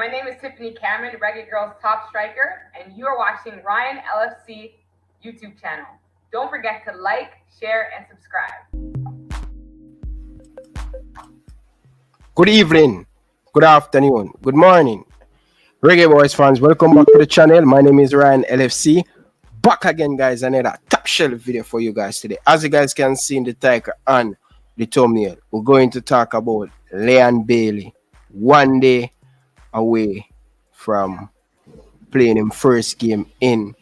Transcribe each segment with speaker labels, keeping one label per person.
Speaker 1: My name is Tiffany Cameron, Reggae Girl's top striker, and you are watching Ryan LFC YouTube channel. Don't forget to like, share, and subscribe.
Speaker 2: Good evening, good afternoon, good morning. Reggae Boyz fans, welcome back to the channel. My name is Ryan LFC. Back again, guys, another top shelf video for you guys today. As you guys can see in the title and the thumbnail, we're going to talk about Leon Bailey 1 day away from playing his first game in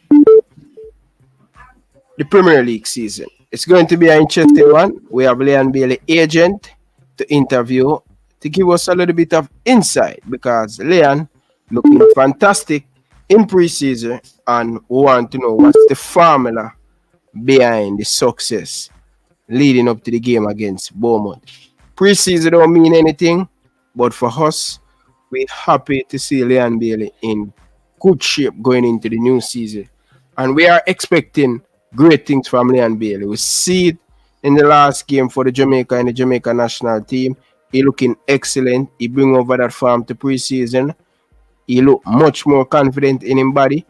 Speaker 2: the Premier League season. It's going to be an interesting one. We have Leon Bailey agent to interview to give us a little bit of insight, because Leon looking fantastic in preseason and we want to know what's the formula behind the success leading up to the game against Bournemouth. Preseason don't mean anything, but for us, we're happy to see Leon Bailey in good shape going into the new season. And we are expecting great things from Leon Bailey. We see it in the last game for the Jamaica and the Jamaica national team. He looking excellent. He bring over that form to preseason. He look much more confident in his body.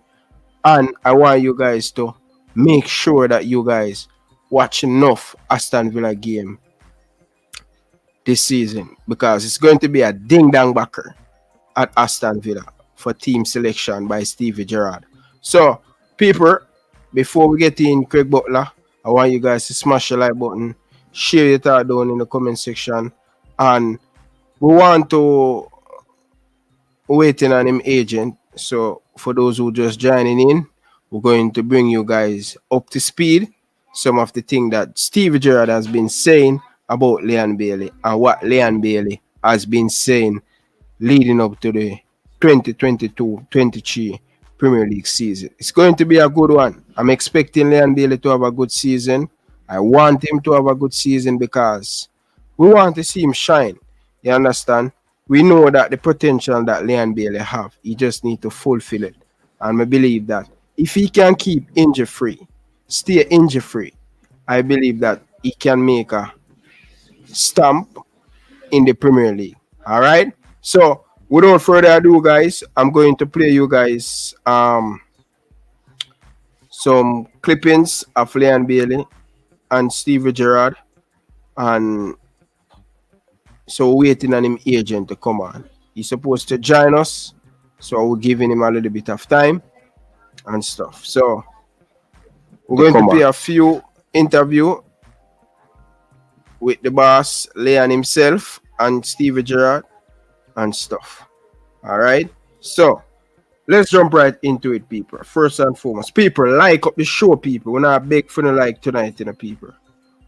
Speaker 2: And I want you guys to make sure that you guys watch enough Aston Villa game this season, because it's going to be a ding-dong backer at Aston Villa for team selection by Stevie Gerrard. So, people, before we get in Craig Butler, I want you guys to smash the like button, share your thought down in the comment section, and we want to waiting on him agent. So for those who just joining in, we're going to bring you guys up to speed some of the things that Stevie Gerrard has been saying about Leon Bailey and what Leon Bailey has been saying leading up to the 2022-23 Premier League season. It's going to be a good one. I'm expecting Leon Bailey to have a good season. I want him to have a good season because we want to see him shine. You understand? We know that the potential that Leon Bailey have, he just need to fulfill it. And I believe that if he can keep injury-free, stay injury-free, I believe that he can make a stamp in the Premier League. All right? So, without further ado, guys, I'm going to play you guys some clippings of Leon Bailey and Stevie Gerrard, and so waiting on him agent to come on. He's supposed to join us, so we're giving him a little bit of time and stuff. So we're going to play a few interview with the boss, Leon himself, and Stevie Gerrard and stuff. All right, so let's jump right into it, people. First and foremost, people, like up the show, people. We're not big for the like tonight, you know, people.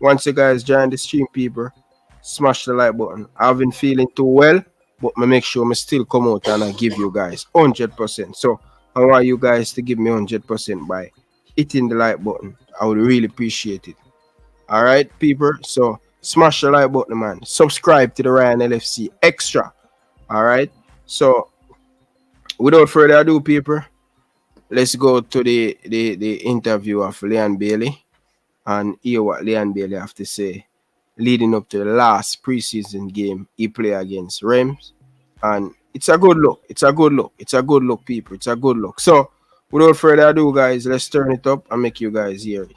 Speaker 2: Once you guys join the stream, people, smash the like button. I've been feeling too well, but I make sure I still come out and I give you guys 100%. So I want you guys to give me 100% by hitting the like button. I would really appreciate it. All right, people. So smash the like button, man. Subscribe to the Ryan LFC Extra. All right. So without further ado, people, let's go to the interview of Leon Bailey and hear what Leon Bailey have to say leading up to the last preseason game he played against Reims. And it's a good look. It's a good look. It's a good look, people. It's a good look. So without further ado, guys, let's turn it up and make you guys hear it.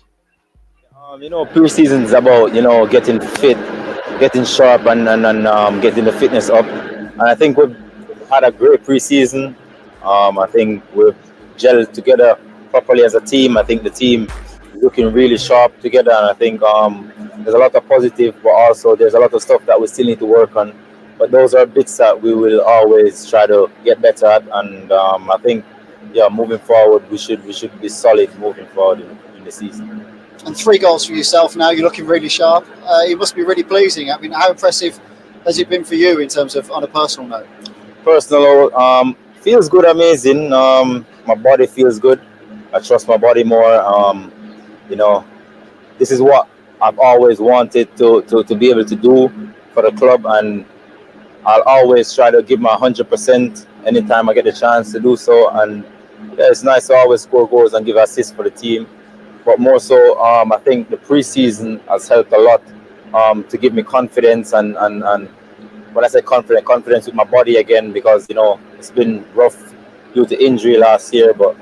Speaker 3: You know, preseason is about, you know, getting fit, getting sharp, and getting the fitness up. And I think we've had a great preseason. I think we've gelled together properly as a team. I think the team is looking really sharp together, and I think there's a lot of positive, but also there's a lot of stuff that we still need to work on. But those are bits that we will always try to get better at, and I think, yeah, moving forward, we should be solid moving forward in the season.
Speaker 4: And 3 goals for yourself now. You're looking really sharp. It must be really pleasing. I mean, how impressive has it been for you in terms of on a personal note?
Speaker 3: Personal, feels good, amazing. My body feels good. I trust my body more. You know, this is what I've always wanted to be able to do for the club, and I'll always try to give my 100% anytime I get a chance to do so. And yeah, it's nice to always score goals and give assists for the team. But more so, I think the preseason has helped a lot to give me confidence, and when I say confidence with my body again, because, you know, It's been rough due to injury last year, but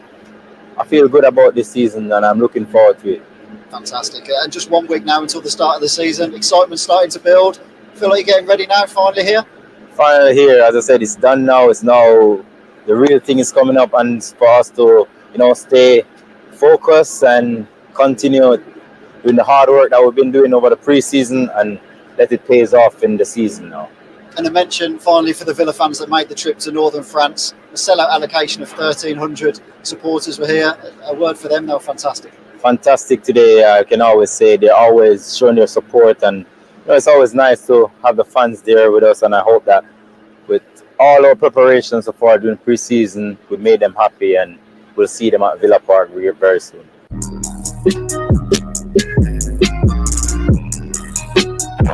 Speaker 3: I feel good about this season and I'm looking forward to it.
Speaker 4: Fantastic. And just 1 week now until the start of the season. Excitement starting to build. Feel like you're getting ready now, finally here?
Speaker 3: Finally here, as I said, it's done now. It's now the real thing is coming up, and for us to, stay focused and continue doing the hard work that we've been doing over the pre-season and let it pays off in the season now.
Speaker 4: And a mention finally for the Villa fans that made the trip to northern France. A sellout allocation of 1,300 supporters were here. A word for them, they were fantastic.
Speaker 3: Fantastic today. I can always say they're always showing their support, and it's always nice to have the fans there with us, and I hope that with all our preparations so far during pre-season, we made them happy, and we'll see them at Villa Park very soon.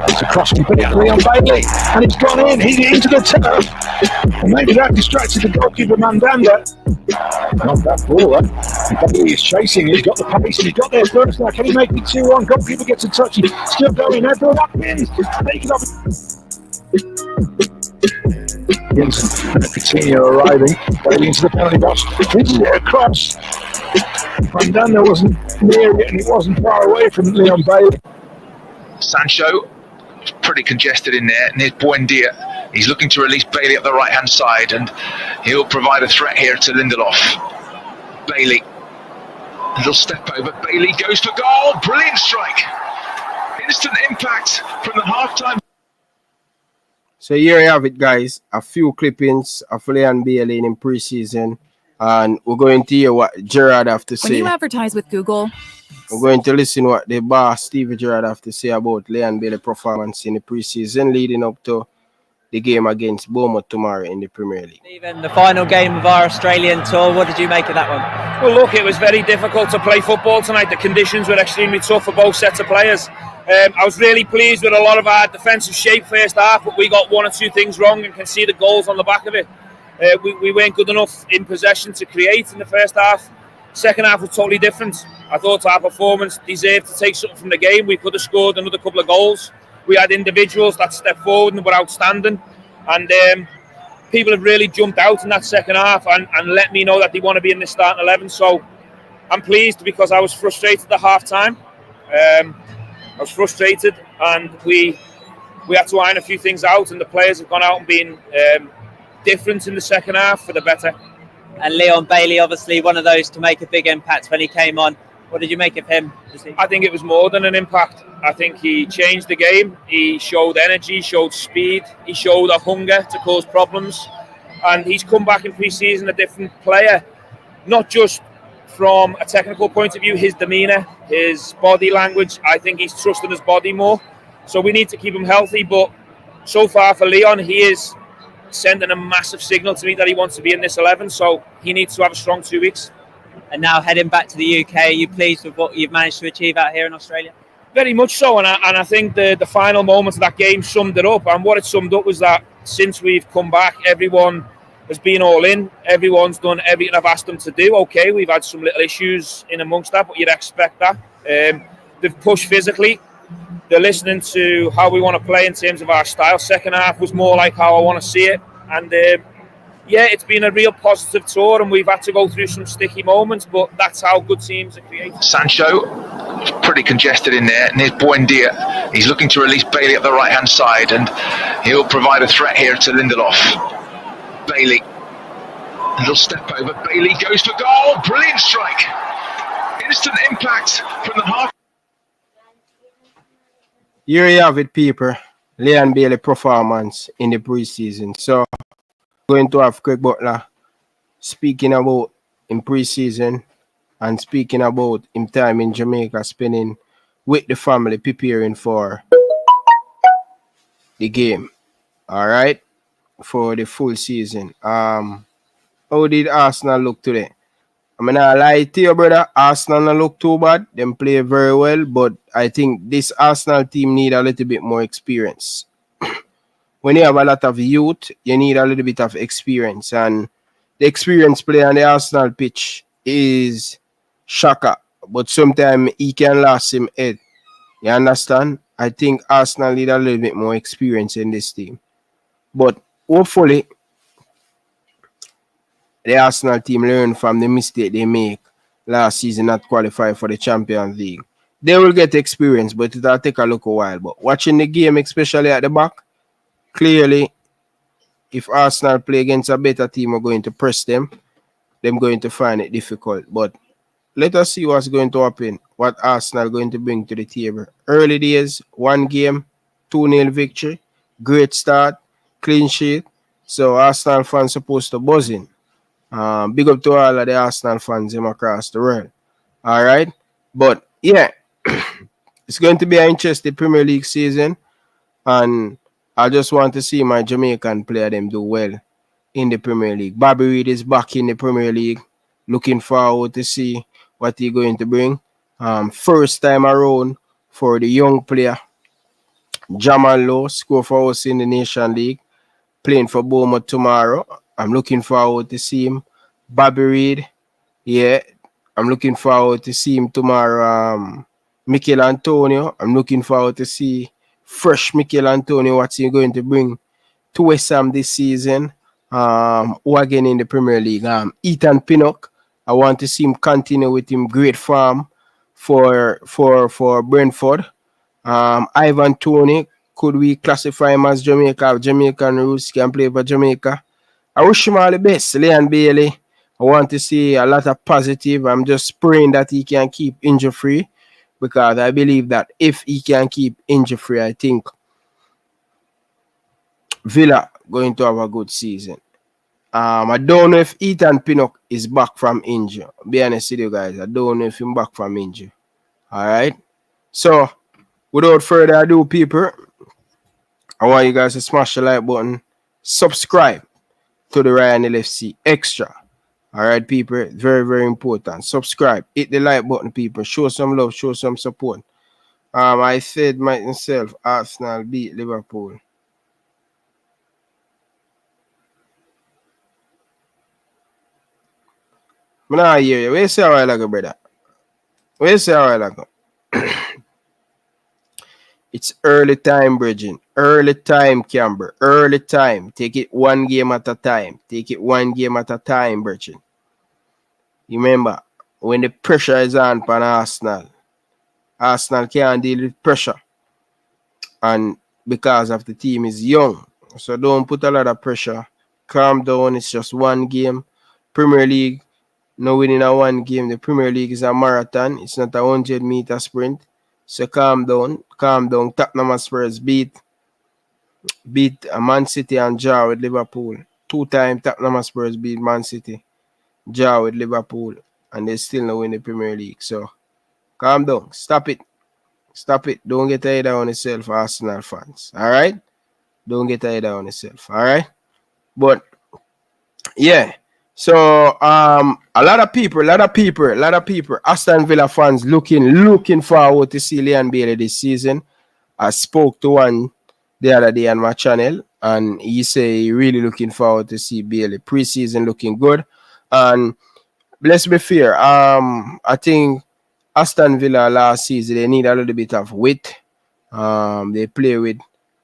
Speaker 5: It's a cross complete to Leon Bailey, and it's gone in. He's into the turf, and maybe that distracted the goalkeeper Mandanda. Not that ball, Bailey is chasing. He's got the pace, and he's got there first. Now, can he make it 2-1? Goalkeeper gets a touch. He's still going. Edward wins. Take it off. And Coutinho arriving, Bailey into the penalty box. Into the cross. Mandanda wasn't near it, and it wasn't far away from Leon Bailey.
Speaker 6: Sancho, pretty congested in there, and here's Buendia. He's looking to release Bailey up the right hand side, and he'll provide a threat here to Lindelof. Bailey, little step over, Bailey goes for goal, brilliant strike, instant impact from the half-time.
Speaker 2: So here you have it, guys, a few clippings of Leon Bailey in pre-season, and we're going to hear what Gerrard have to say.
Speaker 7: When you advertise with Google,
Speaker 2: we're going to listen what the boss Stevie Gerrard have to say about Leon Bailey performance in the preseason leading up to the game against Bournemouth tomorrow in the Premier League.
Speaker 8: Stephen, the final game of our Australian tour, what did you make of that one?
Speaker 5: Well, look, it was very difficult to play football tonight. The conditions were extremely tough for both sets of players. I was really pleased with a lot of our defensive shape first half, but we got one or two things wrong and conceded goals on the back of it. We weren't good enough in possession to create in the first half. Second half was totally different. I thought our performance deserved to take something from the game. We could have scored another couple of goals. We had individuals that stepped forward and were outstanding. And people have really jumped out in that second half and let me know that they want to be in the starting 11. So I'm pleased because I was frustrated at half time. I was frustrated, and we had to iron a few things out, and the players have gone out and been different in the second half for the better.
Speaker 8: And Leon Bailey, obviously one of those to make a big impact when he came on. What did you make of him?
Speaker 5: I think it was more than an impact. I think he changed the game. He showed energy, showed speed. He showed a hunger to cause problems. And he's come back in pre-season a different player. Not just from a technical point of view, his demeanour, his body language. I think he's trusting his body more. So we need to keep him healthy. But so far for Leon, he is sending a massive signal to me that he wants to be in this 11. So he needs to have a strong 2 weeks.
Speaker 8: And now heading back to the UK, are you pleased with what you've managed to achieve out here in Australia?
Speaker 5: Very much so, and I think the final moments of that game summed it up. And what it summed up was that since we've come back, everyone has been all in. Everyone's done everything I've asked them to do. Okay, we've had some little issues in amongst that, but you'd expect that. They've pushed physically. They're listening to how we want to play in terms of our style. Second half was more like how I want to see it. And yeah, it's been a real positive tour, and we've had to go through some sticky moments, but that's how good teams are created.
Speaker 6: Sancho, pretty congested in there, and here's Buendia. He's looking to release Bailey up the right hand side, and he'll provide a threat here to Lindelof. Bailey, a little step over, Bailey goes for goal, brilliant strike, instant impact from the half.
Speaker 2: Here you have it, people. Leon Bailey performance in the preseason. So going to have Craig Butler speaking about in preseason and speaking about him time in Jamaica spending with the family preparing for the game. All right, for the full season. How did Arsenal look today? I'm not lie to you, brother. Arsenal don't look too bad. Them play very well, but I think this Arsenal team need a little bit more experience. When you have a lot of youth, you need a little bit of experience. And the experience player on the Arsenal pitch is Shaka. But sometimes he can lose him head. You understand? I think Arsenal need a little bit more experience in this team. But hopefully, the Arsenal team learn from the mistake they make last season, not qualify for the Champions League. They will get experience, but it'll take a little while. But watching the game, especially at the back, clearly, if Arsenal play against a better team, we're going to press them. They're going to find it difficult. But let us see what's going to happen, what Arsenal going to bring to the table. Early days, one game, 2-0 victory, great start, clean sheet. So Arsenal fans supposed to buzz in. Big up to all of the Arsenal fans across the world. All right. But yeah, it's going to be an interesting Premier League season. And I just want to see my Jamaican player them do well in the Premier League. Bobby Reid is back in the Premier League. Looking forward to see what he's going to bring. First time around for the young player. Jamal Lowe score for us in the Nation League. Playing for Bournemouth tomorrow. I'm looking forward to see him. Bobby Reid, yeah, I'm looking forward to see him tomorrow. Mikel Antonio, I'm looking forward to see fresh Mikel Antonio, what's he going to bring to West Ham this season. Who again in the Premier League? Ethan Pinnock, I want to see him continue with him great form for Brentford. Ivan Toney, could we classify him as Jamaica? Jamaican roots, can play for Jamaica. I wish him all the best. Leon Bailey, I want to see a lot of positive. I'm just praying that he can keep injury free, because I believe that if he can keep injury free, I think Villa going to have a good season. I don't know if Ethan Pinnock is back from injury. Be honest with you guys, I don't know if he's back from injury. All right. So without further ado, people, I want you guys to smash the like button, subscribe to the Ryan LFC Extra. All right, people, very, very important. Subscribe, hit the like button, people. Show some love, show some support. I said myself, Arsenal beat Liverpool. I'm not hear you. Where you say a while ago, brother? Where you say a while ago? It's early time, Bridging. Early time, Camber. Early time. Take it one game at a time. Take it one game at a time, Bridging. Remember, when the pressure is on Arsenal, Arsenal can't deal with pressure. And because of the team is young. So don't put a lot of pressure. Calm down. It's just one game. Premier League, no winning a one game. The Premier League is a marathon. It's not a 100-meter sprint. So calm down. Calm down. Tottenham Spurs beat Man City and draw with Liverpool. 2 times Tottenham Spurs beat Man City, draw with Liverpool, and they still not win the Premier League. So calm down. Stop it. Stop it. Don't get tired on yourself, Arsenal fans. All right? Don't get tired on yourself. All right? But yeah. So a lot of people, Aston Villa fans looking forward to see Leon Bailey this season. I spoke to one the other day on my channel, and he say he really looking forward to see Bailey. Preseason looking good. And let's be fair, I think Aston Villa last season, they need a little bit of width. They play with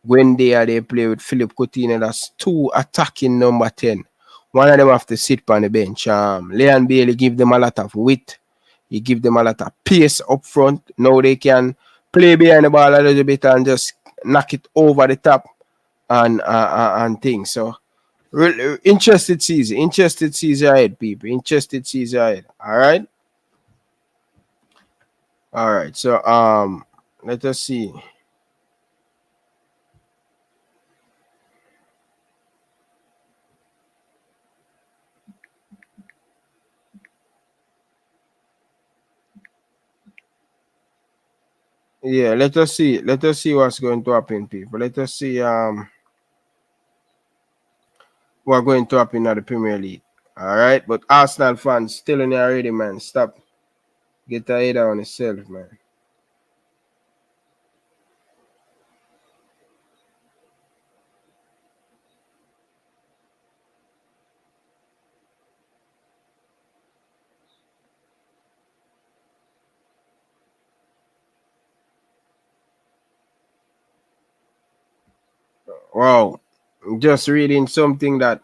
Speaker 2: Wendy, they play with Philip Coutinho. That's 2 attacking number 10. One of them have to sit on the bench. Leon Bailey give them a lot of width. He give them a lot of pace up front. Now they can play behind the ball a little bit and just knock it over the top and things. So interested season ahead, people. Interested season ahead. All right. So let us see. Yeah, let us see what's going to happen, people. Let us see what's going to happen at the Premier League. All right, but Arsenal fans still in there already, man. Stop. Get your head on yourself, man. Wow. Just reading something that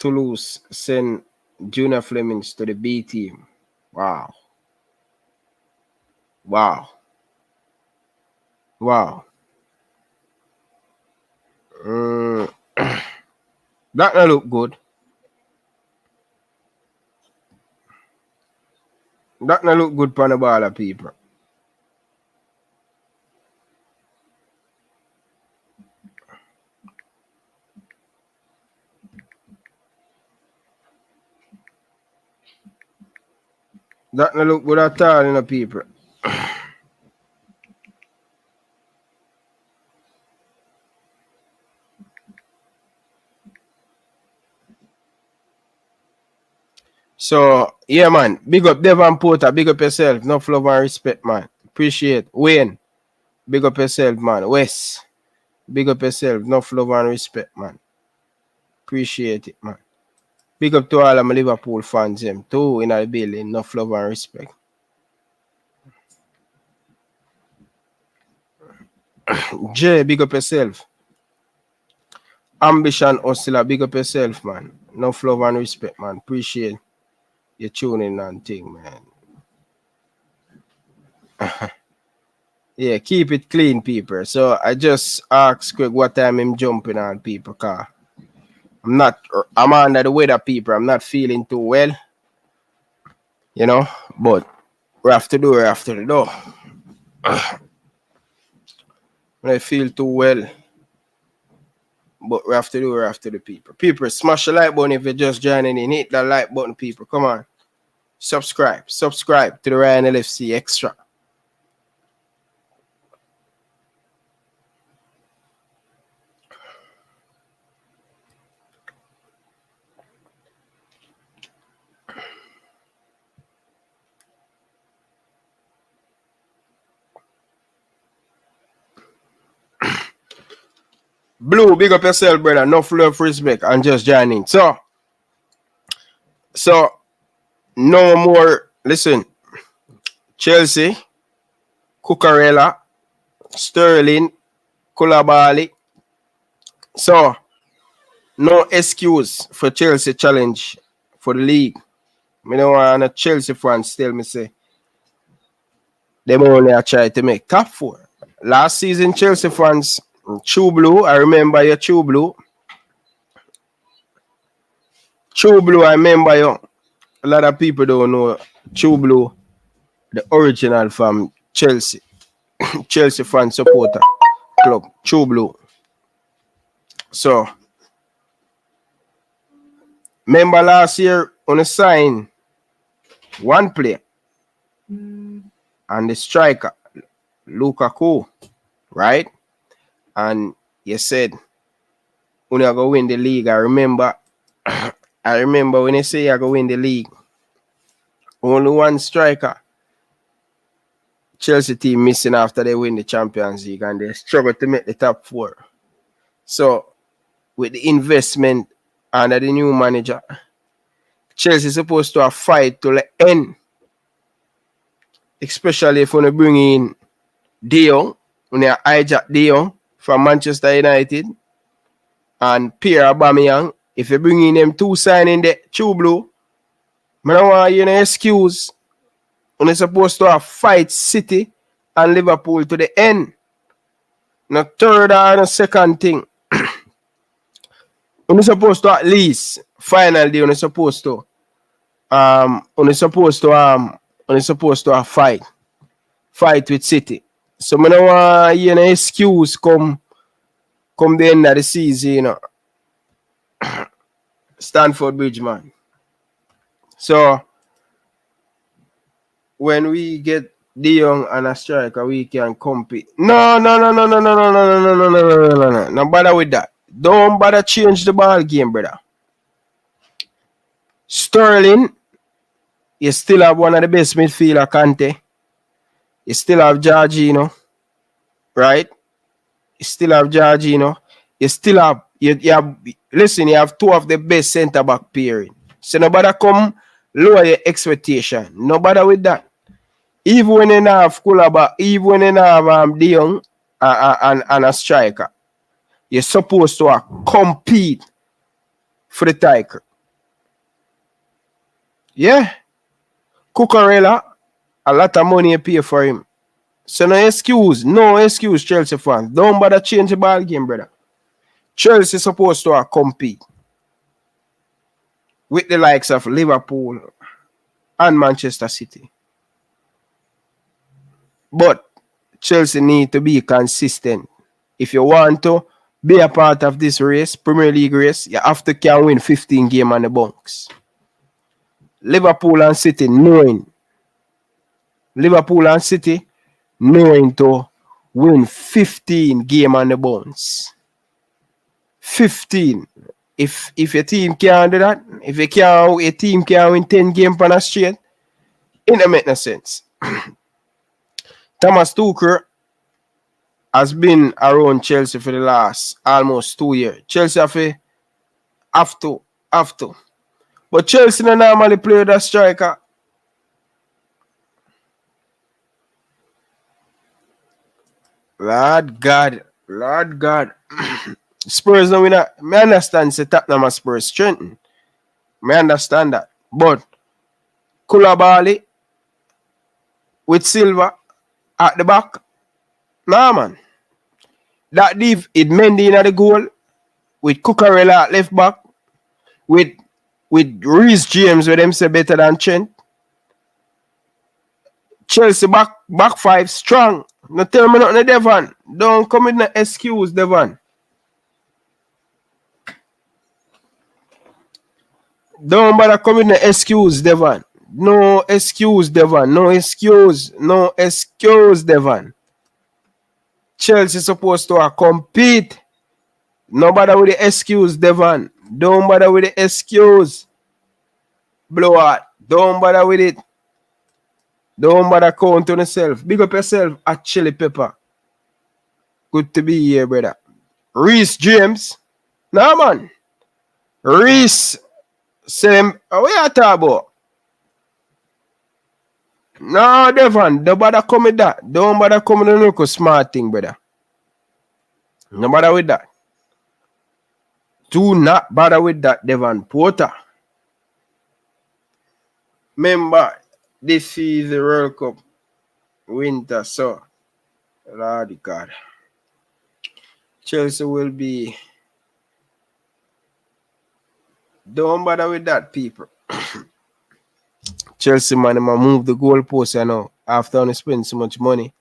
Speaker 2: Toulouse send Junior Flemings to the B team. Wow. Wow. Wow. That not look good. That not look good for the ball of people. That not look good at all, you know, people. So, yeah, man. Big up Devon Porter. Big up yourself. Enough love and respect, man. Appreciate. Wayne. Big up yourself, man. Wes. Big up yourself. Enough love and respect, man. Appreciate it, man. Big up to all of my Liverpool fans, them too, in the building. Enough love and respect. Jay, big up yourself. Ambition Oscilla, big up yourself, man. Enough love and respect, man. Appreciate you tuning and thing, man. Yeah, keep it clean, people. So I just asked Craig what time I'm jumping on, people, car. I'm under the weather, people. I'm not feeling too well. You know, but we have to do it after the door. When I feel too well. But we have to do it after the people. People, smash the like button if you're just joining in. Hit that like button, people. Come on. Subscribe. Subscribe to the Ryan LFC Extra. Blue, big up yourself, brother. No love, respect, and just joining. So no more. Listen, Chelsea, Cucurella, Sterling, Koulibaly. So no excuse for Chelsea challenge for the league. I don't want a Chelsea fans tell me say they only try to make top four. Last season, Chelsea fans. True Blue, I remember you, True Blue. True Blue, I remember you. A lot of people don't know True Blue, the original from Chelsea. Chelsea fan supporter club, True Blue. So, remember last year on a sign, one player and the striker, Lukaku, right? And you said, when you go win the league, I remember when you say you go win the league, only one striker, Chelsea team missing after they win the Champions League and they struggle to make the top four. So, with the investment under the new manager, Chelsea is supposed to have fight to the end. Especially if you bring in De Jong, when you hijack De Jong from Manchester United and Pierre Aubameyang. If you bring in them two signing the True Blue, I don't want you to excuse. When you're supposed to have fight City and Liverpool to the end. No third or no second thing. When you're supposed to at least final day when you're supposed to have fight with City. So I don't want you know excuse come the end of the season, you know. Stamford Bridge, man. So when we get De Jong and a striker, we can compete. No. No bother with that. Don't bother change the ball game, brother. Sterling, you still have one of the best midfielder, Kante. You still have Jorginho, right? You still have Jorginho. You still have, you have two of the best centre-back pairing. So nobody come lower your expectation. Nobody with that. Even when you have Koulibaly, even when you have De Jong and a striker, you're supposed to compete for the title. Yeah. Cucurella, a lot of money you pay for him. So no excuse, Chelsea fans. Don't bother change the ball game, brother. Chelsea supposed to compete with the likes of Liverpool and Manchester City. But Chelsea need to be consistent. If you want to be a part of this race, Premier League race, you have to can win 15 games on the bunks. Liverpool and City knowing to win 15 games on the bounce. 15. If your team can't do that, if your team can't win 10 games on a straight, it don't make no sense. Thomas Tuchel has been around Chelsea for the last almost 2 years. Chelsea have to. But Chelsea don't normally play with a striker. Lord God. Spurs no winner. I understand say Tottenham and Spurs strengthen. I understand that. But Koulibaly with Silva at the back. Nah, man. That leave it Mendy in the goal with Cucurella at left back with Reece James with them say better than Trent. Chelsea back five strong. No tell me nothing, Devon. Don't come with no excuse, Devon. Don't bother come with no excuse, Devon. No excuse, Devon. No excuse, Devon. Chelsea supposed to compete. No bother with the excuse, Devon. Don't bother with the excuse. Blowout. Don't bother with it. Don't bother count on yourself. Big up yourself at Chili Pepper. Good to be here, brother. Reece James. Nah, man. Reece. Same. What you talking about? No, Devon. Don't bother come with that. Don't bother come with the local smart thing, brother. No bother with that. Do not bother with that, Devon Porter. Remember, this is the World Cup winter, so Lord God. Chelsea will be. Don't bother with that, people. Chelsea man, I'm move the goalpost, you know, after I spend so much money.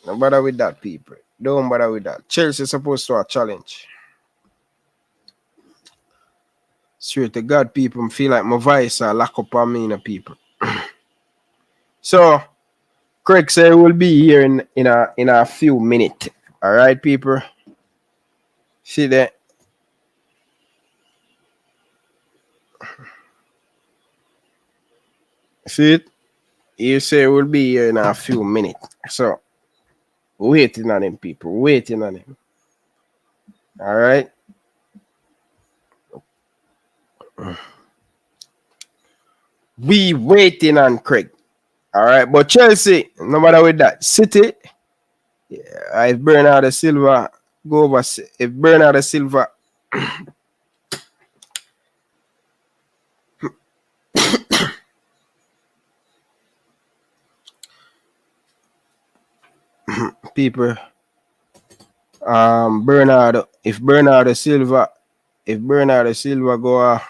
Speaker 2: Don't bother with that, people. Don't bother with that. Chelsea is supposed to have a challenge. Swear to God, people, I feel like my voice are lock up on me, you know, people. So, Craig said we'll be here in a few minutes. All right, people. See that? See it? You say we'll be here in a few minutes. So, waiting on him, people. Waiting on him. All right? We waiting on Craig. All right, but Chelsea, no matter with that. City, yeah, if Bernardo Silva go over, if Bernardo Silva people, if Bernardo Silva go.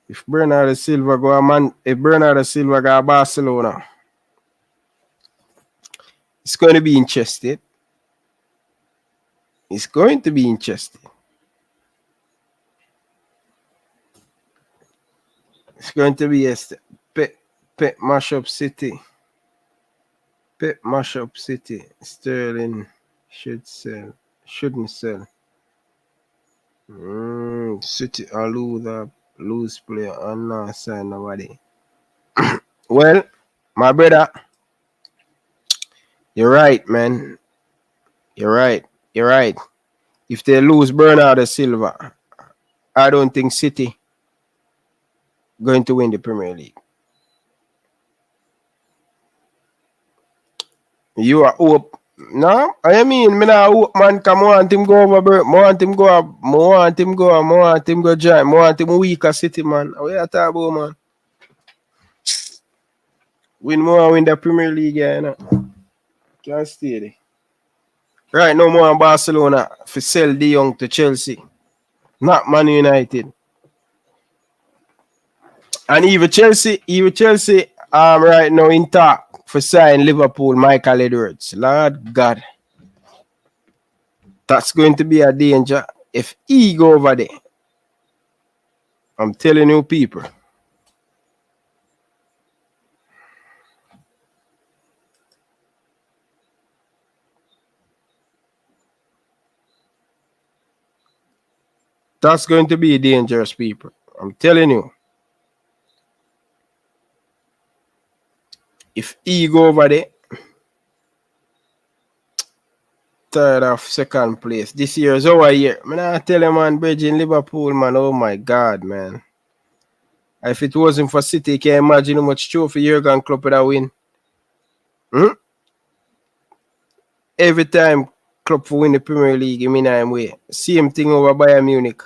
Speaker 2: If Bernardo Silva go Barcelona, it's going to be interesting. It's going to be interesting. It's going to be a Pep Mashup City. Pep Mashup City. Sterling shouldn't sell. City or lose player and not sign nobody. Well, my brother, you're right, man. You're right. If they lose Bernardo Silva, I don't think City going to win the Premier League. You are hope No, I mean, me now man come want him go over, bro. Want him go up, want him go, want him go join, want him weaker city, man. What you talk about, man? Win the Premier League, yeah, you know. Can't stay there. Right now, more in Barcelona for sell De Jong to Chelsea, not Man United. And even Chelsea, right now in talk for sign Liverpool, Michael Edwards. Lord God. That's going to be a danger if he go over there. I'm telling you, people. That's going to be dangerous, people. I'm telling you. If he go over there, third of second place. This year is our year. I tell you, man, bridge in Liverpool, man. Oh my God, man. If it wasn't for City, can you imagine how much trophy Jurgen Klopp would have win? Every time Klopp win the Premier League, I mean, I'm way. Same thing over Bayern Munich.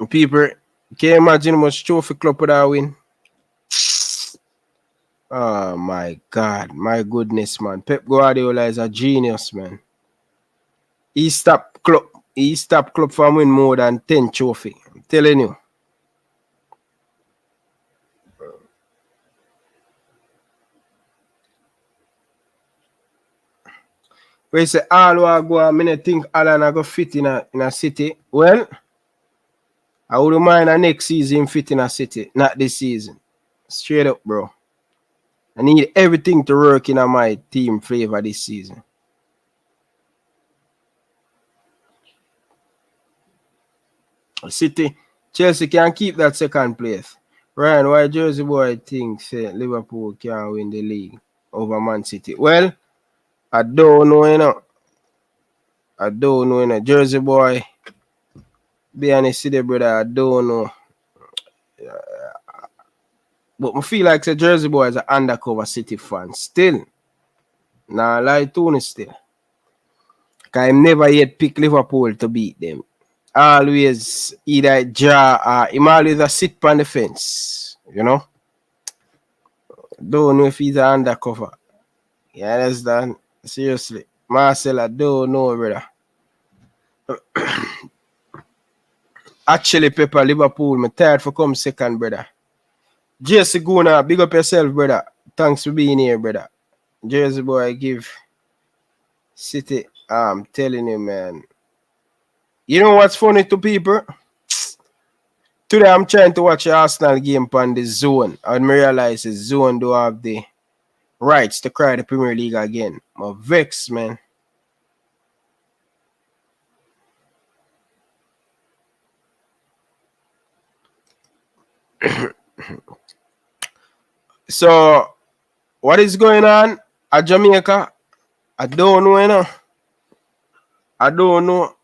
Speaker 2: People, can you imagine how much trophy Klopp would have win? Oh my God, my goodness, man. Pep Guardiola is a genius, man. He stopped Klopp from winning more than 10 trophy. I'm telling you. We say all who go, I mean, think Alan I go fit in a city. Well, I wouldn't mind a next season fit in a city, not this season. Straight up, bro. I need everything to work in my team favor this season. City, Chelsea can keep that second place. Ryan, why Jersey boy thinks Liverpool can win the league over Man City? Well, I don't know, you know. Jersey boy, be honest with you, brother, I don't know. But I feel like the Jersey boy is an undercover City fan. Still. Nah, lie to me still. Because I never yet pick Liverpool to beat them. Always either draw or him always a sit on the fence. You know? Don't know if he's an undercover. You understand? Seriously. Marcel, I don't know, brother. Actually, Pepper, Liverpool, I'm tired for come second, brother. Jesse Guna, big up yourself, brother. Thanks for being here, brother. Jersey boy, give City. I'm telling you, man. You know what's funny to people? Today I'm trying to watch the Arsenal game on the Zone. And I realize the Zone don't have the rights to cry the Premier League again. I'm vexed, man. So, what is going on at Jamaica? I don't know, you know. I don't know.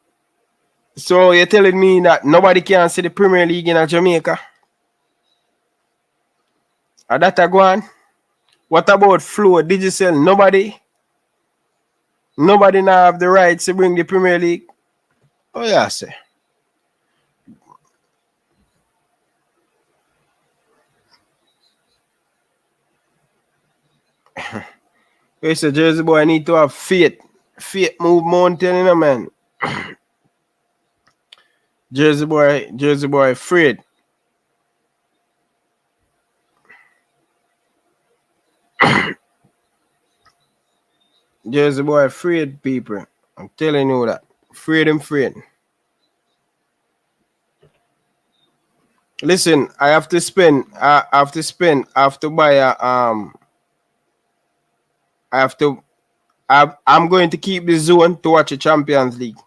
Speaker 2: So, you're telling me that nobody can see the Premier League in Jamaica? Are that a go on? What about Flow, Digicel? Nobody now have the rights to bring the Premier League? Oh, yeah, sir. You say, Jersey boy, I need to have faith. Faith move mountain, you know, man. Jersey boy, afraid. Jersey boy, afraid, people. I'm telling you that. Afraid. Listen, I have to buy I'm going to keep the Zone to watch the Champions League.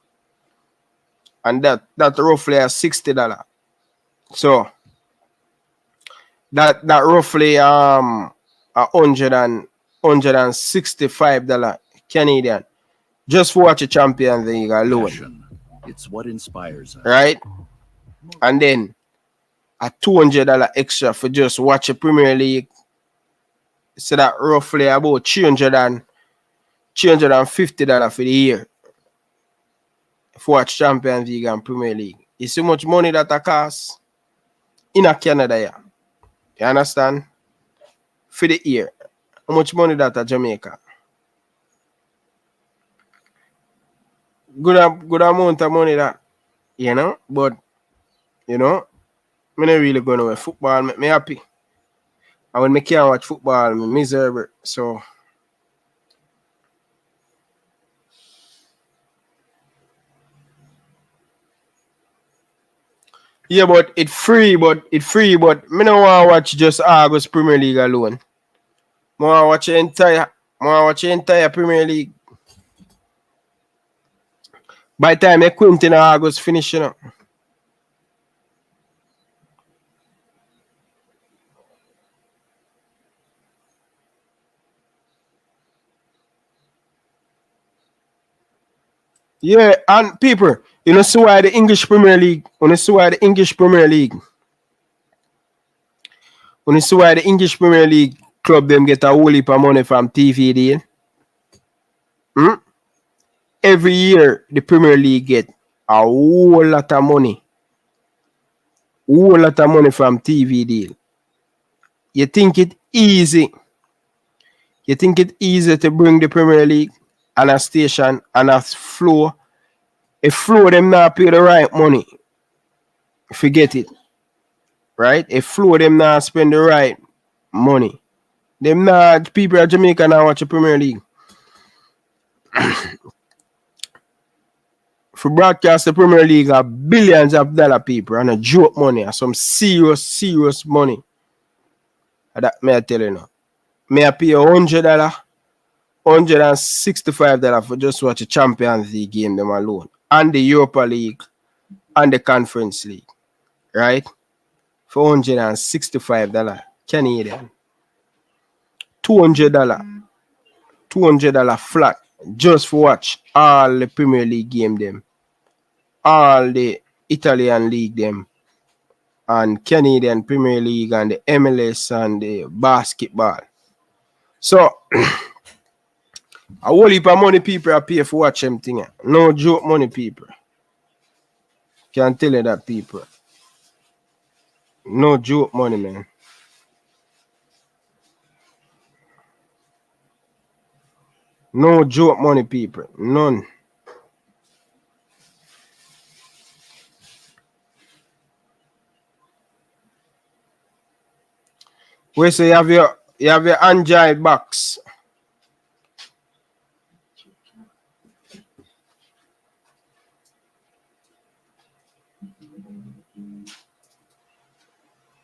Speaker 2: And that roughly is $60. So that roughly $165 Canadian just for watch the Champions League alone.
Speaker 7: It's what inspires us.
Speaker 2: Right? And then a $200 extra for just watch the Premier League So that roughly about $350 for the year. For watch Champions League and Premier League. You see how much money that costs in Canada, yeah. You understand? For the year. How much money that at Jamaica? Good amount of money that, you know, but you know, I'm not really going to football make me happy. And when I can't watch football, I'm miserable. So yeah, but it's free, but I don't want to watch just August Premier League alone. I want to watch the entire Premier League. By the time I quit in August finish, you know. Yeah, and people, you know, see why the English Premier League, when you see why the English Premier League club them get a whole heap of money from TV deal. Every year the Premier League get a whole lot of money. Whole lot of money from TV deal. You think it easy? You think it easy to bring the Premier League and a station and a floor? A floor them not pay the right money. Forget it. Right? A floor them not spend the right money. Them not people at Jamaica now watch the Premier League. For broadcast the Premier League are billions of dollar people and a joke money and some serious money. That may I tell you now. May I pay $100, $165 for just watch a Champions League game them alone. And the Europa League and the Conference League. Right? For $165 Canadian. $200 flat just for watch all the Premier League game them, all the Italian league them, and Canadian Premier League and the MLS and the basketball. So a whole heap of money people are pay for watch them thing. No joke money people. Can't tell you that people. No joke money, man. No joke money, people. None. We say you have your Android box.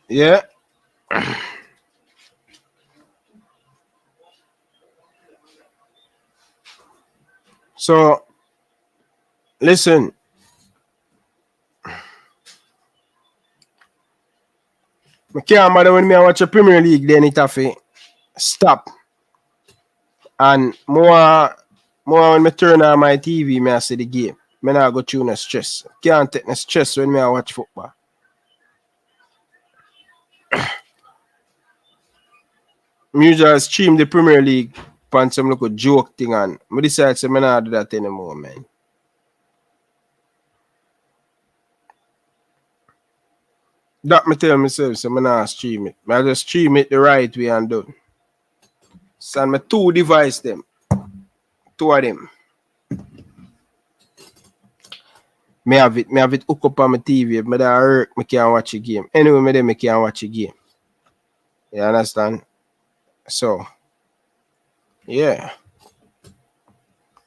Speaker 2: Yeah. So, listen. I can't matter when I watch a Premier League, then it have to stop. And more when I turn on my TV, I see the game. I not go through no stress. Can't take no stress when I watch football. I usually stream the Premier League on some little joke thing and I decide to not do that anymore, man. That me tell myself, so I'm not stream it. I just stream it the right way and done. So my two device them. Two of them. Me have it hook up on my TV. But that hurt, I can't watch a game. Anyway, I can't watch a game. You understand? So, yeah.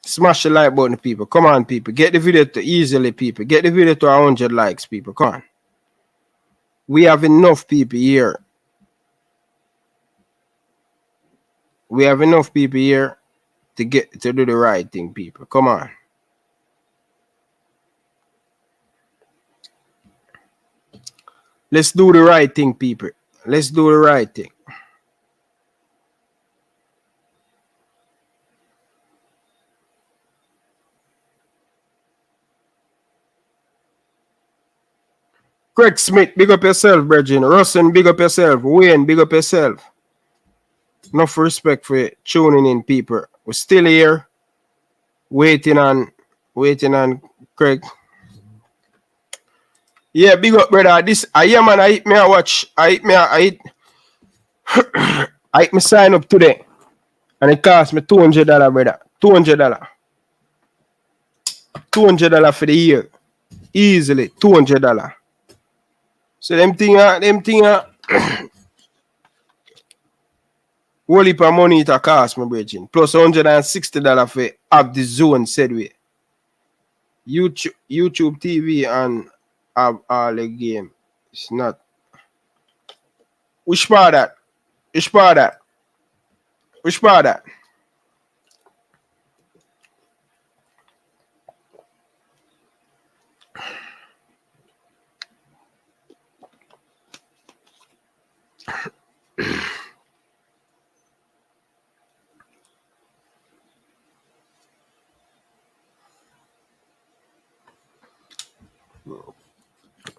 Speaker 2: Smash the like button, people. Come on, people. Get the video to easily, people. Get the video to 100 likes, people. Come on. We have enough people here. We have enough people here to get to do the right thing, people. Come on. Let's do the right thing, people. Let's do the right thing. Craig Smith, big up yourself, Virgin. Russell, big up yourself. Wayne, big up yourself. Enough respect for tuning in, people. We're still here, waiting on Craig. Yeah, big up, brother. This I am, man. I hit me a watch. I hit me sign up today, and it cost me $200, brother. $200. $200 for the year, easily $200. So them thing, whole heap of money it a cost, my brethren. Plus $160 for have the zone said way. YouTube TV and have all the game. It's not. Which part that? Which part that? Which part that?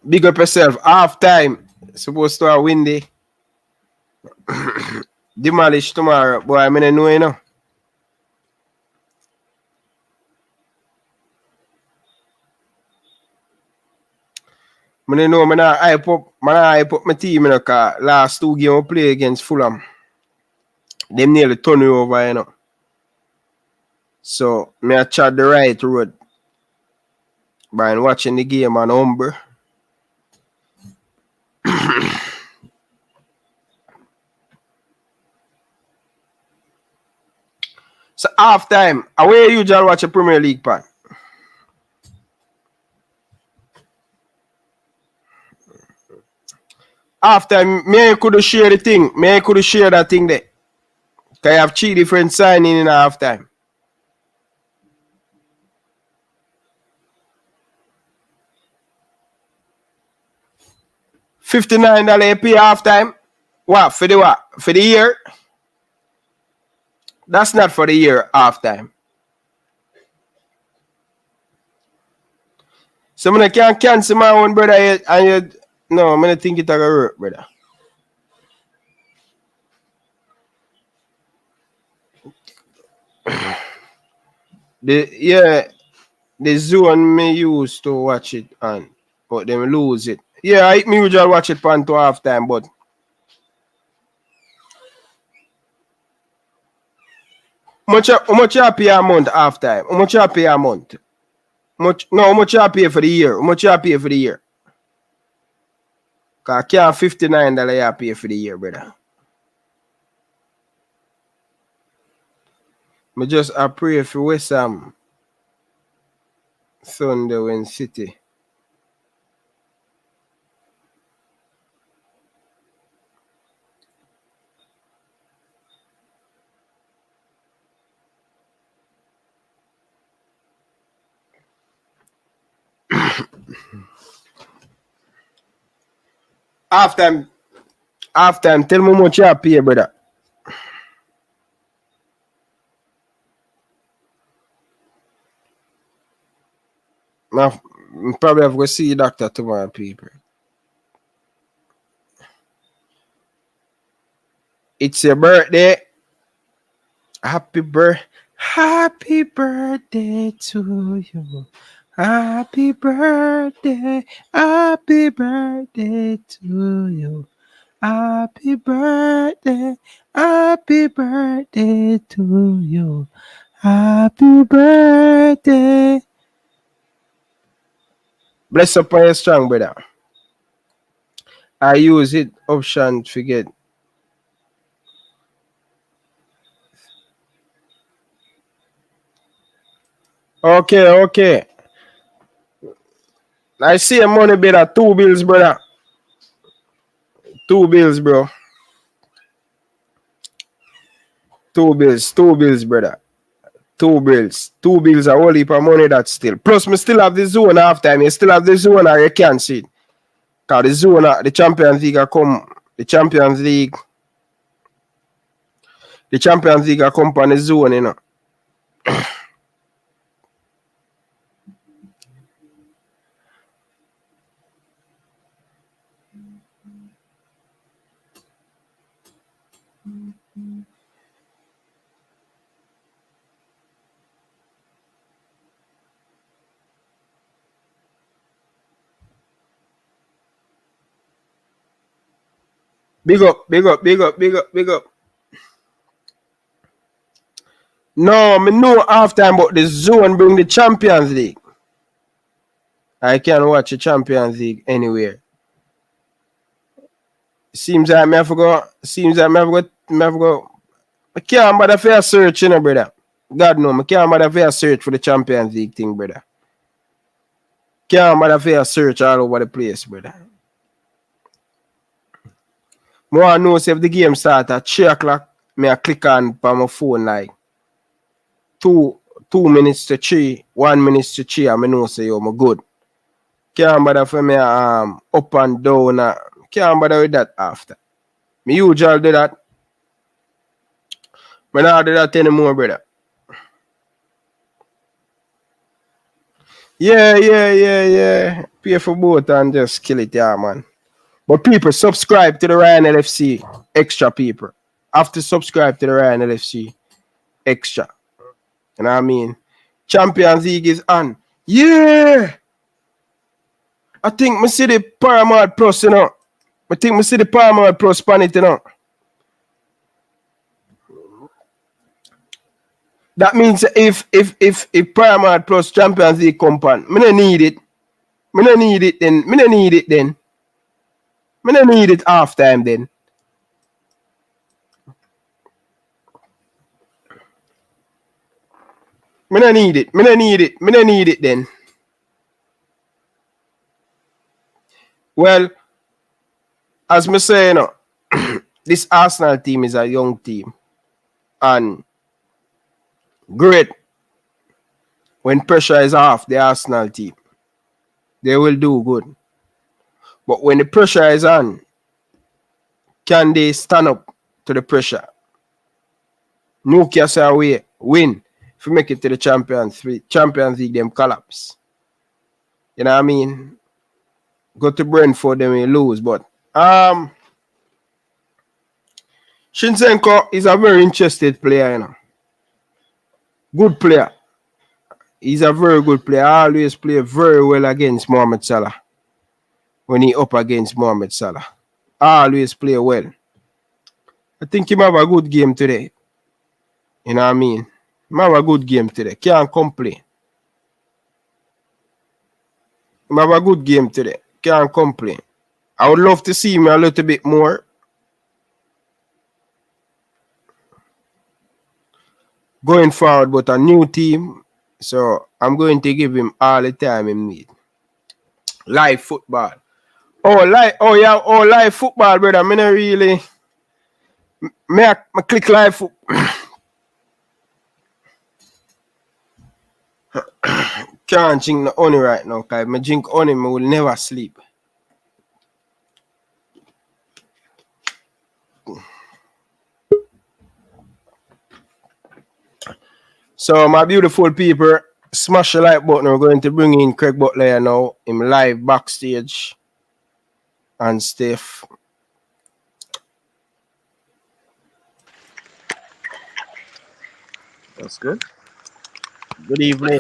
Speaker 2: Big up yourself. Half time. Supposed to have windy. Demolish tomorrow. Boy, I mean, know, you know. I know I hype up my team, you know, cause last 2 games we play against Fulham. Them nearly turn me over, you know. So I chat the right road by watching the game on Umber. So half time, where you usually watch a Premier League pan? Half time, me could share the thing. Me could share that thing there. Cause I have 3 different signing in half time. $59 you pay half time. What? For the what? For the year? That's not for the year half time. So I can't cancel my own, brother. And you, no, I don't think it's gonna work, brother. The zone me used to watch it on, but then lose it. Yeah, I me usually watch it pan to half time, but how much you pay a month half time? How much you pay a month? How much you pay for the year? How much you pay for the year? Cause I can't $59 you pay for the year, brother. I just pray for West Ham Sunday when City. Half time, tell me how much you pay, brother. Now, probably have to go see the doctor tomorrow, people. It's your birthday. Happy birthday to you. Happy birthday to you. Happy birthday to you. Happy birthday. Bless up on your strong, brother. I use it option to get. Okay. I see a money better. 2 bills, brother. 2 bills, bro. 2 bills, brother. 2 bills. 2 bills are only per money that still. Plus, me still have the zone half time. You still have the zone or you can't see it. Because the zone, the Champions League come. The Champions League come on the zone, you know. Big up, big up, big up, big up, big up. No, me know halftime, but the zone bring the Champions League. I can't watch the Champions League anywhere. Seems like me have to go. I can't bother for a search, you know, brother. God no, I can't bother for a search for the Champions League thing, brother. Can't bother for a search all over the place, brother. I want to know if the game start at 3 o'clock, me I click on my phone like 2 minutes to 3, 1 minute to 3, and I know say yo, I'm good. Can't bother for me up and down. Can't bother with that after. Me usually do that. I don't do that anymore, brother. Yeah. Pay for both and just kill it, yeah, man. But people, subscribe to the Ryan LFC extra, people. Have to subscribe to the Ryan LFC extra. You know what I mean? Champions League is on. Yeah! I think I see the Paramount Plus, you know. I think I see the Paramount Plus on it, you know. That means if Paramount Plus Champions League come on, I don't need it. I don't need it then. I don't need it half time then. I don't need it then. Well, as me say, you know, this Arsenal team is a young team. And great. When pressure is off the Arsenal team, they will do good. But when the pressure is on, can they stand up to the pressure? Newcastle away, win. If we make it to the Champions League, them collapse. You know what I mean? Go to Brentford, then we lose. But Zinchenko is a very interested player, you know. Good player. He's a very good player. Always play very well against Mohamed Salah. When he up against Mohamed Salah. Always play well. I think he might have a good game today. You know what I mean? He might have a good game today. Can't complain. He might have a good game today. Can't complain. I would love to see him a little bit more. Going forward, but a new team. So I'm going to give him all the time he needs. Live football. Live football, brother. I not really. I click live football. Can't drink no honey right now, because if I drink honey, I will never sleep. So, my beautiful people, smash the like button. We're going to bring in Craig Butler now. Him live backstage and stuff. That's good. Good evening.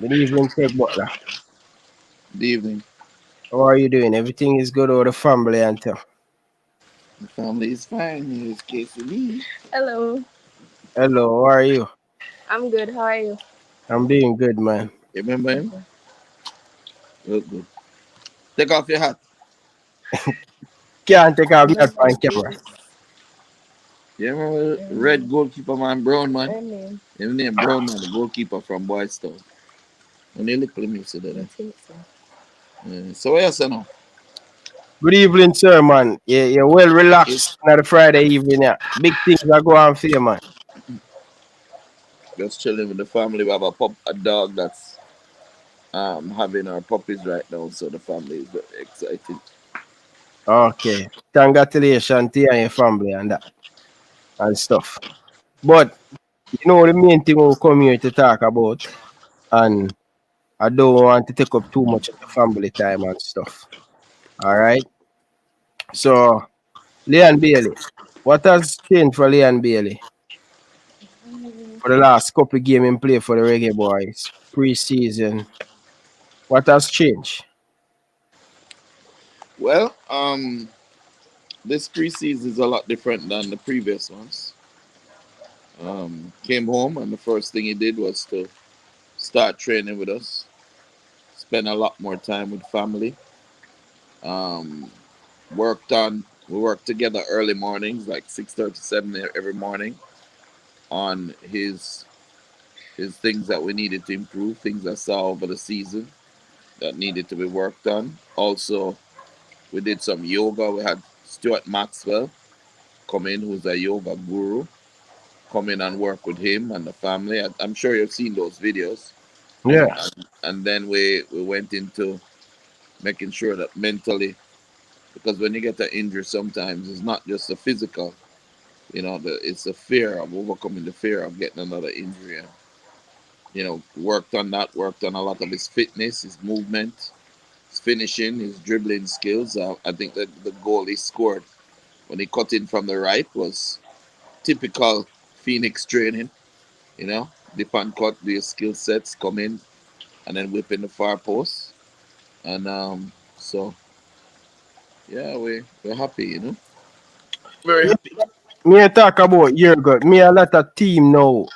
Speaker 2: Good evening, Craig Butler.
Speaker 9: Good evening.
Speaker 2: How are you doing? Everything is good over the family and tell.
Speaker 9: The family is fine. Here's Casey.
Speaker 10: Hello.
Speaker 2: Hello, how are you?
Speaker 10: I'm good. How are you?
Speaker 2: I'm doing good, man.
Speaker 9: You remember him? Look good. Take off your hat.
Speaker 2: Can't take off your hat on camera.
Speaker 9: You remember red goalkeeper man, Brown man? His name Brown man, the goalkeeper from Boys Town. When they look at me, so that.
Speaker 10: I think so.
Speaker 9: So what you say now?
Speaker 2: Good evening, sir, man. You're well relaxed on the Friday evening. Yeah. Big things are going on for you, man.
Speaker 9: Just chilling with the family. We have a dog that's having our puppies right now, so the family is very excited.
Speaker 2: Okay. Congratulations to you and your family and that and stuff. But you know the main thing we come here to talk about, and I don't want to take up too much of the family time and stuff. Alright. So Leon Bailey. What has changed for Leon Bailey? For the last couple of games in play for the Reggae Boyz pre-season. What has changed?
Speaker 9: Well, this preseason is a lot different than the previous ones. Came home and the first thing he did was to start training with us. Spend a lot more time with family. We worked together early mornings, like 6:37 every morning, on his things that we needed to improve, things I saw over the season that needed to be worked on. Also, we did some yoga. We had Stuart Maxwell come in, who's a yoga guru, come in and work with him and the family. I'm sure you've seen those videos.
Speaker 2: Yeah.
Speaker 9: And then we went into making sure that mentally, because when you get an injury, sometimes it's not just the physical, it's the fear of overcoming the fear of getting another injury. And, worked on that, worked on a lot of his fitness, his movement, his finishing, his dribbling skills. I think that the goal he scored when he cut in from the right was typical Phoenix training, dip and cut, do your skill sets, come in, and then whip in the far post. And so, yeah, we're happy, Very happy.
Speaker 2: Me I talk about Gerrard. Me a lot of team now,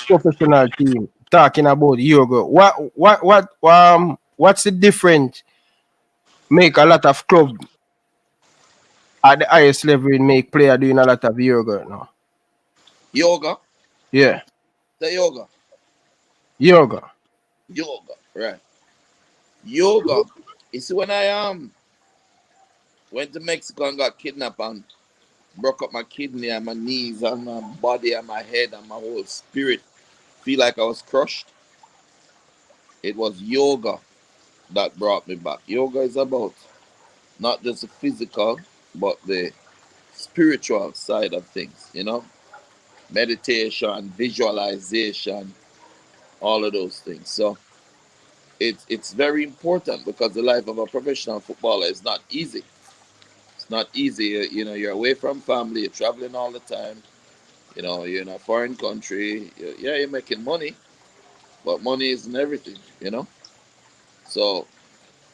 Speaker 2: professional team talking about Gerrard. What's the difference? Make a lot of club at the highest level make player doing a lot of yoga now.
Speaker 9: Yoga?
Speaker 2: Yeah.
Speaker 9: The yoga.
Speaker 2: Yoga,
Speaker 9: Right. Yoga. You see, when I went to Mexico and got kidnapped and broke up my kidney and my knees and my body and my head and my whole spirit, feel like I was crushed. It was yoga that brought me back. Yoga is about not just the physical, but the spiritual side of things, meditation, visualization, all of those things. So it's very important because the life of a professional footballer is not easy. It's not easy. You're away from family, you're traveling all the time, you're in a foreign country. You're making money, but money isn't everything, So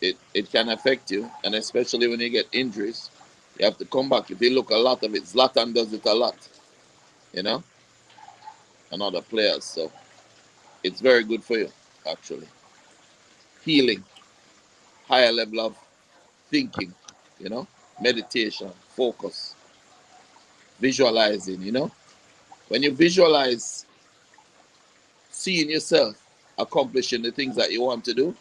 Speaker 9: it can affect you, and especially when you get injuries, you have to come back. If you look a lot of it, Zlatan does it a lot, and other players. So it's very good for you, actually. Healing, higher level of thinking, meditation, focus, visualizing, When you visualize seeing yourself accomplishing the things that you want to do,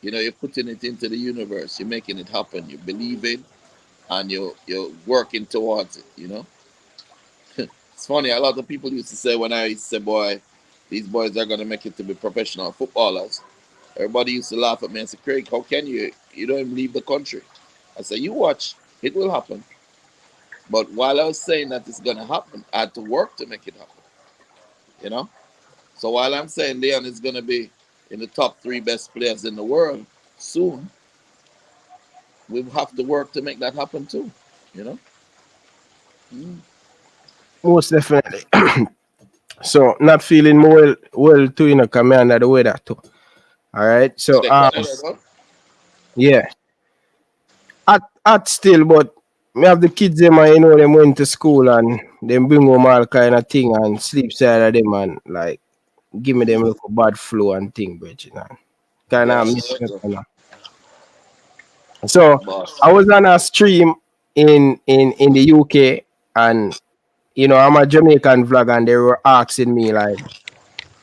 Speaker 9: you're putting it into the universe, you're making it happen, you believe in, and you're working towards it, It's funny, a lot of people used to say, when I used to say, boy, these boys are going to make it to be professional footballers, everybody used to laugh at me and say, Craig, how can you? You don't even leave the country. I said, you watch, it will happen. But while I was saying that it's going to happen, I had to work to make it happen, So while I'm saying Leon is going to be in the top 3 best players in the world soon, we have to work to make that happen too,
Speaker 2: Most definitely. So not feeling more well too, command of the weather too. All right. So yeah. At still, but me have the kids them, them went to school and them bring home all kind of thing and sleep side of them and like give me them little bad flu and thing, but kind of miss it. So I was on a stream in the UK and I'm a Jamaican vlogger and they were asking me like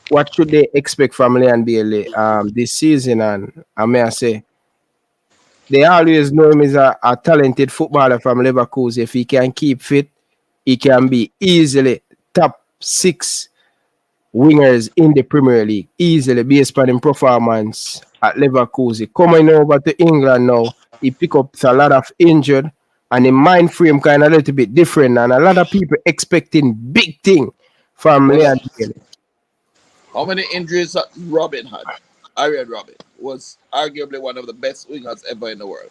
Speaker 2: what should they expect from Leon Bailey this season, and I may say they always know him as a talented footballer from Liverpool. If he can keep fit, he can be easily top 6 wingers in the Premier League, easily based on his performance at Liverpool. Coming over to England now, he pick up a lot of injured and the mind frame kind of a little bit different, and a lot of people expecting big thing from Leon Bailey.
Speaker 9: How many injuries Robin had? Aryan Robin was arguably one of the best wingers ever in the world.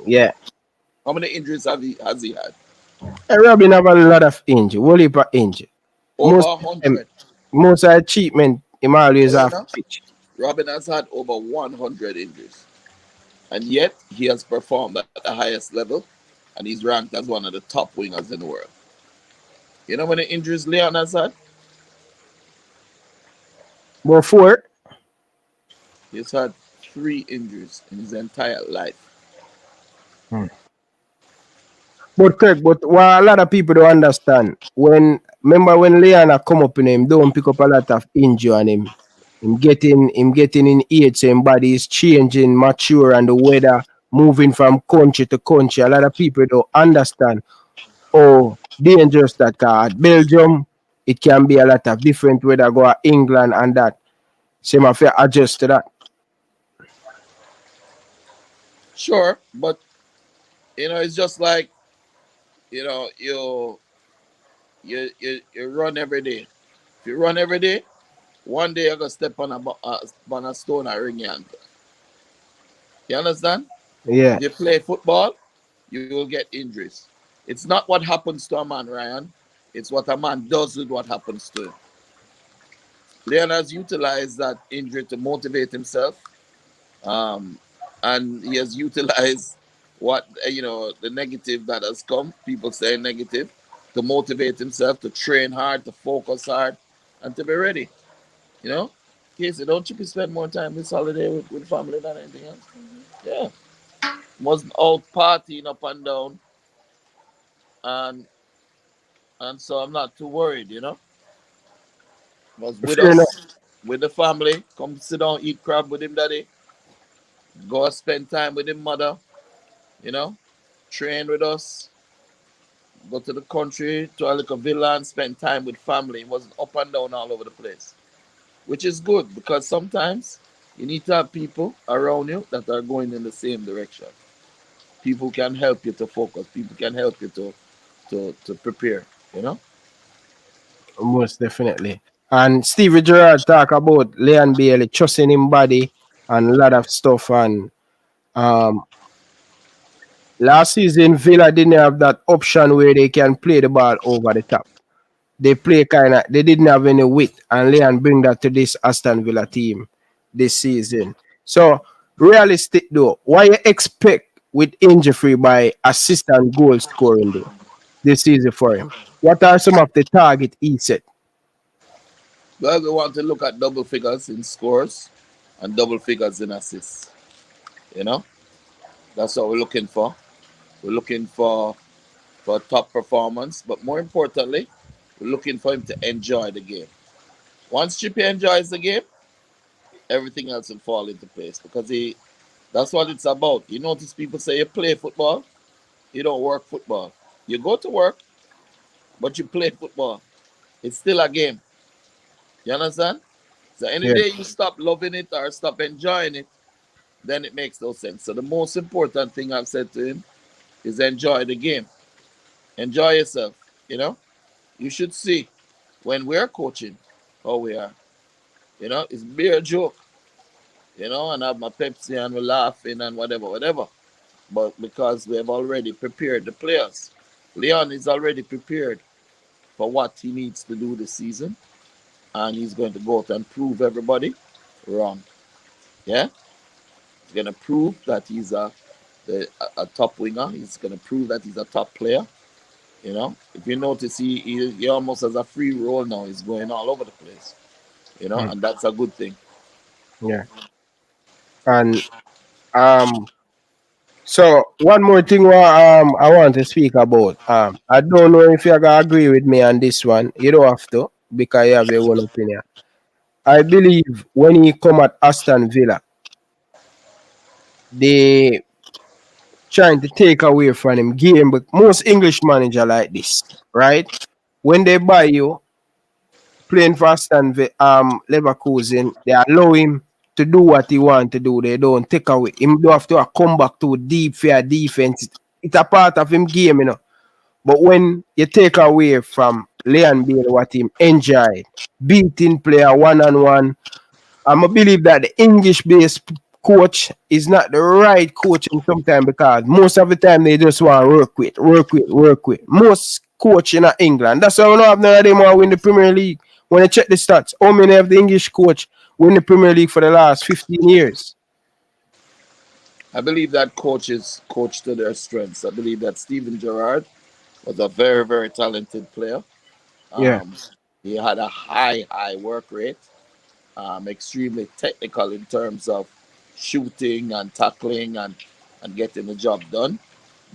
Speaker 2: Yeah.
Speaker 9: How many injuries has he had?
Speaker 2: Robin have a lot of injury. Whole heap of injury.
Speaker 9: Over 100.
Speaker 2: Most achievement, he always have pitch.
Speaker 9: Robin has had over 100 injuries. and yet he has performed at the highest level, and he's ranked as one of the top wingers in the world. You know how many injuries Leon has had?
Speaker 2: Well, 4.
Speaker 9: He's had 3 injuries in his entire life.
Speaker 2: But Kirk, but what a lot of people don't understand, remember when Leon come up in him, don't pick up a lot of injury on him. Him getting in age, so his body is changing, mature, and the weather moving from country to country. A lot of people don't understand how dangerous that car. At Belgium, it can be a lot of different weather go to England and that. So I have to adjust to that.
Speaker 9: Sure, but you know, it's just like, you know, you run every day. If you run every day, one day you're gonna step on a stone and ring your ankle. You understand?
Speaker 2: Yeah.
Speaker 9: If you play football, you will get injuries. It's not what happens to a man, Ryan. It's what a man does with what happens to him. Leon has utilized that injury to motivate himself, and he has utilized what the negative that has come. People say negative, to motivate himself, to train hard, to focus hard, and to be ready. You know, Casey, don't you spend more time this holiday with family than anything else? Yeah, wasn't out partying up and down, and so I'm not too worried. You know, was with
Speaker 2: Fair
Speaker 9: us,
Speaker 2: enough.
Speaker 9: with the family. Come sit down, eat crab with him, daddy. Go spend time with him, mother. You know, train with us. Go to the country, to a little villa and spend time with family. It wasn't up and down all over the place, which is good, because sometimes you need to have people around you that are going in the same direction. People can help you to focus. People can help you to prepare. You know.
Speaker 2: Most definitely. And Stevie Gerrard talk about Leon Bailey trusting him body and a lot of stuff. And um, last season, Villa didn't have that option where they can play the ball over the top. They didn't have any width, and Leon bring that to this Aston Villa team this season. So, realistic though, what you expect with injury free by assistant goal scoring though this season for him? What are some of the target he set?
Speaker 9: Well, we want to look at double figures in scores and double figures in assists. You know, that's what we're looking for. We're looking for top performance, but more importantly, we're looking for him to enjoy the game. Once Chippy enjoys the game, everything else will fall into place, because that's what it's about. You notice people say you play football, you don't work football. You go to work, but you play football. It's still a game. You understand? So any day you stop loving it or stop enjoying it, then it makes no sense. So the most important thing I've said to him is enjoy the game. Enjoy yourself. You know, you should see when we're coaching how we are. You know, it's mere joke. You know, and I have my Pepsi and we're laughing and whatever. But because we have already prepared the players, Leon is already prepared for what he needs to do this season. And he's going to go out and prove everybody wrong. Yeah? He's going to prove that he's a top winger. He's going to prove that he's a top player. You know? If you notice, he almost has a free role now. He's going all over the place. You know? And that's a good thing.
Speaker 2: Yeah. And so one more thing I want to speak about. I don't know if you're gonna agree with me on this one. You don't have to, because you have your own opinion. I believe when he come at Aston Villa, they trying to take away from him game, but most English manager like this, right? When they buy you playing for Aston Villa, Leverkusen, they allow him to do what he want to do. They don't take away. Him do have to come back to deep fair defense. It's a part of him game, you know. But when you take away from Leon Bailey what him enjoy, beating player one-on-one, I believe that the English-based coach is not the right coach in sometimes, because most of the time they just want to work with. Most coach in England. That's why we don't have none of them who win the Premier League. When you check the stats, how many of the English coach win the Premier League for the last 15 years?
Speaker 9: I believe that coaches coach to their strengths. I believe that Steven Gerrard was a very, very talented player.
Speaker 2: Yeah.
Speaker 9: He had a high work rate, extremely technical in terms of shooting and tackling and getting the job done.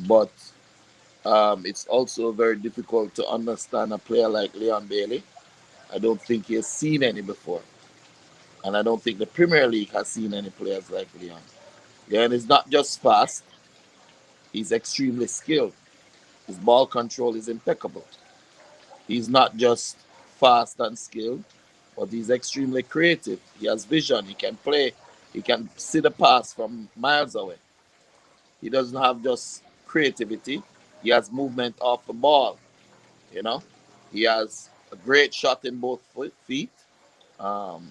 Speaker 9: But it's also very difficult to understand a player like Leon Bailey. I don't think he has seen any before. And I don't think the Premier League has seen any players like Leon. Leon is not just fast, he's extremely skilled. His ball control is impeccable. He's not just fast and skilled, but he's extremely creative. He has vision. He can play. He can see the pass from miles away. He doesn't have just creativity. He has movement off the ball. You know, he has a great shot in both feet. Um,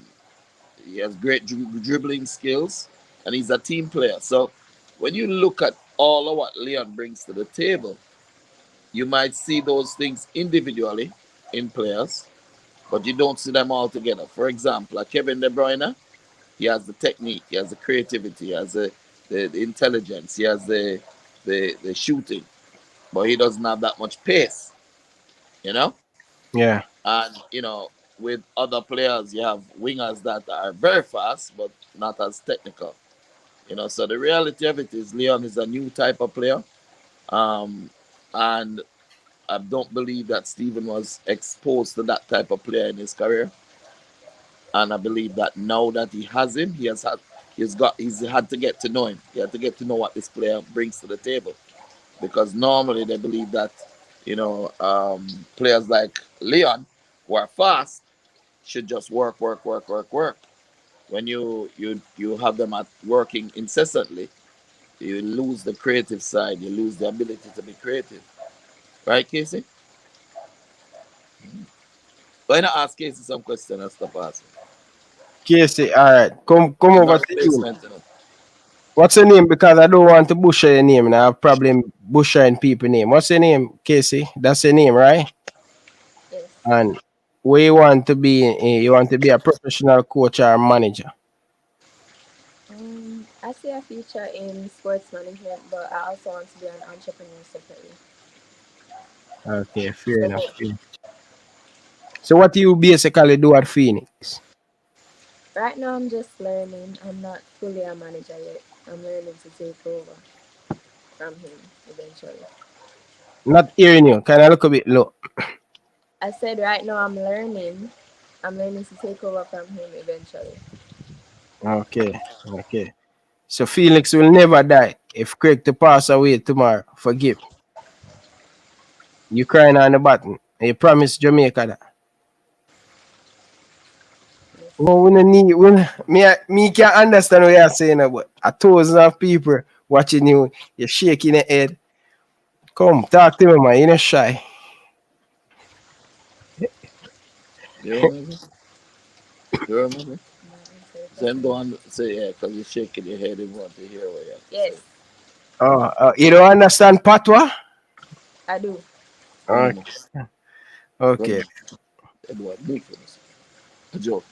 Speaker 9: he has great dribbling skills, and he's a team player. So when you look at all of what Leon brings to the table, you might see those things individually in players, but you don't see them all together. For example, like Kevin De Bruyne, he has the technique, he has the creativity, he has the intelligence, he has the shooting, but he doesn't have that much pace, you know?
Speaker 2: Yeah.
Speaker 9: And, with other players, you have wingers that are very fast, but not as technical. So the reality of it is Leon is a new type of player. And I don't believe that Steven was exposed to that type of player in his career. And I believe that now that he has him, he's had to get to know him. He had to get to know what this player brings to the table. Because normally they believe that, players like Leon, who are fast, should just work. When you have them at working incessantly, you lose the creative side. You lose the ability to be creative. Right, Casey? Why not ask Casey some question and stop asking?
Speaker 2: Casey, all right. Come over to you.
Speaker 9: Placement,
Speaker 2: What's your name? Because I don't want to butcher your name, and I have problem butchering people's name. What's your name, Casey? That's your name, right?
Speaker 10: Yes.
Speaker 2: And where you want to be? You want to be a professional coach or manager?
Speaker 10: I see a future in sports management, but I also want to be an entrepreneur separately.
Speaker 2: Okay, fair enough. So what do you basically do at Phoenix?
Speaker 10: Right now, I'm just learning. I'm not fully a manager yet. I'm learning to take over from him eventually.
Speaker 2: Not hearing you. Can I look a bit low?
Speaker 10: I said right now I'm learning. I'm learning to take over from him eventually.
Speaker 2: Okay. So Felix will never die if Craig to pass away tomorrow. Forgive. You crying on the button. You promise Jamaica that. Oh, we don't need. Me can't understand what you're saying, but 1,000 of people watching you. You're shaking your head. Come, talk to me, man. You're not shy.
Speaker 9: You remember? Then don't say yeah, because you're shaking your head and want to hear what you have to
Speaker 10: Yes,
Speaker 9: say.
Speaker 2: Oh, you don't understand Patois?
Speaker 10: I do.
Speaker 2: Okay.
Speaker 9: Edward, a joke.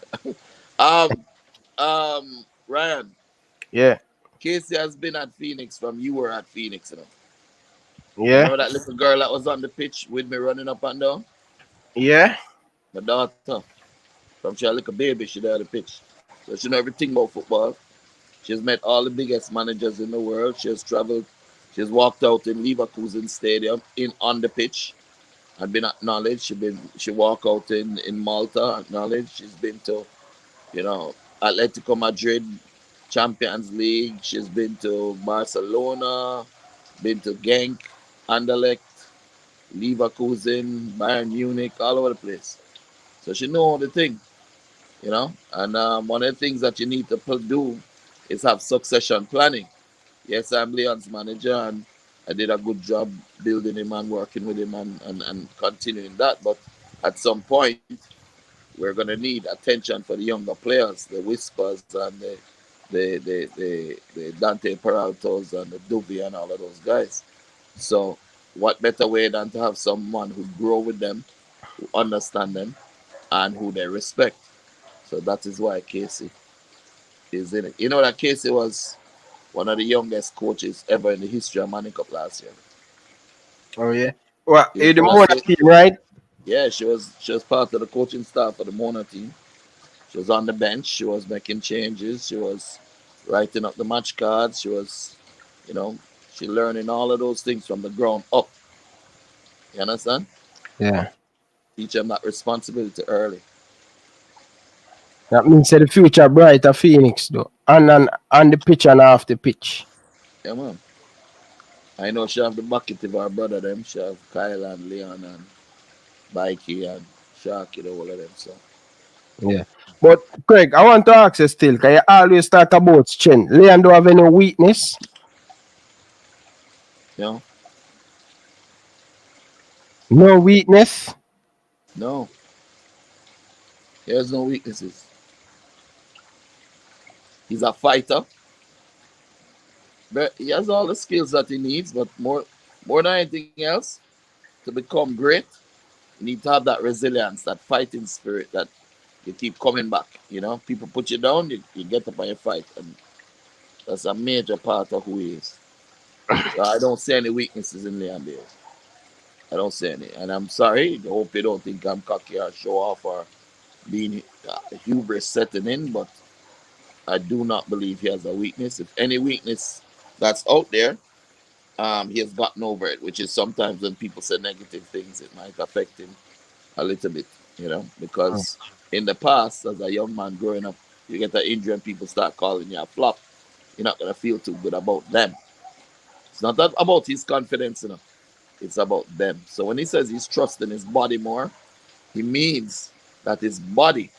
Speaker 9: Ryan.
Speaker 2: Yeah.
Speaker 9: Casey has been at Phoenix from you were at Phoenix,
Speaker 2: Yeah.
Speaker 9: Remember that little girl that was on the pitch with me running up and down?
Speaker 2: Yeah.
Speaker 9: My daughter. From she like a baby, she there on the pitch. So she know everything about football. She's met all the biggest managers in the world. She has traveled. She's walked out in Leverkusen Stadium on the pitch and been acknowledged. She walked out in Malta acknowledged. She's been to, Atletico Madrid, Champions League. She's been to Barcelona, been to Genk, Anderlecht, Leverkusen, Bayern Munich, all over the place. So she know the thing, And one of the things that you need to do is have succession planning. Yes, I'm Leon's manager, and I did a good job building him and working with him and continuing that. But at some point, we're going to need attention for the younger players, the Whispers and the Dante Peraltos and the Duvi and all of those guys. So what better way than to have someone who grow with them, who understand them, and who they respect. So that is why Casey is in it. You know that Casey was one of the youngest coaches ever in the history of Manning Cup last year.
Speaker 2: Oh yeah. Well,
Speaker 9: You
Speaker 2: the
Speaker 9: know,
Speaker 2: Mona team, right?
Speaker 9: yeah, she was part of the coaching staff of the Mona team. She was on the bench. She was making changes. She was writing up the match cards. She was, you know, she learning all of those things from the ground up. You understand?
Speaker 2: Yeah.
Speaker 9: Teach them that responsibility early.
Speaker 2: That means that the future bright of Phoenix though. And on the pitch and off the pitch.
Speaker 9: Yeah, man. I know she have the bucket of our brother them. She have Kyle and Leon and Mikey and Sharky, the whole of them. So
Speaker 2: Yeah. But Craig, I want to ask you still, because you always talk about strength. Leon don't have any weakness.
Speaker 9: you know,
Speaker 2: No weakness.
Speaker 9: no. He has no weaknesses. He's a fighter. But he has all the skills that he needs, but more than anything else, to become great, you need to have that resilience, that fighting spirit that you keep coming back. You know, people put you down, you get up and you fight. And that's a major part of who he is. So I don't see any weaknesses in Leon there. I don't see any. And I'm sorry, I hope you don't think I'm cocky or show off or being hubris setting in, but I do not believe he has a weakness. If any weakness that's out there, he has gotten over it, which is sometimes when people say negative things, it might affect him a little bit, you know, because in the past, as a young man growing up, you get an injury and people start calling you a flop. You're not going to feel too good about them. It's not that about his confidence, you know. It's about them. So when he says he's trusting his body more, he means that his body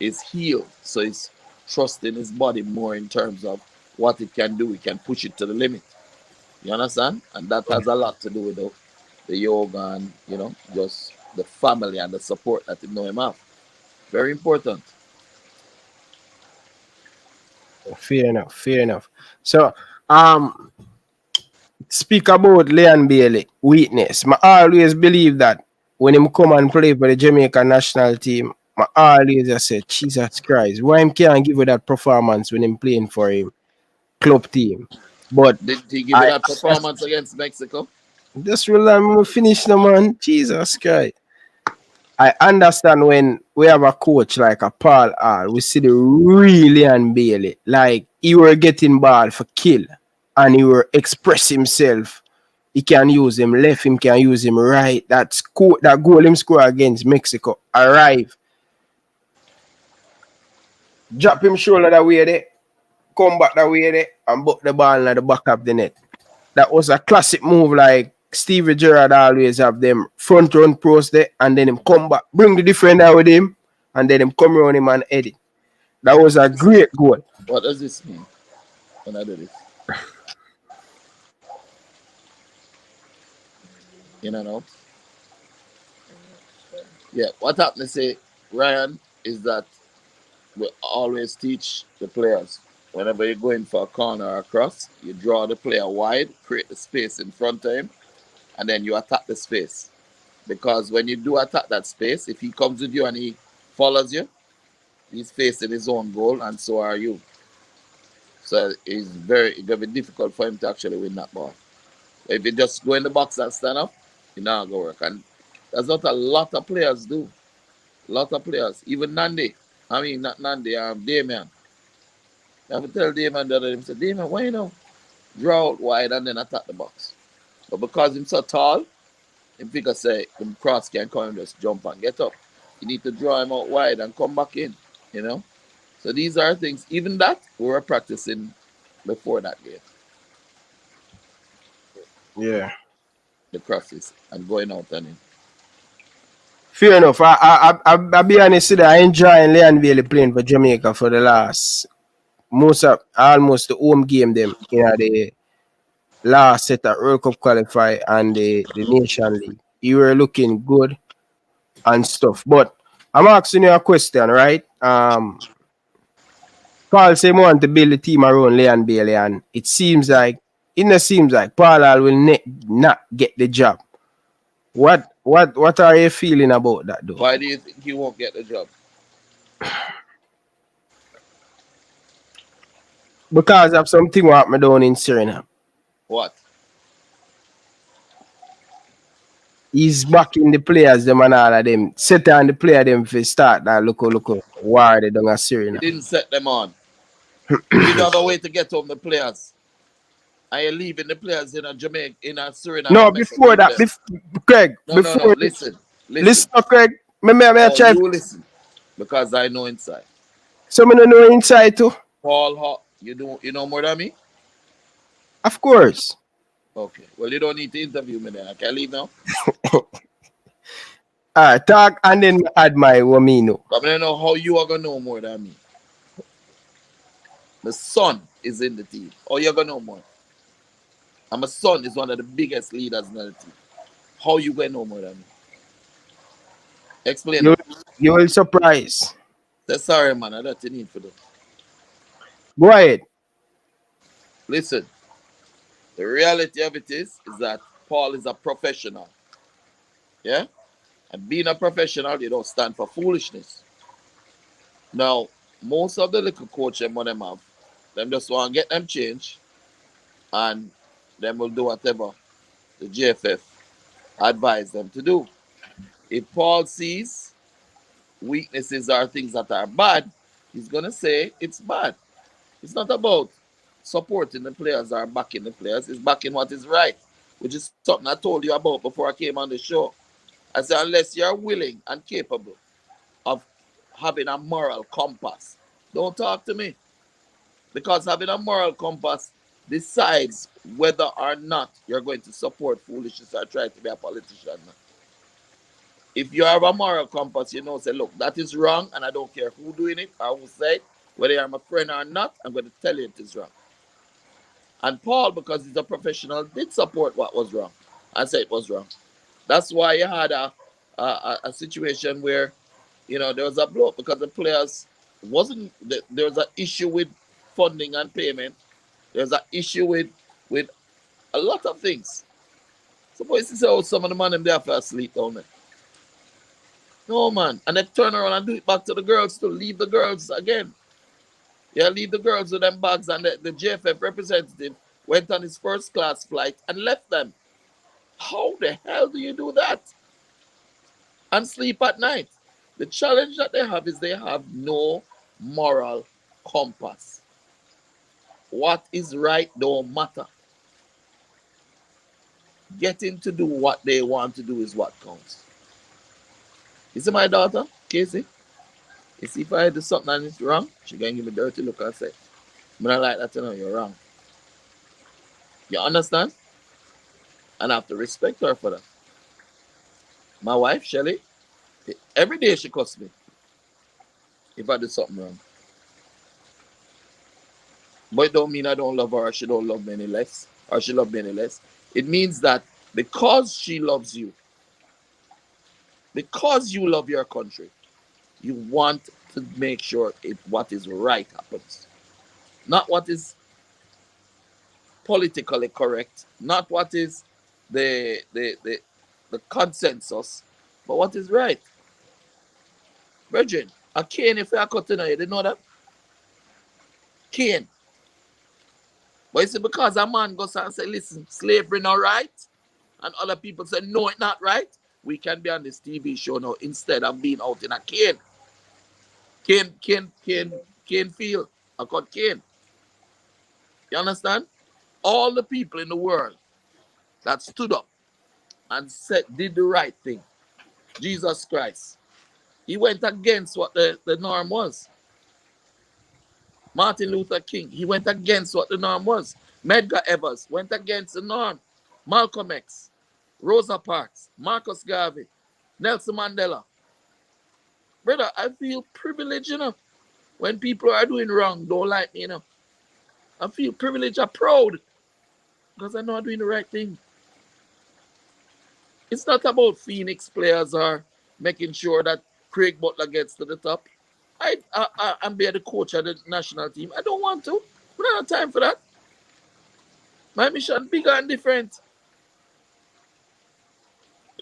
Speaker 9: is healed. So he's trusting his body more in terms of what it can do. He can push it to the limit. You understand? And that has a lot to do with the yoga and, you know, just the family and the support that he know him have. Very important.
Speaker 2: Fair enough. Fair enough. So, speak about Leon Bailey weakness. I always believe that when him come and play for the Jamaica national team, I always just say, Jesus Christ, why him can't give you that performance when him playing for him club team? But
Speaker 9: Did he give you that performance against Mexico?
Speaker 2: Just will finish the man. Jesus Christ. I understand when we have a coach like a Paul R, we see the real Leon Bailey. Like he were getting ball for kill and he were express himself. He can use him left, him can use him right. That goal him score against Mexico. Arrive. Drop him shoulder that way there. Come back that way there and put the ball in the back of the net. That was a classic move like Stevie Gerrard always have them front run pros there and then him come back, bring the defender with him and then him come around him and head it. That was a great goal.
Speaker 9: What does this mean when I do this? In and out? Yeah, what happened to say, Ryan, is that we always teach the players whenever you're going for a corner or a cross, you draw the player wide, create the space in front of him, and then you attack the space. Because when you do attack that space, if he comes with you and he follows you, he's facing his own goal, and so are you. So it's going to be difficult for him to actually win that ball. If you just go in the box and stand up, it's not going to work. And that's what a lot of players do. A lot of players. Even Nandi. I mean, not Nandi, Damian. I have to tell Damian the other day, say, Damian, why you know? Draw out wide and then attack the box. But because he's so tall, him figure say the cross can come and just jump and get up. You need to draw him out wide and come back in, you know? So these are things, even that, we were practicing before that game.
Speaker 2: Yeah.
Speaker 9: The crosses and going out and in.
Speaker 2: Fair enough. I'll be honest with you, I enjoy Leon Bailey playing for Jamaica for the last almost the home game them the last set of World Cup qualify and the Nation League. You were looking good and stuff. But I'm asking you a question, right? Paul say he want to build a team around Leon Bailey, and it seems like Paul will not get the job. What are you feeling about that though?
Speaker 9: Why do you think he won't get the job?
Speaker 2: Because of something what happened down in Suriname.
Speaker 9: What?
Speaker 2: He's backing the players, them and all of them. Set on the player them for start that look war they done a
Speaker 9: He
Speaker 2: Suriname.
Speaker 9: didn't set them on. You don't have a way to get home the players. And you're leaving the players in a Jamaica, in a Suriname.
Speaker 2: No, before that, Craig.
Speaker 9: No,
Speaker 2: before
Speaker 9: listen.
Speaker 2: Listen, Craig. Me try.
Speaker 9: You listen. Because I know inside.
Speaker 2: So me don't know inside too.
Speaker 9: Paul, you know more than me?
Speaker 2: Of course.
Speaker 9: Okay. Well, you don't need to interview me then. I can leave now.
Speaker 2: Alright, talk and then add my what me know.
Speaker 9: But I don't know how you are gonna know more than me. The son is in the team. How you gonna know more? And my son is one of the biggest leaders in the team. How you gonna know more than me? Explain.
Speaker 2: You will surprise.
Speaker 9: Sorry, man. I don't need for that.
Speaker 2: Go ahead.
Speaker 9: Listen. The reality of it is that Paul is a professional. Yeah? And being a professional, you don't stand for foolishness. Now, most of the little coach and what them have, them just want to get them change and them will do whatever the GFF advise them to do. If Paul sees weaknesses or things that are bad, he's going to say it's bad. It's not about supporting the players or backing the players. It's backing what is right, which is something I told you about before I came on the show. I said, unless you're willing and capable of having a moral compass, don't talk to me. Because having a moral compass decides whether or not you're going to support foolishness or try to be a politician. If you have a moral compass, you know, say, look, that is wrong, and I don't care who doing it or who say it, whether you're my friend or not, I'm going to tell you it is wrong. And Paul, because he's a professional, did support what was wrong and say it was wrong. That's why you had a situation where, you know, there was a blow because the players there was an issue with funding and payment. There's an issue with a lot of things. Suppose you say, oh, some of the man them there for asleep down there. No, man. And they turn around and do it back to the girls to leave the girls again. Yeah, leave the girls with them bags, and the JFF representative went on his first class flight and left them. How the hell do you do that? And sleep at night. The challenge that they have is they have no moral compass. What is right don't matter. Getting to do what they want to do is what counts. You see my daughter, Casey? You see if I do something and it's wrong, she can give me a dirty look and say, I'm not like that, you know, you're wrong. You understand? And I have to respect her for that. My wife, Shelly, every day she cuss me if I do something wrong. But it don't mean I don't love her or she don't love me any less, or she loves me any less. It means that because she loves you, because you love your country, you want to make sure what is right happens. Not what is politically correct, not what is the consensus, but what is right. Virgin, a cane if you are cutting her, you didn't know that? Cane. But you see, because a man goes and say, listen, slavery not right, and other people say, no, it's not right, we can be on this TV show now instead of being out in a cane. Cane field. I got cane. You understand? All the people in the world that stood up and did the right thing. Jesus Christ. He went against what the norm was. Martin Luther King, he went against what the norm was. Medgar Evers went against the norm. Malcolm X, Rosa Parks, Marcus Garvey, Nelson Mandela. Brother, I feel privileged, you know. When people are doing wrong, don't like me, you know. I feel privileged, I'm proud. Because I know I'm doing the right thing. It's not about Phoenix players or making sure that Craig Butler gets to the top. I'm be the coach of the national team. I don't want to. We don't have time for that. My mission bigger and different.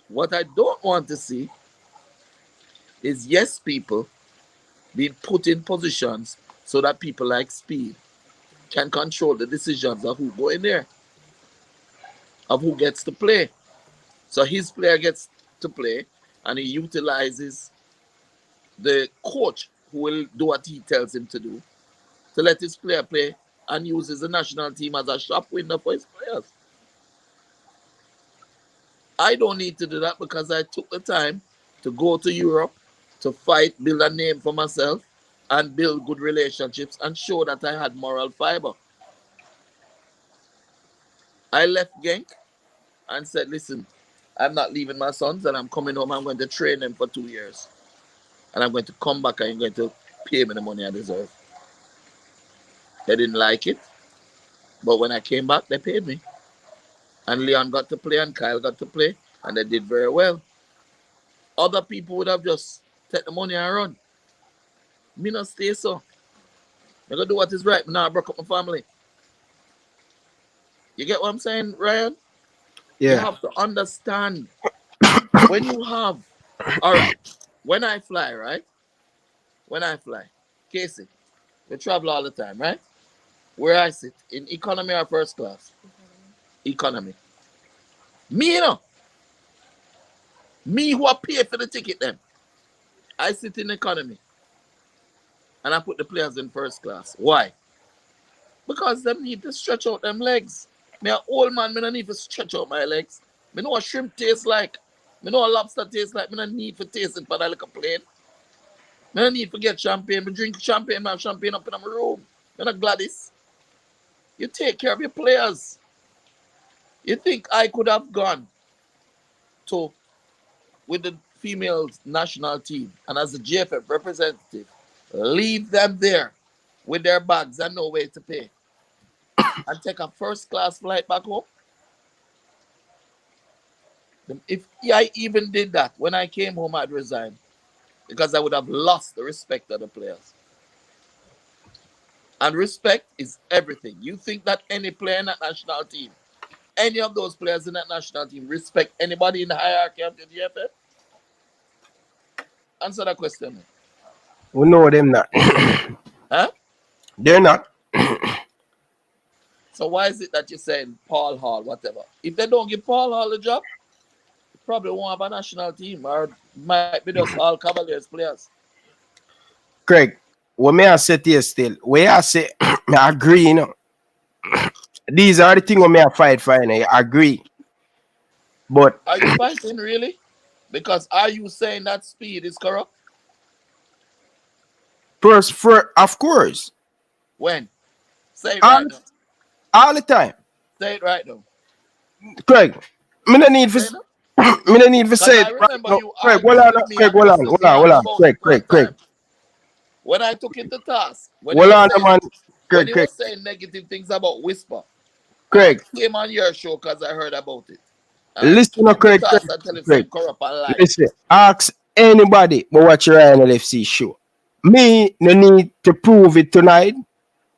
Speaker 9: What I don't want to see is yes people being put in positions so that people like Speed can control the decisions of who go in there, of who gets to play. So his player gets to play, and he utilizes the coach who will do what he tells him to do, to let his player play, and uses the national team as a shop window for his players. I don't need to do that because I took the time to go to Europe, to fight, build a name for myself, and build good relationships and show that I had moral fiber. I left Genk and said, listen, I'm not leaving my sons and I'm coming home. I'm going to train them for 2 years. And I'm going to come back and I'm going to pay me the money I deserve. They didn't like it. But when I came back, they paid me. And Leon got to play and Kyle got to play. And they did very well. Other people would have just take the money and run. Me not stay so. I'm going to do what is right. Now I broke up my family. You get what I'm saying, Ryan?
Speaker 2: Yeah.
Speaker 9: You have to understand when you have, all right, when I fly, right? When I fly, Casey, we travel all the time, right? Where I sit, in economy or first class? Economy. Me, you know. Me who are paid for the ticket then. I sit in economy. And I put the players in first class. Why? Because they need to stretch out them legs. Me an old man, me don't need to stretch out my legs. Me know what shrimp tastes like. Me know what lobster tastes like. Me don't need to taste it for that little plane. Me don't need to get champagne. Me drink champagne, me have champagne up in my room. Me not Gladys. You take care of your players. You think I could have gone to with the female national team and as a JFF representative, leave them there with their bags and no way to pay and take a first class flight back home? If I even did that, when I came home, I'd resign because I would have lost the respect of the players. And respect is everything. You think that any player in that national team, any of those players in that national team respect anybody in the hierarchy of the GFF? Answer that question.
Speaker 2: We know them not.
Speaker 9: Huh?
Speaker 2: They're not.
Speaker 9: So why is it that you're saying Paul Hall, whatever? If they don't give Paul Hall the job, they probably won't have a national team or might be just all Cavaliers players.
Speaker 2: Craig, what may I say to you still? Where I say, I agree, you know. These are the things we may I fight for, you know. I agree. But
Speaker 9: are you fighting really? Because are you saying that speed is corrupt?
Speaker 2: First, of course.
Speaker 9: When? Say it right now.
Speaker 2: All the time.
Speaker 9: Say it right now.
Speaker 2: Craig, me no need for me no need for say it right now. Craig, hold on. Craig.
Speaker 9: When I took it to task, when
Speaker 2: Craig.
Speaker 9: were saying negative things about Whisper,
Speaker 2: Craig,
Speaker 9: I came on your show because I heard about it.
Speaker 2: Listen, Craig. Listen, ask anybody but watch Ryan LFC show. Me no need to prove it tonight.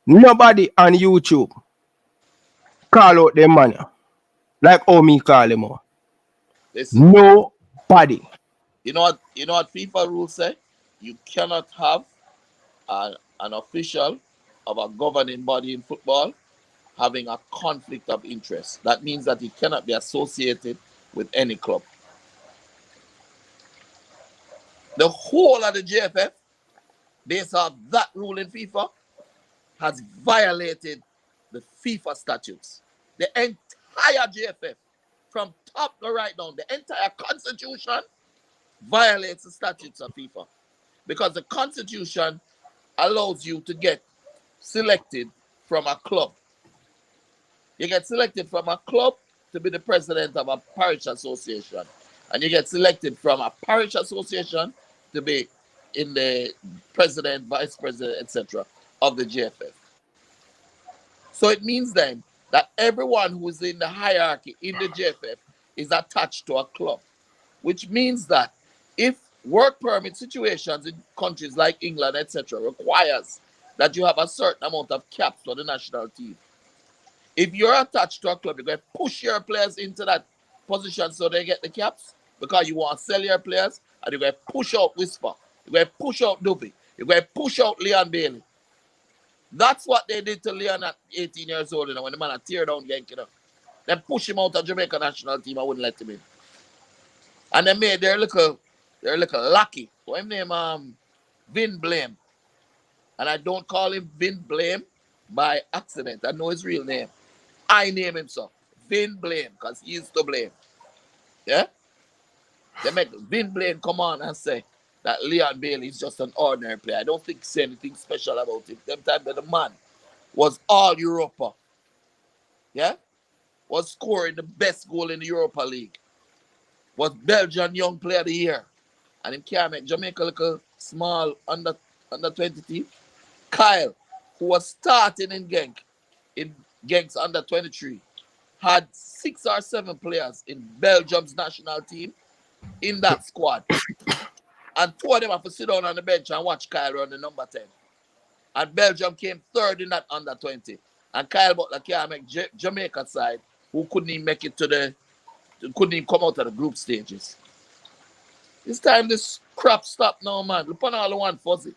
Speaker 2: Nobody on YouTube call out them man like how me call them out.
Speaker 9: Listen,
Speaker 2: nobody.
Speaker 9: You know what FIFA rules say? You cannot have an official of a governing body in football having a conflict of interest. That means that he cannot be associated with any club. The whole of the JFF, based on that rule in FIFA, has violated the FIFA statutes. The entire JFF, from top to right down, the entire constitution violates the statutes of FIFA. Because the constitution allows you to get selected from a club. You get selected from a club to be the president of a parish association. And you get selected from a parish association to be in the president, vice president, etc. of the JFF. So it means then that everyone who is in the hierarchy in the JFF is attached to a club. Which means that if work permit situations in countries like England, etc., requires that you have a certain amount of caps for the national team. If you're attached to a club, you're going to push your players into that position so they get the caps because you want to sell your players, and you're going to push out Whisper. You're going to push out Dubby. You're going to push out Leon Bailey. That's what they did to Leon at 18 years old, you know, when the man had tear down Genk, you know. They push him out of Jamaica national team. I wouldn't let him in. And they made their little lucky. So him name Vin Blame. And I don't call him Vin Blame by accident. I know his real name. I name him so. Vin Blame, because he used to blame. Yeah? They make Vin Blame come on and say that Leon Bailey is just an ordinary player. I don't think say anything special about him. Them time that the man was all Europa. Yeah? Was scoring the best goal in the Europa League. Was Belgian Young Player of the Year. And him can't make Jamaica look a small under 20 team. Kyle, who was starting in Genk's under 23, had 6 or 7 players in Belgium's national team in that squad. And 2 of them have to sit down on the bench and watch Kyle run the number 10. And Belgium came 3rd in that under 20. And Kyle Butler can't make Jamaica side, who couldn't even make it couldn't even come out of the group stages. It's time this crap stop now, man. Look on all the one fuzzy.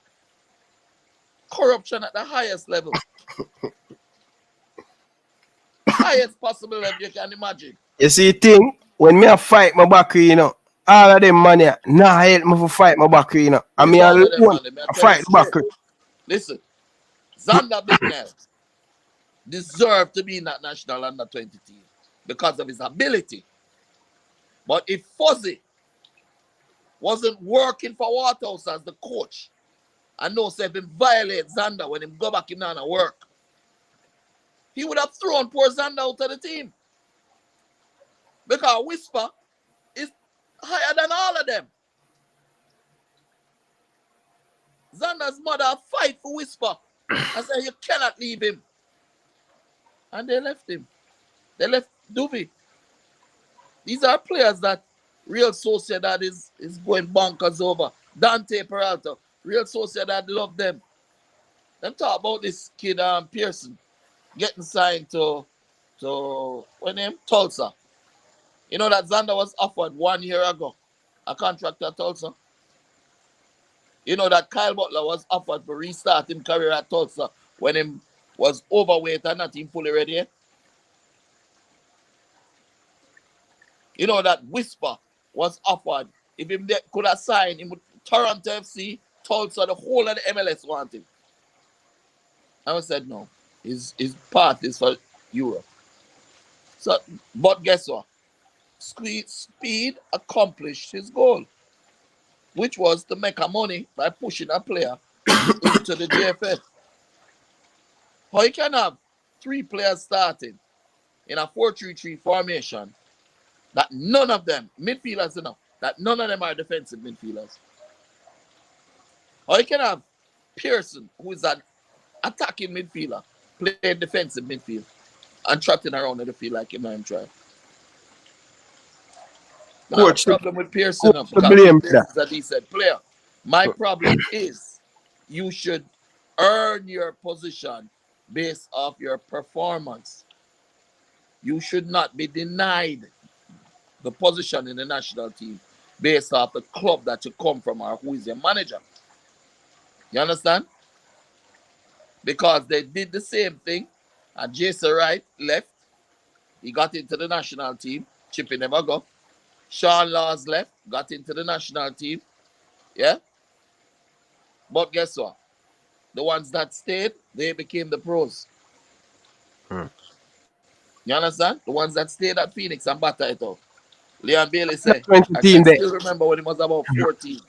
Speaker 9: Corruption at the highest level. Highest possible level you can imagine.
Speaker 2: You see, thing, when me a fight my back, you know, all of them money, nah help me to fight my back, you know. I mean, I fight back.
Speaker 9: Listen, Xander Bignell deserved to be in that national under 20 team because of his ability. But if Fuzzy wasn't working for Waterhouse as the coach, I know say if him violate Xander when him go back in and work, he would have thrown poor Xander out of the team. Because Whisper is higher than all of them. Xander's mother fight for Whisper. I said, you cannot leave him. And they left him. They left Duvey. These are players that Real Sociedad is going bonkers over. Dante Peralta, Real Sociedad love them. Them talk about this kid Pearson getting signed to what name? Tulsa. You know that Xander was offered 1 year ago a contract at Tulsa. You know that Kyle Butler was offered to restart his career at Tulsa when he was overweight and not even fully ready yet. You know that Whisper was offered. If he could have signed him with Toronto FC, Tulsa, the whole of the MLS wanted him. I said no. His path is for Europe. So, but guess what? Speed accomplished his goal, which was to make money by pushing a player into the JFF. How you can have 3 players starting in a 4-3-3 formation that none of them, midfielders enough, that none of them are defensive midfielders. Or you can have Pearson, who is an attacking midfielder, playing defensive midfield and trotting around in the field like him and try. Coach, my problem with Pearson, because is a decent player. My problem is you should earn your position based off your performance. You should not be denied the position in the national team based off the club that you come from or who is your manager. You understand? Because they did the same thing and Jason Wright left. He got into the national team. Chippy never go. Sean Laws left, got into the national team. Yeah? But guess what? The ones that stayed, they became the pros. You understand? The ones that stayed at Phoenix and batter it out. Leon Bailey said, I can still remember when he was about 14.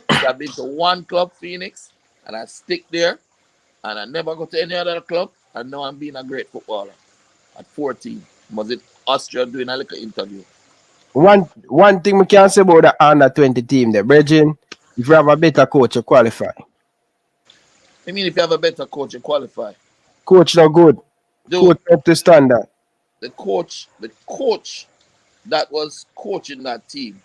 Speaker 9: I've been to one club, Phoenix, and I stick there, and I never go to any other club, and now I'm being a great footballer. At 14, was in Austria doing a little interview.
Speaker 2: One thing we can say about the under 20 team there, Bridging, if you have a better coach, you qualify.
Speaker 9: I mean, if you have a better coach, you qualify.
Speaker 2: Coach not good. Dude, coach up to standard.
Speaker 9: The coach that was coaching that team,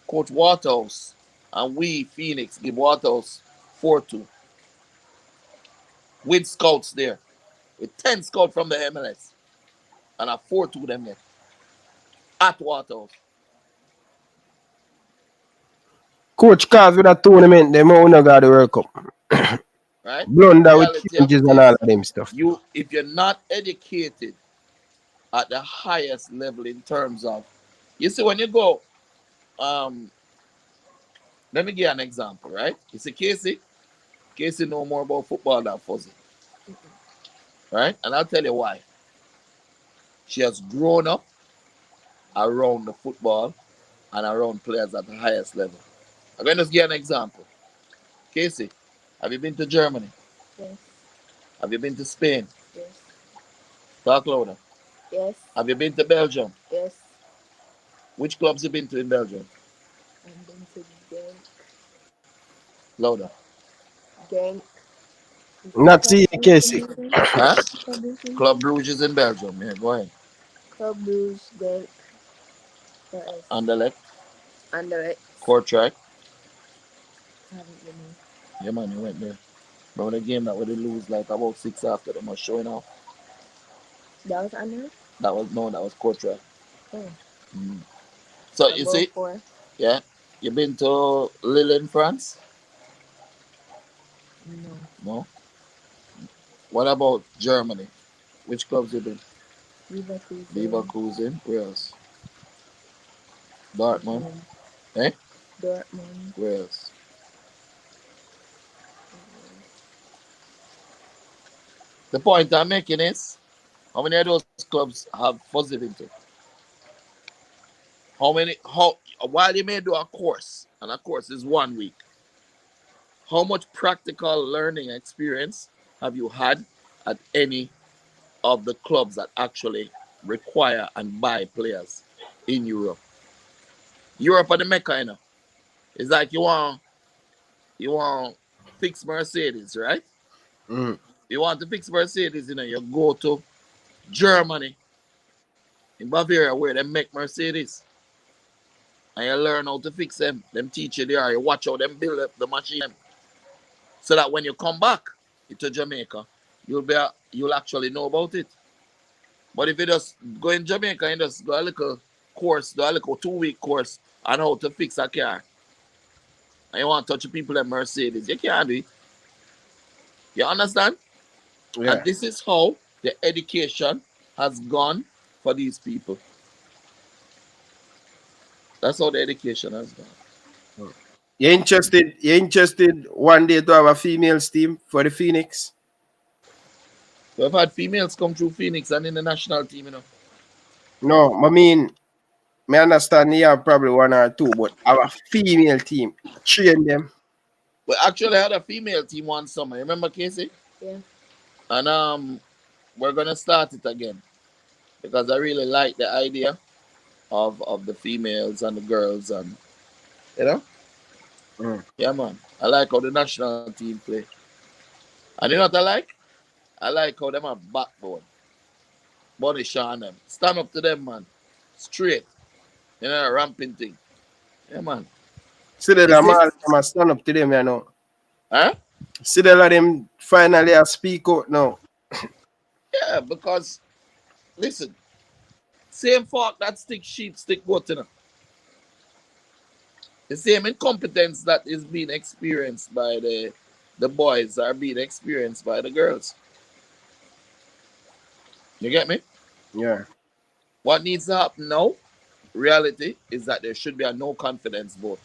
Speaker 9: Coach Waterhouse, and we, Phoenix, give Waterhouse 4-2. With scouts there. With 10 scouts from the MLS. And a 4-2 them there. At Waterhouse.
Speaker 2: Coach, cause with a tournament, they might not got the World Cup.
Speaker 9: right?
Speaker 2: Blunder with
Speaker 9: Reality of
Speaker 2: changes
Speaker 9: it
Speaker 2: and all
Speaker 9: is,
Speaker 2: of them stuff.
Speaker 9: if you're not educated at the highest level in terms of, you see, when you go, let me give you an example, right? You see Casey know more about football than Fuzzy, right? And I'll tell you why. She has grown up around the football and around players at the highest level. I'm going to just give you an example. Casey, have you been to Germany?
Speaker 10: Yes.
Speaker 9: Have you been to Spain?
Speaker 10: Yes.
Speaker 9: Talk louder.
Speaker 10: Yes.
Speaker 9: Have you been to Belgium?
Speaker 10: Yes.
Speaker 9: Which clubs have you been to in Belgium?
Speaker 10: I've been to Genk.
Speaker 9: Louder.
Speaker 10: Genk.
Speaker 2: Not see you, Casey.
Speaker 9: Huh? Club Brugge is in Belgium. Yeah, go ahead.
Speaker 10: Club Brugge, Genk. What else?
Speaker 9: Anderlecht.
Speaker 10: Anderlecht.
Speaker 9: Kortrijk.
Speaker 10: Haven't been there.
Speaker 9: Yeah, man, you went there. Remember the game that we lose like about 6 after them was showing off?
Speaker 10: That was Anderlecht?
Speaker 9: That was Kortrijk.
Speaker 10: Oh.
Speaker 9: Mm. So you see,
Speaker 10: 4.
Speaker 9: yeah, you been to Lille in France?
Speaker 10: No.
Speaker 9: No. What about Germany? Which clubs you been?
Speaker 10: Leverkusen.
Speaker 9: Leverkusen. Where else? Dortmund. Eh?
Speaker 10: Dortmund.
Speaker 9: Where else? The point I'm making is, how many of those clubs have Fuzzy been to? While you may do a course, and a course is 1 week, how much practical learning experience have you had at any of the clubs that actually require and buy players in Europe? Europe are the Mecca, you know. It's like you want fix Mercedes, right?
Speaker 2: Mm.
Speaker 9: You want to fix Mercedes, you know, you go to Germany, in Bavaria, where they make Mercedes. And you learn how to fix them. Them teach you there. You watch how them build up the machine. So that when you come back to Jamaica, you'll actually know about it. But if you just go in Jamaica and just do a little course, do a little 2-week course on how to fix a car, and you want to touch people at Mercedes, you can't do it. You understand?
Speaker 2: Yeah.
Speaker 9: And this is how the education has gone for these people. That's how the education has gone.
Speaker 2: You interested one day to have a females team for the Phoenix?
Speaker 9: We've had females come through Phoenix and in the national team, you know.
Speaker 2: No, I mean, I understand you have probably 1 or 2, but our female team, train them.
Speaker 9: We actually had a female team one summer. Remember, Casey?
Speaker 10: Yeah.
Speaker 9: And we're gonna start it again because I really like the idea of the females and the girls, and you know. Yeah, man. I like how the national team play. And you know what I like? I like how them have backbone. Bunny Shaw and them. Stand up to them, man. Straight. You know, ramping thing. Yeah, man.
Speaker 2: See that them stand up to them, you know.
Speaker 9: Huh?
Speaker 2: See that them finally speak out now.
Speaker 9: Yeah, because listen, same fork that stick sheep, stick goat, you know. The same incompetence that is being experienced by the boys are being experienced by the girls. You get me?
Speaker 2: Yeah.
Speaker 9: What needs to happen now, reality, is that there should be a no confidence vote.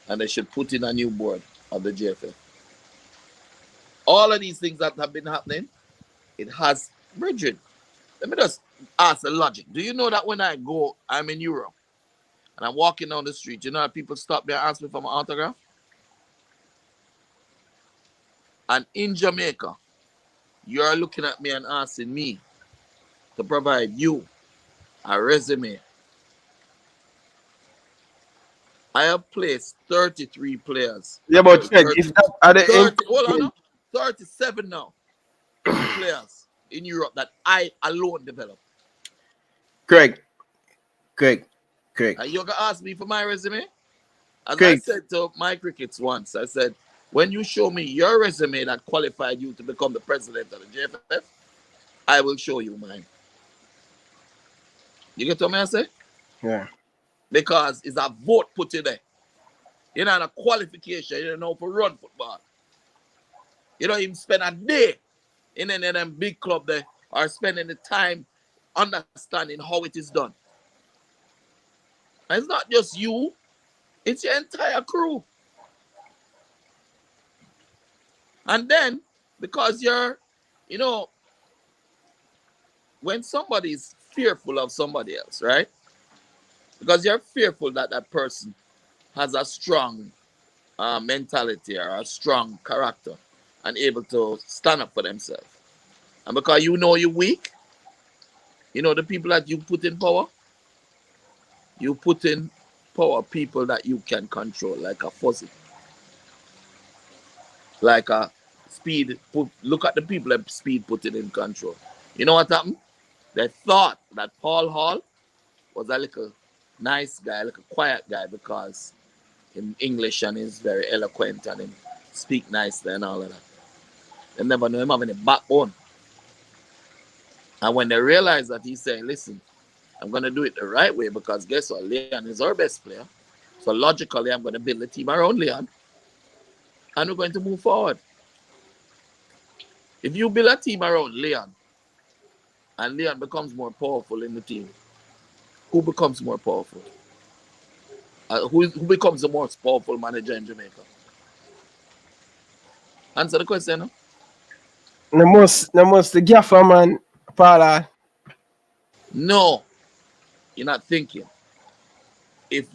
Speaker 9: And they should put in a new board of the JFF. All of these things that have been happening, it has bridging. Let me just ask the logic. Do you know that when I'm in Europe, and I'm walking down the street, you know how people stop me and ask me for my autograph? And in Jamaica, you're looking at me and asking me to provide you a resume. I have placed 33 players.
Speaker 2: Yeah, but check, if that are the
Speaker 9: 30, hold on, 37 now players in Europe that I alone developed.
Speaker 2: Craig.
Speaker 9: And you're going to ask me for my resume? As I said to my crickets once, I said, when you show me your resume that qualified you to become the president of the JFF, I will show you mine. You get what I say?
Speaker 2: Yeah.
Speaker 9: Because it's a vote put in there. You know, a qualification, you know, for run football. You know, him spend a day in any of them big club there or spending the time understanding how it is done. And it's not just you, it's your entire crew. And then, because you're, you know, when somebody's fearful of somebody else, right? Because you're fearful that that person has a strong mentality or a strong character and able to stand up for themselves. And because you know you're weak, you know the people that you put in power, you put in power people that you can control, like a fuzzy. Like a Speed, look at the people that Speed put it in control. You know what happened? They thought that Paul Hall was a little nice guy, like a quiet guy, because in English and he's very eloquent and him speak nicely and all of that. They never knew him having a backbone. And when they realized that, he said, listen, I'm going to do it the right way, because guess what? Leon is our best player. So logically, I'm going to build a team around Leon. And we're going to move forward. If you build a team around Leon, and Leon becomes more powerful in the team, who becomes more powerful? Who becomes the most powerful manager in Jamaica? Answer the question. No?
Speaker 2: The gaffer man, Paula.
Speaker 9: No, you're not thinking. If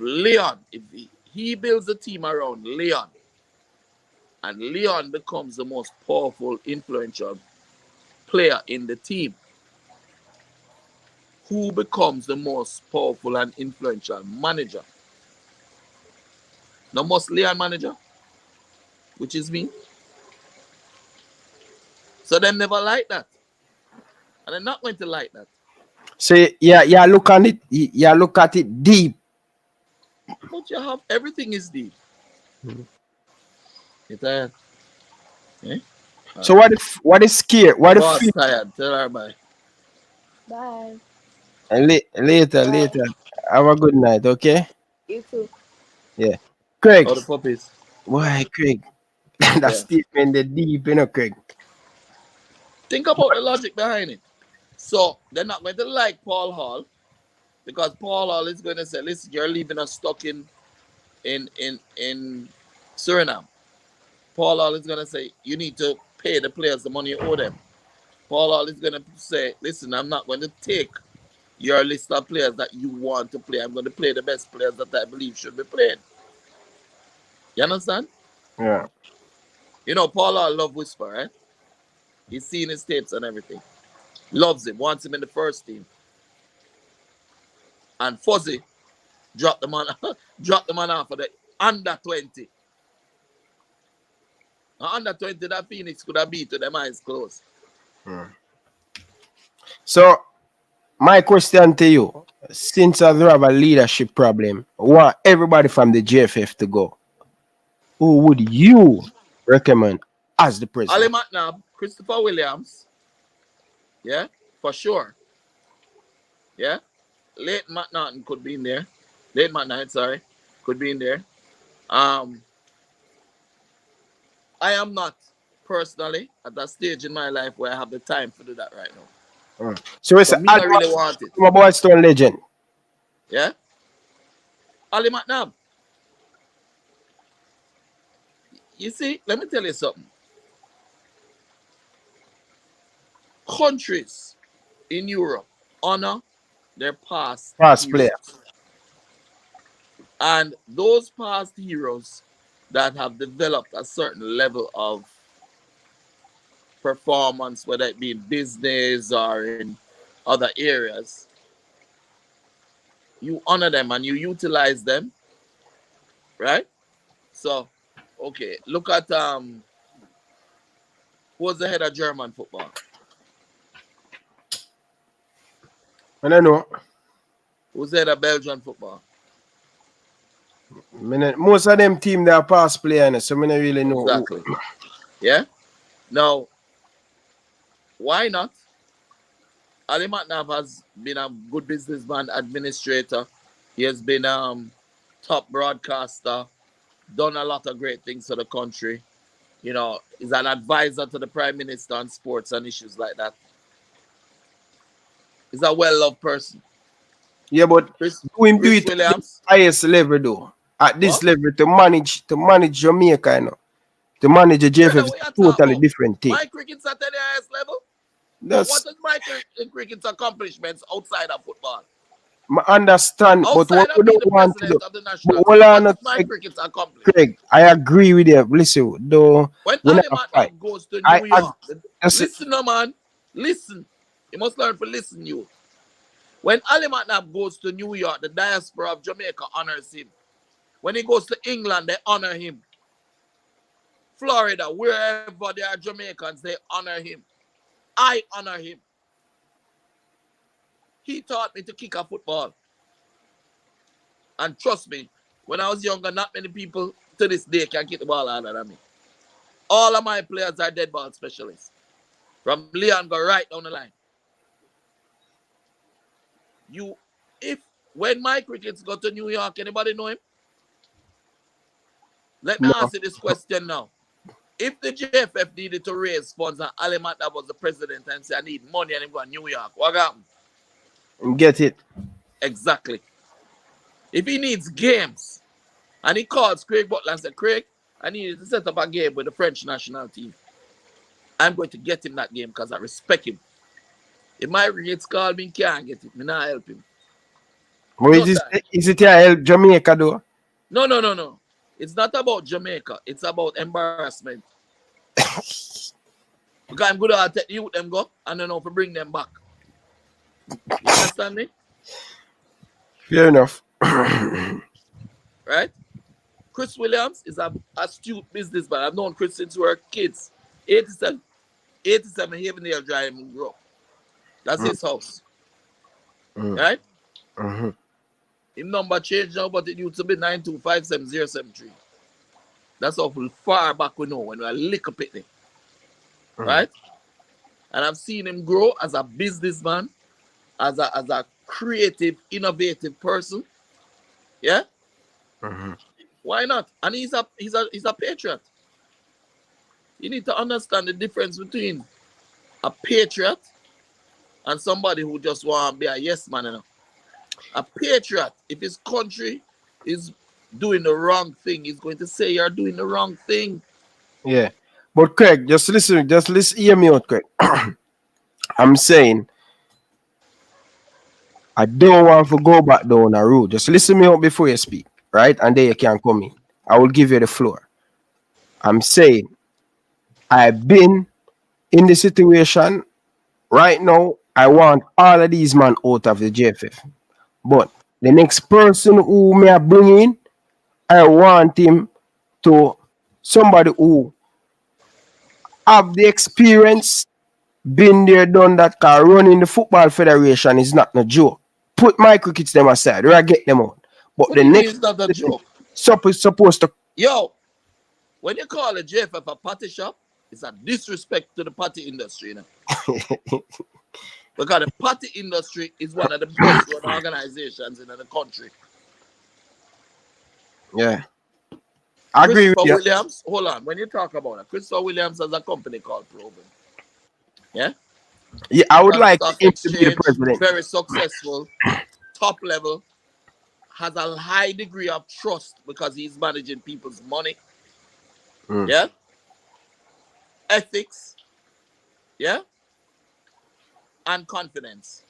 Speaker 9: he builds a team around Leon, and Leon becomes the most powerful, influential player in the team, who becomes the most powerful and influential manager? The most Leon manager, which is me. So they never like that. And they're not going to like that.
Speaker 2: So yeah, look at it. Yeah, look at it deep.
Speaker 9: But you have everything is deep. You tired? Eh?
Speaker 2: So what is scary? What if
Speaker 9: Boss tired? Tell her bye.
Speaker 10: Bye.
Speaker 2: Later. Have a good night, okay?
Speaker 10: You too.
Speaker 2: Yeah. Craig.
Speaker 9: All the puppies.
Speaker 2: Why, Craig? That statement the deep, you know, Craig.
Speaker 9: Think about the logic behind it. So they're not going to like Paul Hall, because Paul Hall is going to say, listen, you're leaving us stuck in Suriname. Paul Hall is going to say, you need to pay the players the money you owe them. Paul Hall is going to say, listen, I'm not going to take your list of players that you want to play. I'm going to play the best players that I believe should be played. You understand?
Speaker 2: Yeah.
Speaker 9: You know, Paul Hall loves Whisper, right? He's seen his tapes and everything. Loves him, wants him in the first team. And Fuzzy dropped the man off for the under 20. Under 20, that Phoenix could have beat with them eyes closed.
Speaker 2: So, my question to you, since I have a leadership problem, I want everybody from the JFF to go. Who would you recommend as the president?
Speaker 9: Ali McNabb, Christopher Williams. Yeah, for sure. Yeah. Late McNaughton could be in there. Late McNaughton, sorry. Could be in there. I am not personally at that stage in my life where I have the time to do that right now.
Speaker 2: So it's
Speaker 9: I really want it.
Speaker 2: My boy Stone legend.
Speaker 9: Yeah? Ali McNabb. You see, let me tell you something. Countries in Europe honor their past
Speaker 2: players.
Speaker 9: And those past heroes that have developed a certain level of performance, whether it be in business or in other areas, you honor them and you utilize them, right? So, okay, look at who was the head of German football?
Speaker 2: I don't know.
Speaker 9: Who's the head of Belgian football?
Speaker 2: Most of them team they are past players, so I don't really know.
Speaker 9: Exactly. Yeah. Now, why not? Ali McNabb has been a good businessman, administrator. He has been top broadcaster, done a lot of great things for the country. You know, he's an advisor to the Prime Minister on sports and issues like that. He's a well-loved person.
Speaker 2: Yeah, but
Speaker 9: Chris
Speaker 2: do it at the
Speaker 9: Williams.
Speaker 2: highest level though. At this level to manage Jamaica, you know. To manage the JFF is a totally different thing.
Speaker 9: My cricket's at the highest level.
Speaker 2: That's,
Speaker 9: what is my cricket's accomplishments outside of football?
Speaker 2: I understand,
Speaker 9: outside
Speaker 2: but what we don't want to do.
Speaker 9: My cricket's accomplished.
Speaker 2: Craig, I agree with you. Listen, though.
Speaker 9: When Ali Matnab goes to New York, listen, no man, listen. You must learn to listen, you. When Ali Matnab goes to New York, the diaspora of Jamaica honors him. When he goes to England, they honor him. Florida, wherever there are Jamaicans, they honor him. I honor him. He taught me to kick a football. And trust me, when I was younger, not many people to this day can kick the ball harder than me. All of my players are dead ball specialists. From Leon go right down the line. When my crickets go to New York, anybody know him? Let me answer this question now. If the JFF needed to raise funds and Ali Matnab was the president and said, I need money and he go to New York, what happened?
Speaker 2: Get it.
Speaker 9: Exactly. If he needs games and he calls Craig Butler and said, Craig, I need to set up a game with the French national team. I'm going to get him that game because I respect him. If my crickets call me, can't get it. Me not help him.
Speaker 2: Well, is it help Jamaica though?
Speaker 9: No. It's not about Jamaica. It's about embarrassment. Because I'm good at take the youth them go and then to bring them back. You understand me?
Speaker 2: Fair enough.
Speaker 9: Right? Chris Williams is an astute businessman. I've known Chris since we were kids. 87 Havendale Drive and grew up. That's his house. Right? His number changed now, but it used to be 9257073. That's how far back we know when we were little pitney. Right? And I've seen him grow as a businessman, as a creative, innovative person. Yeah? Why not? And he's a patriot. You need to understand the difference between a patriot and somebody who just want to be a yes man. You know? A patriot, if his country is doing the wrong thing, he's going to say you're doing the wrong thing.
Speaker 2: Yeah. But Craig, just listen, hear me out, Craig. I'm saying I don't want to go back down a road. Just listen me out before you speak, right? And then you can come in. I will give you the floor. I'm saying I've been in the situation right now. I want all of these men out of the JFF. But the next person who may I bring in, I want him to somebody who have the experience, been there, done that, because running the football federation is not a joke. Put my crickets them aside, or I get them out. But the next
Speaker 9: is not a joke.
Speaker 2: Supposed to.
Speaker 9: Yo, when you call a JFF a party shop, it's a disrespect to the party industry, you know. Because the party industry is one of the best run organizations in the country.
Speaker 2: Yeah. I agree with you.
Speaker 9: Williams, hold on. When you talk about it, Christopher Williams has a company called Proven. Yeah?
Speaker 2: Yeah, I would like him to be the president.
Speaker 9: Very successful, top level, has a high degree of trust because he's managing people's money. Yeah? Ethics. Yeah? And confidence.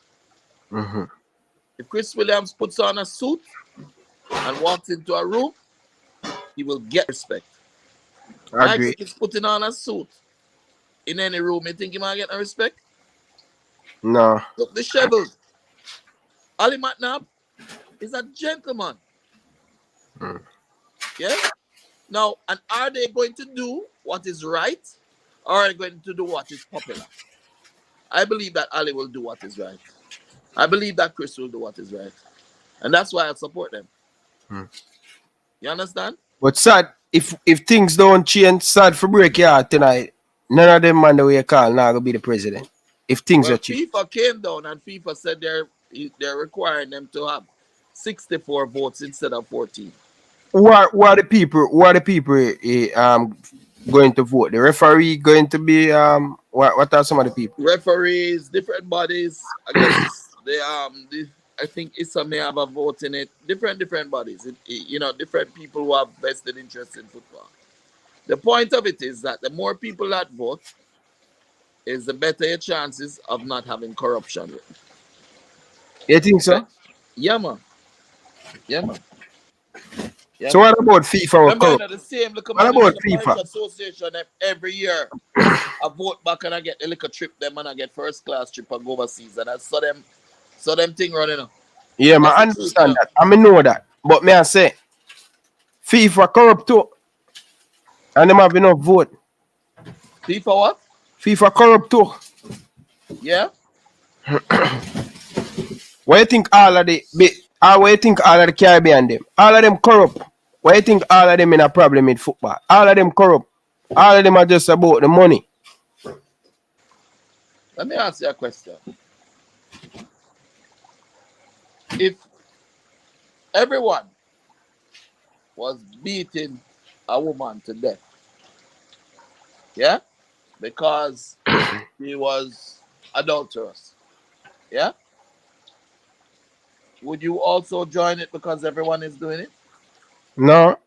Speaker 9: If Chris Williams puts on a suit and walks into a room, he will get respect.
Speaker 2: I agree.
Speaker 9: If he's putting on a suit in any room, you think he might get no respect?
Speaker 2: No.
Speaker 9: Look, disheveled. Ali Matnab is a gentleman. Yeah? Now, and are they going to do what is right, or are they going to do what is popular? I believe that Ali will do what is right. I believe that Chris will do what is right. And that's why I support them. You understand?
Speaker 2: But sad, if things don't change, sad for break your heart tonight, none of them man the way you call now gonna be the president. If things are changed.
Speaker 9: FIFA came down and FIFA said they're requiring them to have 64 votes instead of 14.
Speaker 2: Who are the people going to vote? The referee going to be what are some of the people?
Speaker 9: Referees, different bodies. I guess I think ISA may have a vote in it. Different bodies. Different people who have vested interest in football. The point of it is that the more people that vote, is the better your chances of not having corruption.
Speaker 2: You think so?
Speaker 9: Yeah, man. Yeah, man. Yeah,
Speaker 2: So
Speaker 9: man.
Speaker 2: what about FIFA?
Speaker 9: Remember, the same look
Speaker 2: What about
Speaker 9: the
Speaker 2: FIFA?
Speaker 9: Parish Association every year. I vote back and I get the liquor trip them and I get first class trip and go overseas and I saw them thing running up.
Speaker 2: Yeah, man, I understand that. I mean know that. But may I say FIFA corrupt too. And them have enough vote.
Speaker 9: FIFA what?
Speaker 2: FIFA corrupt too.
Speaker 9: Yeah.
Speaker 2: What you think all of the Caribbean them? All of them corrupt. Why you think all of them in a problem with football? All of them corrupt. All of them are just about the money.
Speaker 9: Let me ask you a question. If everyone was beating a woman to death, yeah, because she was adulterous, yeah, would you also join it because everyone is doing it?
Speaker 2: No.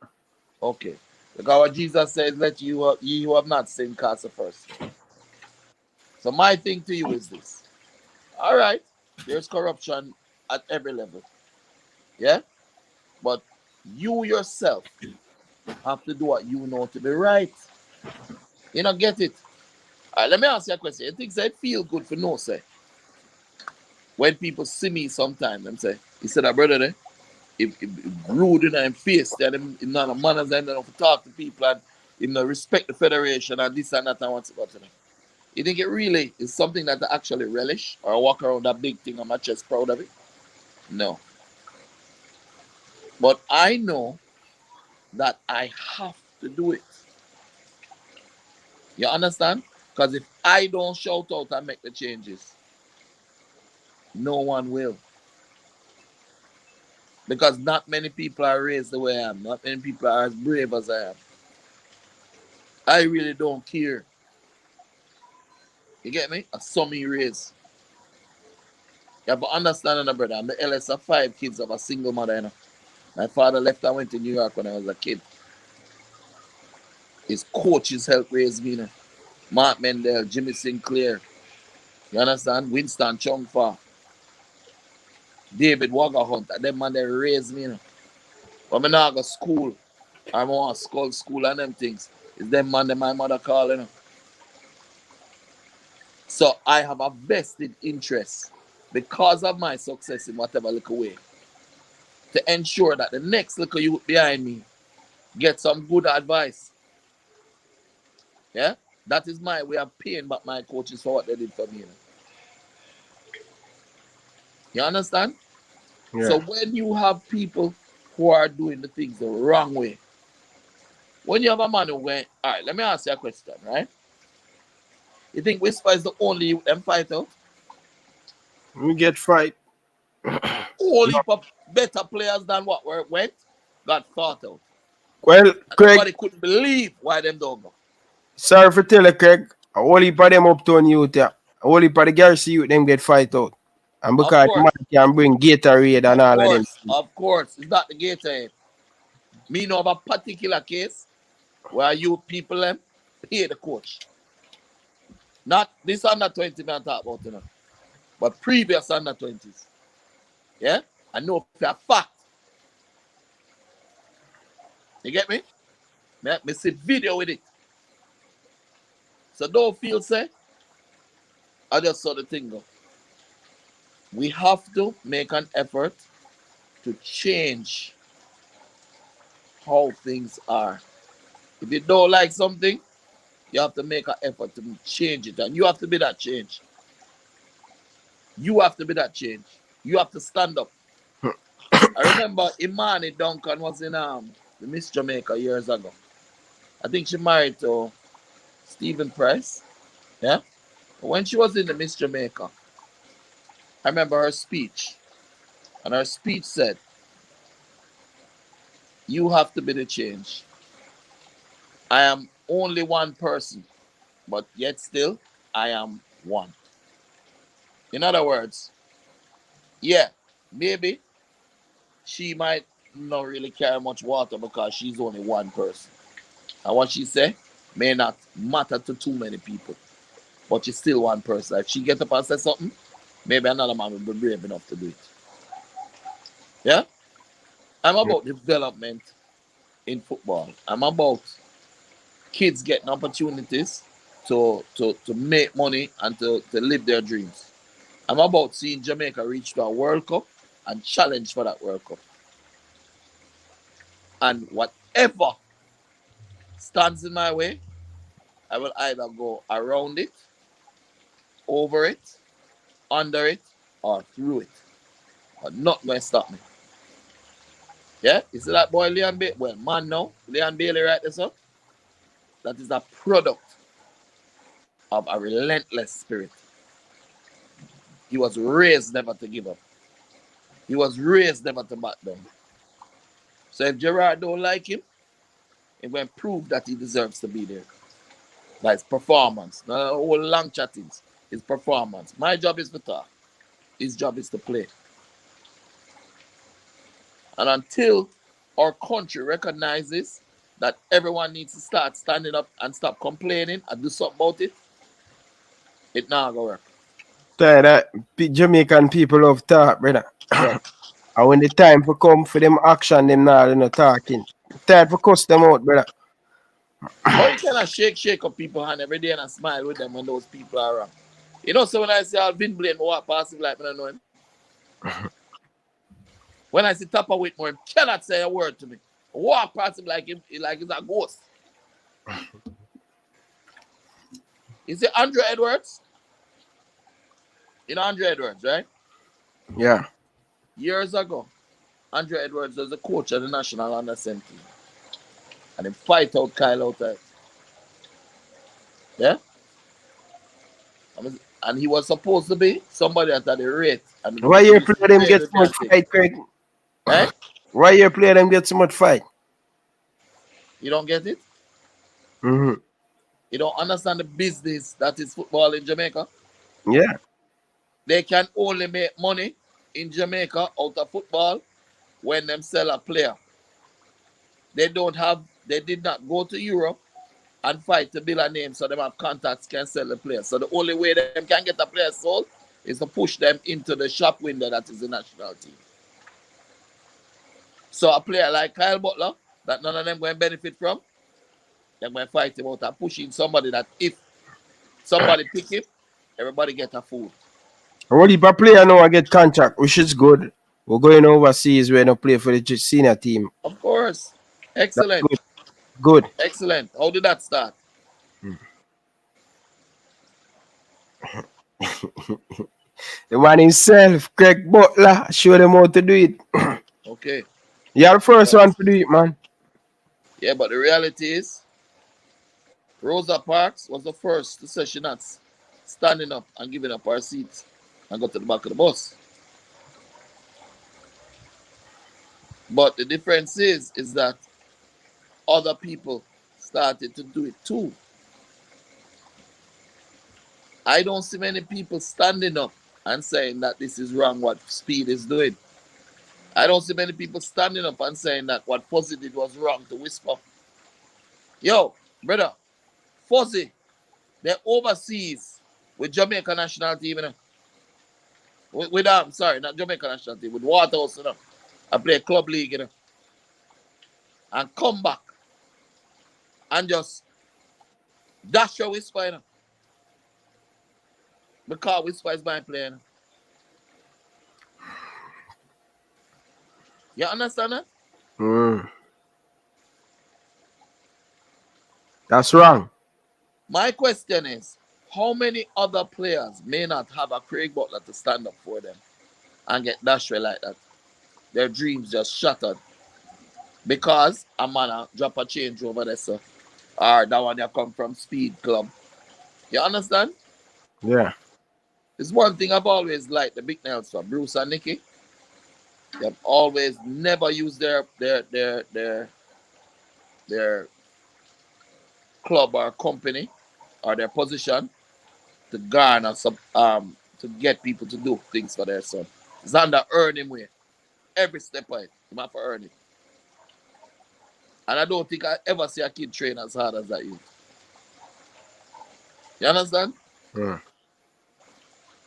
Speaker 9: Okay. Because what Jesus says, let ye who have not sinned cast the first. So my thing to you is this. All right, there's corruption at every level. Yeah? But you yourself have to do what you know to be right. You know, get it? All right, let me ask you a question. You think it feel good for no, say? When people see me sometimes and say, he said, brother, there, if rude in him face, and him none of manners and enough to talk to people and him not respect the federation and this and that and what's about to them. You think it really is something that I actually relish or walk around that big thing? I'm not just proud of it. No. But I know that I have to do it. You understand? Because if I don't shout out and make the changes, no one will. Because not many people are raised the way I am. Not many people are as brave as I am. I really don't care. You get me? I saw me raised. You have to understand, brother. I'm the eldest of 5 kids of a single mother. You know? My father left and went to New York when I was a kid. His coaches helped raise me. You know? Mark Mendel, Jimmy Sinclair. You understand? Winston Chongfa. David Waggerhunt. Them man, they raised me. You know? When I now go to school, I want to school and them things. It's them man that my mother call. You know? So I have a vested interest because of my success in whatever little way to ensure that the next little youth behind me get some good advice. Yeah? That is my way of paying back my coaches for what they did for me. You know? You understand?
Speaker 2: Yeah.
Speaker 9: So when you have people who are doing the things the wrong way, when you have a man who went, all right, let me ask you a question, right? You think Whisper is the only youth them fight out?
Speaker 2: We get fight.
Speaker 9: Whole heap of better players than what went got fought out.
Speaker 2: Well, Craig,
Speaker 9: nobody couldn't believe why them don't go.
Speaker 2: Sorry for telling Craig, a whole heap of them uptown youth, a whole heap of the Garcia youth, them get fight out. And because the man can bring Gatorade and all of them.
Speaker 9: Of course, it's not the Gatorade. Me know of a particular case where you people them pay the coach. Not this under 20 man talk about, you know, but previous under 20s. Yeah? I know for a fact. You get me? Me see video with it. So don't feel say, I just saw the thing go. We have to make an effort to change how things are. If you don't like something, you have to make an effort to change it. And you have to be that change. You have to be that change. You have to stand up. I remember Imani Duncan was in the Miss Jamaica years ago. I think she married to Stephen Price. Yeah? When she was in the Miss Jamaica, I remember her speech. And her speech said, you have to be the change. I am only one person, but yet still I am one. In other words, yeah, maybe she might not really carry much water because she's only one person. And what she say may not matter to too many people, but she's still one person. If she get up and say something, maybe another man will be brave enough to do it. Yeah? I'm about development in football. I'm about kids getting opportunities to make money and to live their dreams. I'm about seeing Jamaica reach to a World Cup and challenge for that World Cup. And whatever stands in my way, I will either go around it, over it, under it, or through it. But not going to stop me. Yeah? You see that boy Leon Bailey? Well, man now, Leon Bailey right there, so that is a product of a relentless spirit. He was raised never to give up. He was raised never to back down. So if Gerrard don't like him, he will prove that he deserves to be there. By his performance. Not all long chattings. His performance. My job is to talk. His job is to play. And until our country recognizes that everyone needs to start standing up and stop complaining and do something about it, it not gonna work.
Speaker 2: Tell that Jamaican people love talk, brother.
Speaker 9: Yeah.
Speaker 2: And when the time for come for them action, them not talking. Time for cuss them out, brother.
Speaker 9: How you cannot shake up people hand every day and smile with them when those people are around? You know, so when I say I've been blamed, walk past him like I don't know him. When I see Tapa Whitmore, him cannot say a word to me. Walk past him like he's a ghost. You see Andre Edwards? You know Andre Edwards, right?
Speaker 2: Yeah.
Speaker 9: Years ago, Andre Edwards was the coach of the national under-17 team. And he fight out Kyle outside. Yeah? And he was supposed to be somebody that had a rate. And
Speaker 2: why you play them get so much fight, Craig?
Speaker 9: Eh?
Speaker 2: Why you play them get so much fight?
Speaker 9: You don't get it?
Speaker 2: Mm-hmm.
Speaker 9: You don't understand the business that is football in Jamaica?
Speaker 2: Yeah.
Speaker 9: They can only make money in Jamaica out of football when them sell a player. They did not go to Europe and fight to build a name so them have contacts can sell the player. So the only way them can get a player sold is to push them into the shop window that is the national team. So a player like Kyle Butler, that none of them going to benefit from, they're going to fight him out and pushing somebody that if somebody pick him, everybody get a food.
Speaker 2: What if a player now get contract, which is good. We're going overseas where no play for the senior team.
Speaker 9: Of course. Excellent.
Speaker 2: Good.
Speaker 9: Excellent. How did that start?
Speaker 2: The man himself, Craig Butler, show them how to do it.
Speaker 9: Okay.
Speaker 2: You're the first one to do it, man.
Speaker 9: Yeah, but the reality is, Rosa Parks was the first to say she's not standing up and giving up her seats and go to the back of the bus. But the difference is that other people started to do it too. I don't see many people standing up and saying that this is wrong what Speed is doing. I don't see many people standing up and saying that what Fuzzy did was wrong to whisper. Yo, brother, Fuzzy, they're overseas with Jamaica national team, you know. With not Jamaica national team, with Waterhouse, you know. And play club league, you know. And come back and just dash your whisper, you know. Because whisper is my player, you know. You understand that?
Speaker 2: That's wrong.
Speaker 9: My question is, how many other players may not have a Craig Butler to stand up for them and get dashed like that? Their dreams just shattered because a man drop a change over there, sir. Or that one that come from Speed Club. You understand?
Speaker 2: Yeah.
Speaker 9: It's one thing I've always liked the big nails for Bruce and Nicky. They've always never used their club or company or their position to garner some to get people to do things for their son. It's under earn him way. Every step of it. You have to earn it. And I don't think I ever see a kid train as hard as that youth. You understand?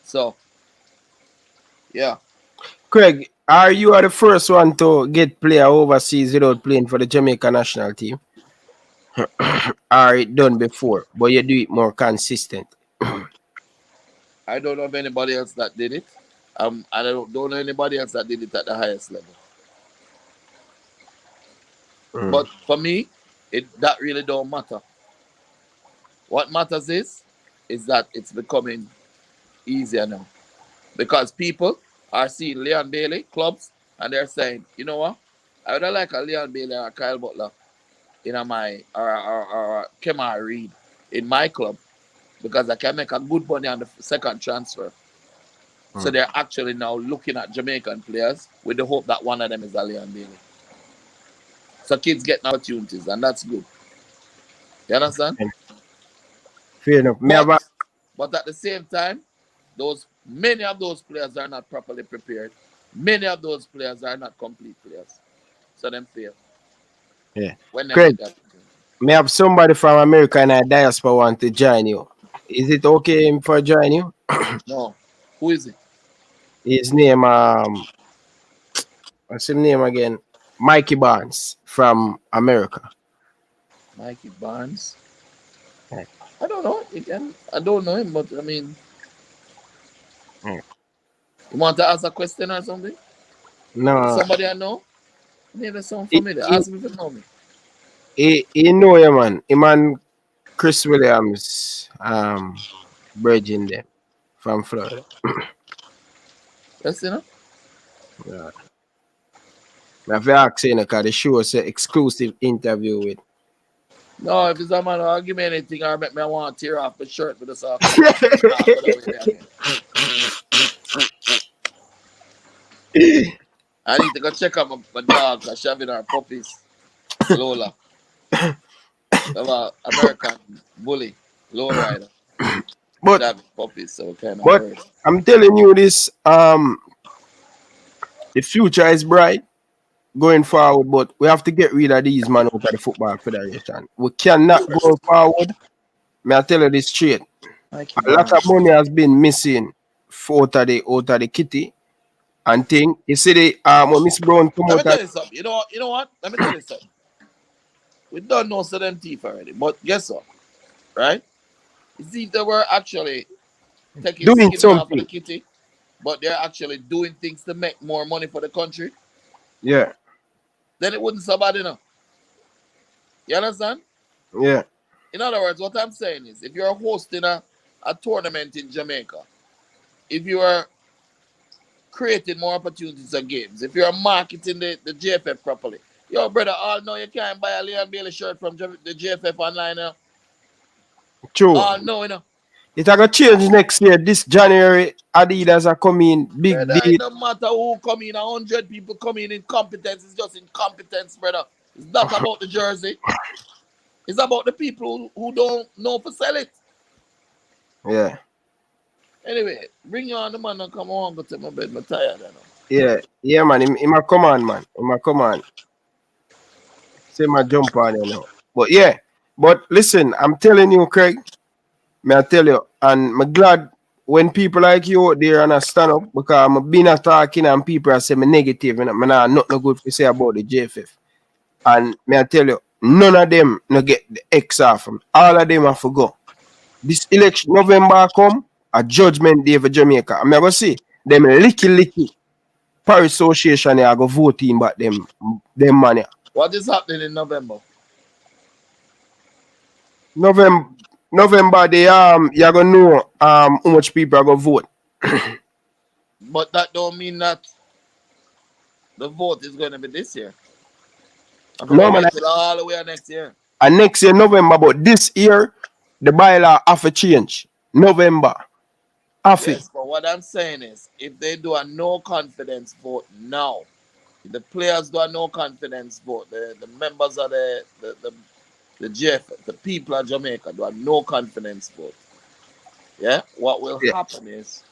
Speaker 9: So, yeah.
Speaker 2: Craig, are you the first one to get player overseas without playing for the Jamaica national team? Are it done before, but you do it more consistent?
Speaker 9: I don't know of anybody else that did it. I don't know anybody else that did it at the highest level. But for me, that really don't matter. What matters is that it's becoming easier now. Because people are seeing Leon Bailey clubs and they're saying, you know what? I would like a Leon Bailey or a Kyle Butler in my or Kemar Reed in my club because I can make a good money on the second transfer. So they're actually now looking at Jamaican players with the hope that one of them is a Leon Bailey. So kids get opportunities and that's good. You understand?
Speaker 2: Fair enough.
Speaker 9: But at the same time, many of those players are not properly prepared. Many of those players are not complete players. So them fail.
Speaker 2: Yeah.
Speaker 9: Great.
Speaker 2: May have somebody from America and a diaspora want to join you. Is it okay for join you?
Speaker 9: No. Who is it?
Speaker 2: His name, what's his name again? Mikey Barnes from America.
Speaker 9: Mikey Barnes? I don't know. I don't know him, but I mean, you want to ask a question or something?
Speaker 2: No.
Speaker 9: Somebody I know? Maybe sound familiar. Ask me if you know me.
Speaker 2: He know you, man. Him and Chris Williams, bridging them from Florida.
Speaker 9: Yes, you know?
Speaker 2: Yeah. I have to ask you, because the show is an exclusive interview with.
Speaker 9: No, if it's a man, I'll give me anything or make me want to tear off the shirt with the sock. I need to go check out my dog because she's having her puppies. Lola. American bully. Low rider.
Speaker 2: But
Speaker 9: puppies, so kind of
Speaker 2: but I'm telling you this, the future is bright going forward, but we have to get rid of these men out of the Football Federation. We cannot go forward. May I tell you this straight. A lot of money has been missing out of the kitty and thing. You see the when Miss Brown come
Speaker 9: Let me
Speaker 2: out.
Speaker 9: tell you something. You know what? Let me tell you something. We don't know them teeth already, but guess what? Right? You see, they were actually taking
Speaker 2: Doing
Speaker 9: skin off of
Speaker 2: something.
Speaker 9: the kitty, but they're actually doing things to make more money for the country.
Speaker 2: Yeah.
Speaker 9: Then it wouldn't so bad enough. You understand?
Speaker 2: Yeah.
Speaker 9: In other words, what I'm saying is, if you're hosting a tournament in Jamaica, if you are creating more opportunities and games, if you're marketing the JFF properly, yo, brother, all know you can't buy a Leon Bailey shirt from the JFF online now.
Speaker 2: True.
Speaker 9: All know, you know.
Speaker 2: It's going to change next year. This January, Adidas are coming, big
Speaker 9: Brother,
Speaker 2: deal.
Speaker 9: it don't matter who come in, 100 people come in incompetence. It's just incompetence, brother. It's not about the jersey. It's about the people who don't know to sell it.
Speaker 2: Yeah.
Speaker 9: Anyway, bring you on the man and come on, go to my bed. I'm tired, you know.
Speaker 2: Yeah, man. He might come on, man. He might come on. Say my jump on, you know. But yeah. But listen, I'm telling you, Craig. May I tell you, and I'm glad when people like you out there and I stand up because I'm been talking and people are saying me negative and I'm not no good to say about the JFF. And may I tell you, none of them no get the X off them. All of them have to go. This election, November come, a judgment day for Jamaica. I'm going to see them licky Paris Association are going to vote in back them money.
Speaker 9: What is happening in November?
Speaker 2: November, they you're gonna know how much people are gonna vote.
Speaker 9: But that don't mean that the vote is gonna be this year.
Speaker 2: No, man,
Speaker 9: all the way next year.
Speaker 2: And next year November, but this year the bylaw have to change. November.
Speaker 9: Yes, but what I'm saying is if they do a no confidence vote now, if the players do a no confidence vote, the members of the the people of Jamaica do have no confidence about. Yeah, what will happen is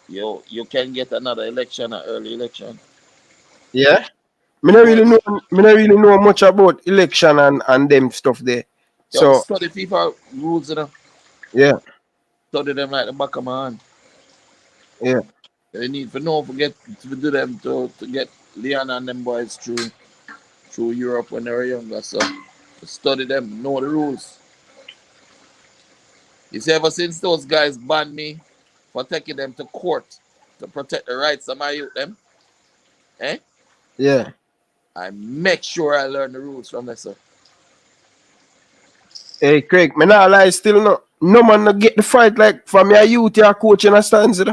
Speaker 9: you can get another election, an early election.
Speaker 2: Yeah. Me not really know much about election and them stuff there.
Speaker 9: So
Speaker 2: So
Speaker 9: study FIFA rules, you know.
Speaker 2: yeah.
Speaker 9: Study them like the back of my hand.
Speaker 2: Yeah.
Speaker 9: They need to know forget to do them to get Leon and them boys through Europe when they were younger. So to study them, know the rules. You see, ever since those guys banned me for taking them to court to protect the rights of my youth, them,
Speaker 2: Yeah.
Speaker 9: I make sure I learn the rules from them, sir.
Speaker 2: Hey Craig, me not lie, still no man no get the fight like from your youth, your coach understands it.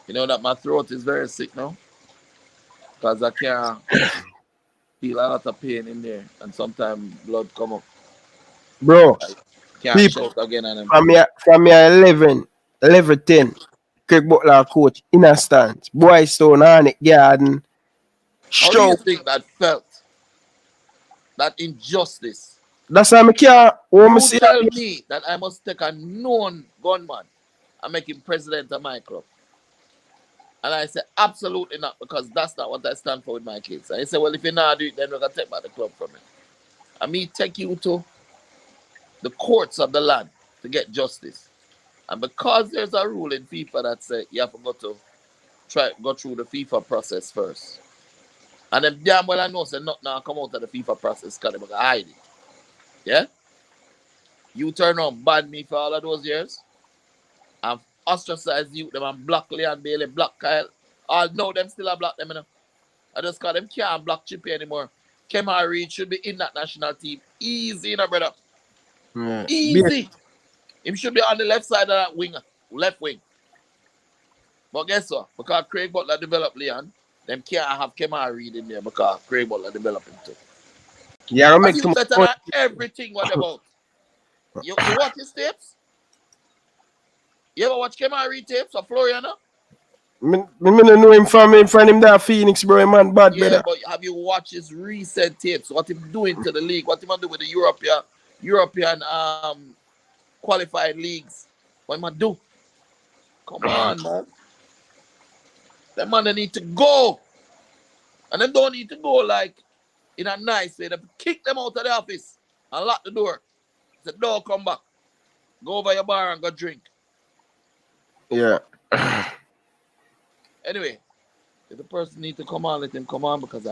Speaker 9: You know that my throat is very sick now because I can't feel a lot of pain in there, and sometimes blood come up.
Speaker 2: Bro,
Speaker 9: I can't
Speaker 2: people
Speaker 9: shout again on them.
Speaker 2: from your 11, 10, Craig Butler coach in a stance. Boy Stone on it, garden.
Speaker 9: How do you think that felt? That injustice.
Speaker 2: That's why I can't
Speaker 9: You tell me that I must take a known gunman and make him president of my club. And I say, absolutely not, because that's not what I stand for with my kids. And he said, well, if you not do it, then we're going to take back the club from it. And me take you to the courts of the land to get justice. And because there's a rule in FIFA that says you have to go through the FIFA process first. And them damn well I know say nothing now come out of the FIFA process because they're going to hide it. Yeah? You turn around, ban me for all of those years. And ostracize you, them and block Leon Bailey, block Kyle. All know them still a block them, you know. I just call them can't block Chippy anymore. Kemar Reed should be in that national team. Easy, you know, brother.
Speaker 2: Yeah.
Speaker 9: Easy. Him should be on the left side of that winger, left wing. But guess what? Because Craig Butler developed Leon, them can't have Kemar Reed in there because Craig Butler developed him too.
Speaker 2: Yeah, I make
Speaker 9: he's better than everything what about. You watch his tapes? You ever watch Kemar Reed tapes of Floriana?
Speaker 2: Me know him from him that Phoenix, bro, man, bad
Speaker 9: yeah,
Speaker 2: better.
Speaker 9: But have you watched his recent tapes? What him doing to the league? What him do with the European qualified leagues? What him do? Come on, man. Them man they need to go. And them don't need to go like in a nice way. They kick them out of the office and lock the door. Say, no, come back. Go over your bar and go drink.
Speaker 2: Yeah.
Speaker 9: Anyway, if the person need to come on, let him come on because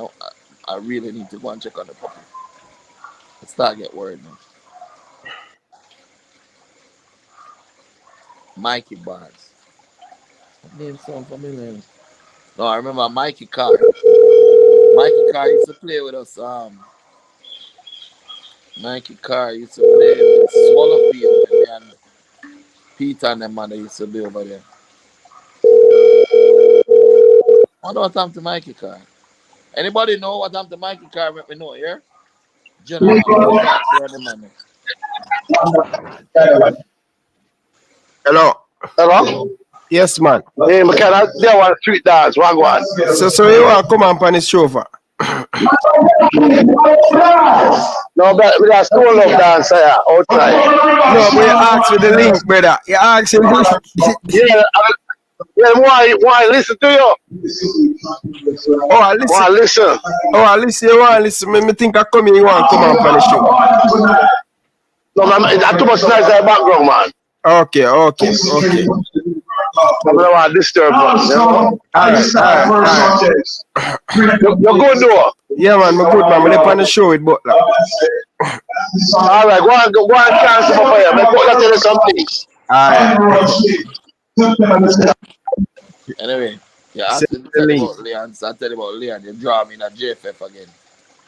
Speaker 9: I really need to go and check on the puppy. I start get worried now. Mikey Barnes. That name sounds familiar. No, I remember Mikey Carr. Mikey Carr used to play with us. Mikey Carr used to play with Swallowfield and Peter and them man they used to be over there. I wonder what happened to Mikey Carr. Anybody know what happened to Mikey Carr? Let me know here. General,
Speaker 2: Hello.
Speaker 11: Hello?
Speaker 2: Yes, man.
Speaker 11: Hey, McKenna, there one street dance, Wagwan.
Speaker 2: So you want to come on this chauffeur?
Speaker 11: No, but we got school love dance here, outside.
Speaker 2: No, but you ask for the link, brother. You ask him.
Speaker 11: Yeah, why listen to you?
Speaker 2: Oh, I listen.
Speaker 11: Why listen?
Speaker 2: Oh, I listen. You want to listen? Me think I come here. You want to come on the show?
Speaker 11: No, man, that's too much noise in the background, man.
Speaker 2: Okay.
Speaker 11: I don't want to disturb us, you know?
Speaker 2: All right.
Speaker 11: You're good, though?
Speaker 2: Yeah, man, I'm good, man. I'm on the show with Butler.
Speaker 11: All right, go and cancel over here. I'm going to tell you something.
Speaker 2: All right.
Speaker 9: Anyway, yeah, I tell you about Leon. So I tell you about Leon. You draw me in a JFF again.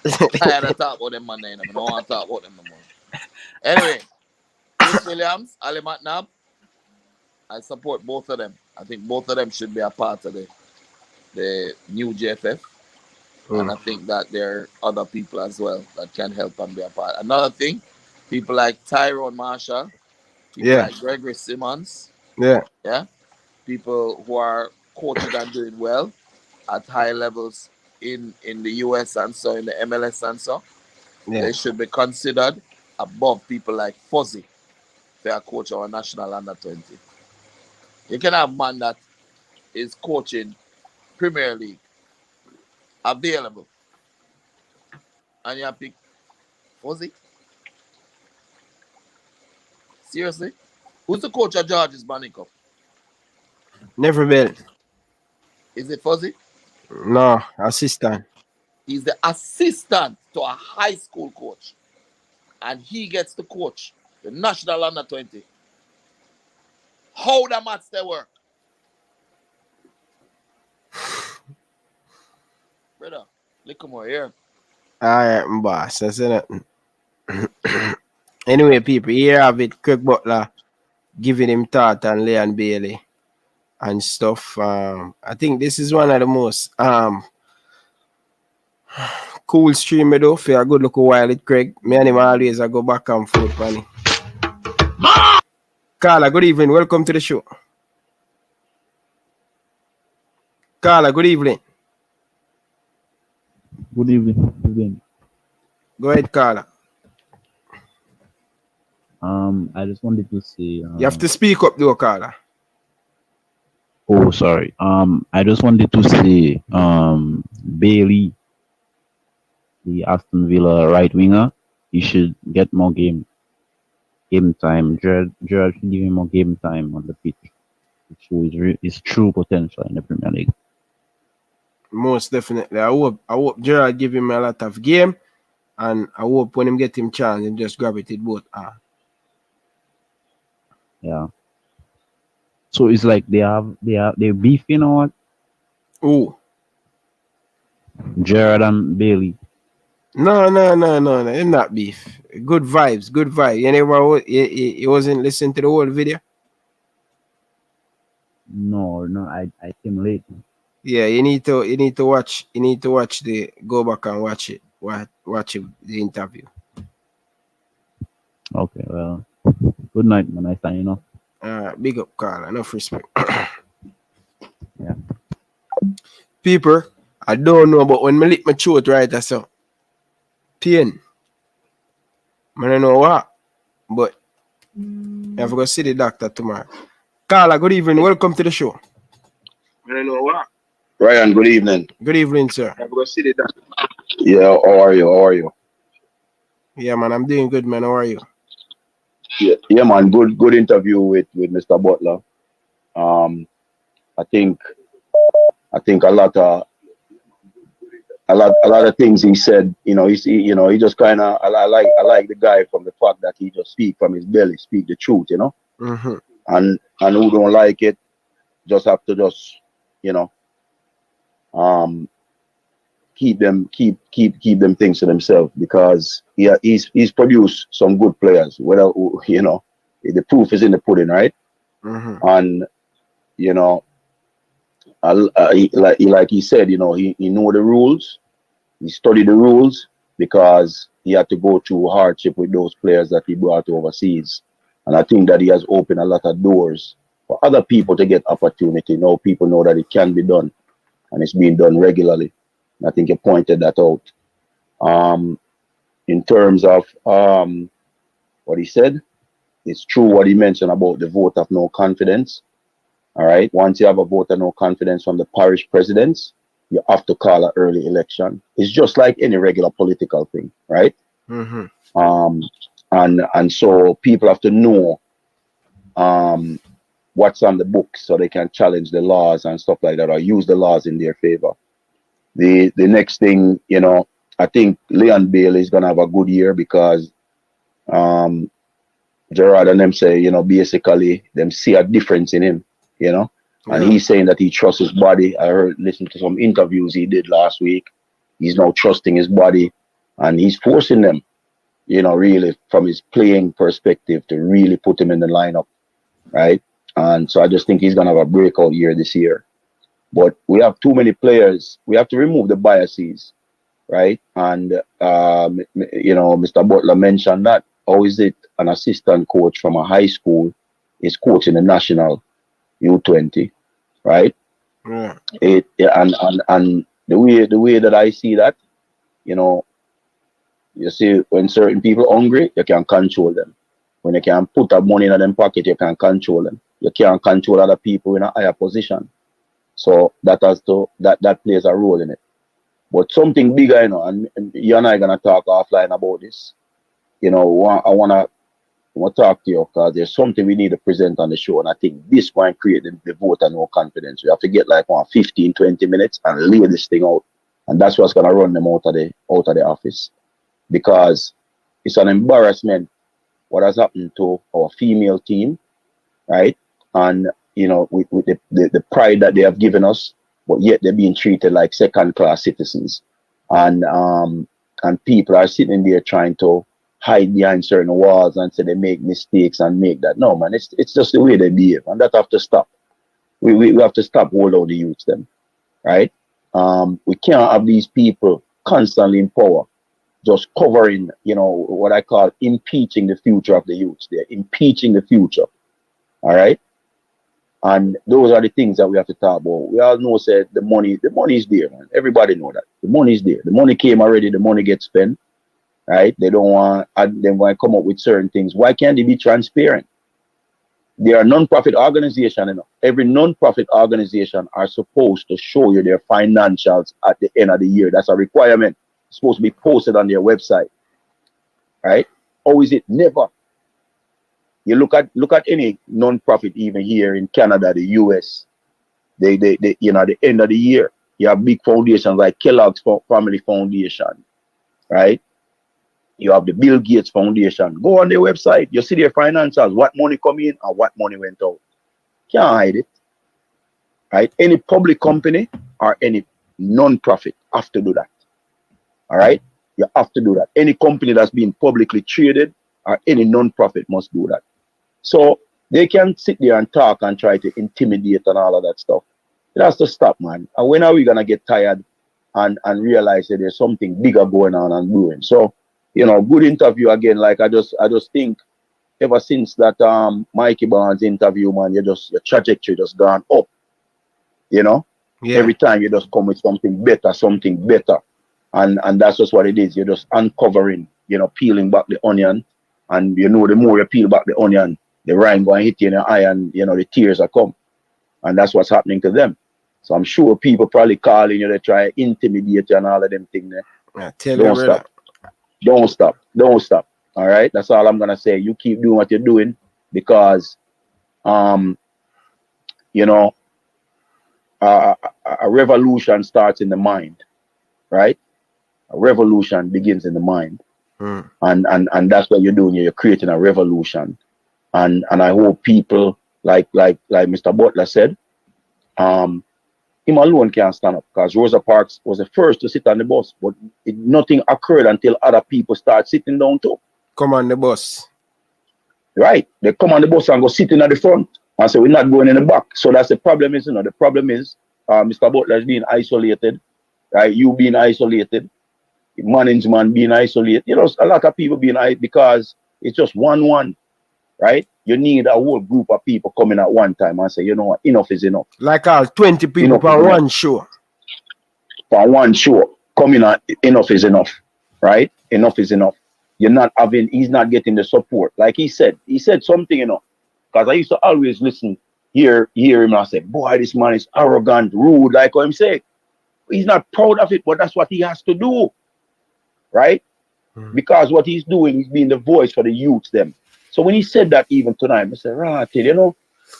Speaker 9: I'm tired of talking about them, man. I don't want to talk about them no more. Anyway, Chris Williams, Ali McNabb, I support both of them. I think both of them should be a part of the new JFF. And I think that there are other people as well that can help and be a part. Another thing, people like Tyrone Marshall, people like Gregory Simmons, people who are coaching and doing well at high levels in the US and so in the MLS and so. they should be considered above people like Fuzzy, their coach our national under 20. You can have man that is coaching Premier League available, and you pick Fuzzy. Seriously, who's the coach of George's Banning Cup?
Speaker 2: Never been.
Speaker 9: Is it Fuzzy?
Speaker 2: No, assistant.
Speaker 9: He's the assistant to a high school coach, and he gets to coach the national under 20. How the maths they work, brother? Look more here.
Speaker 2: All right, boss. That's it. Anyway, people, here have it. Craig Butler giving him thought on Leon Bailey and stuff. I think this is one of the most cool stream I do for a good look while it, Craig. Me and him always I go back and forth, man. Carla, good evening. Welcome to the show. Carla, good evening.
Speaker 12: Good evening. Good evening.
Speaker 2: Go ahead, Carla.
Speaker 12: I just wanted to say.
Speaker 2: You have to speak up, though, Carla.
Speaker 12: Oh, sorry. I just wanted to say, Bailey, the Aston Villa right winger, he should get more game time. Gerrard should give him more game time on the pitch to show his true potential in the Premier League.
Speaker 2: Most definitely. I hope Gerrard give him a lot of game, and I hope when him get him chance, him just grab it with both hands.
Speaker 12: Yeah. So it's like they're beefing or what?
Speaker 2: Oh.
Speaker 12: Gerrard and Bailey.
Speaker 2: No. They're not beef. Good vibes. You wasn't listening to the whole video?
Speaker 12: No, I came late.
Speaker 2: Yeah, you need to watch go back and watch it. Watch the interview.
Speaker 12: Okay, well. Good night, man. I sign off.
Speaker 2: Big up, Carl. Enough respect.
Speaker 12: Yeah.
Speaker 2: People, I don't know, but when I lick my throat right, I saw pain. I don't know what, but I have to go see the doctor tomorrow. Carla, good evening. Welcome to the show.
Speaker 11: I don't know what. Ryan, good evening.
Speaker 2: Good evening, sir.
Speaker 11: I have to go see the doctor. Yeah, how are you?
Speaker 2: Yeah, man, I'm doing good, man. How are you?
Speaker 11: Yeah, man. Good interview with Mr. Butler. I think a lot of things he said. He just kind of I like the guy from the fact that he just speak from his belly, speak the truth.
Speaker 2: Mm-hmm.
Speaker 11: And who don't like it, just have to keep them things to themselves, because he's produced some good players. Whether the proof is in the pudding, right?
Speaker 2: Mm-hmm.
Speaker 11: And like he said, he know the rules. He studied the rules because he had to go through hardship with those players that he brought overseas. And I think that he has opened a lot of doors for other people to get opportunity. Now people know that it can be done, and it's being done regularly. I think you pointed that out. In terms of what he said, it's true what he mentioned about the vote of no confidence. All right. Once you have a vote of no confidence from the parish presidents, you have to call an early election. It's just like any regular political thing, right?
Speaker 2: Mm-hmm.
Speaker 11: And so people have to know what's on the books so they can challenge the laws and stuff like that, or use the laws in their favor. The next thing, I think Leon Bailey is gonna have a good year because Gerrard and them say, basically them see a difference in him, and he's saying that he trusts his body. I listened to some interviews he did last week. He's now trusting his body, and he's forcing them, really from his playing perspective to really put him in the lineup, right? And so I just think he's gonna have a breakout year this year. But we have too many players. We have to remove the biases, right? And Mr. Butler mentioned that. How is it an assistant coach from a high school is coaching the national U20, right?
Speaker 2: Yeah.
Speaker 11: And the way that I see that, You see, when certain people hungry, you can control them. When you can put that money in them pocket, you can control them. You can't control other people in a higher position. So that plays a role in it. But something bigger, you know, and you and I are gonna talk offline about this. You know, I wanna talk to you because there's something we need to present on the show, and I think this going to create the vote and no confidence. We have to get like 15, 20 minutes and lay this thing out, and that's what's gonna run them out of the office, because it's an embarrassment what has happened to our female team, right? And you know, with the pride that they have given us, but yet they're being treated like second-class citizens, and people are sitting there trying to hide behind certain walls and say they make mistakes and make that. No, man, it's just the way they behave, and that have to stop. We have to stop holding out the youths them, right? We can't have these people constantly in power, just covering, you know, what I call impeaching the future of the youths. They're impeaching the future, all right? And those are the things that we have to talk about. We all know, said the money is there, man. Everybody know that. The money is there. The money came already, the money gets spent, right? They don't want, they want to come up with certain things. Why can't they be transparent? They are non-profit organization, you know. Every non-profit organization are supposed to show you their financials at the end of the year. That's a requirement. It's supposed to be posted on their website, right? Or is it never? You look at any non-profit, even here in Canada, the US, they you know, at the end of the year, you have big foundations like Kellogg's Family Foundation, right? You have the Bill Gates Foundation. Go on their website, you see their financials, what money come in and what money went out. Can't hide it, right? Any public company or any non-profit have to do that, all right? You have to do that. Any company that's being publicly traded or any non-profit must do that. So they can sit there and talk and try to intimidate and all of that stuff. It has to stop, man. And when are we gonna get tired and realize that there's something bigger going on and brewing? So, you know, good interview again. Like I just think ever since that Mikey Barnes interview, man, your trajectory just gone up. You know? Yeah. Every time you just come with something better. And that's just what it is. You're just uncovering, you know, peeling back the onion. And you know, the more you peel back the onion, the rind going to hit you in the eye, and you know the tears are come, and that's what's happening to them. So I'm sure people probably calling you to try to intimidate you and all of them things there. Yeah, don't stop. All right, that's all I'm gonna say. You keep doing what you're doing, because, you know, a revolution starts in the mind, right? A revolution begins in the mind. And that's what you're doing. You're creating a revolution, and I hope people like Mr. Butler said, him alone can't stand up, because Rosa Parks was the first to sit on the bus, but nothing occurred until other people start sitting down too.
Speaker 2: Come on the bus,
Speaker 11: right? They come on the bus and go sitting at the front and say we're not going in the back. So that's the problem. Is, you know, the problem is Mr. Butler is being isolated, right? You being isolated. Management being isolated, you know, a lot of people being isolated because it's just one, right? You need a whole group of people coming at one time and say, you know what, enough is enough.
Speaker 2: Like all 20 people for one show.
Speaker 11: For one show, coming at enough is enough, right? Enough is enough. He's not getting the support. Like he said something, you know, because I used to always listen, hear him and I say, boy, this man is arrogant, rude, like what I'm saying. He's not proud of it, but that's what he has to do. Right? Because what he's doing is being the voice for the youths them. So when he said that even tonight, I said, right, you know,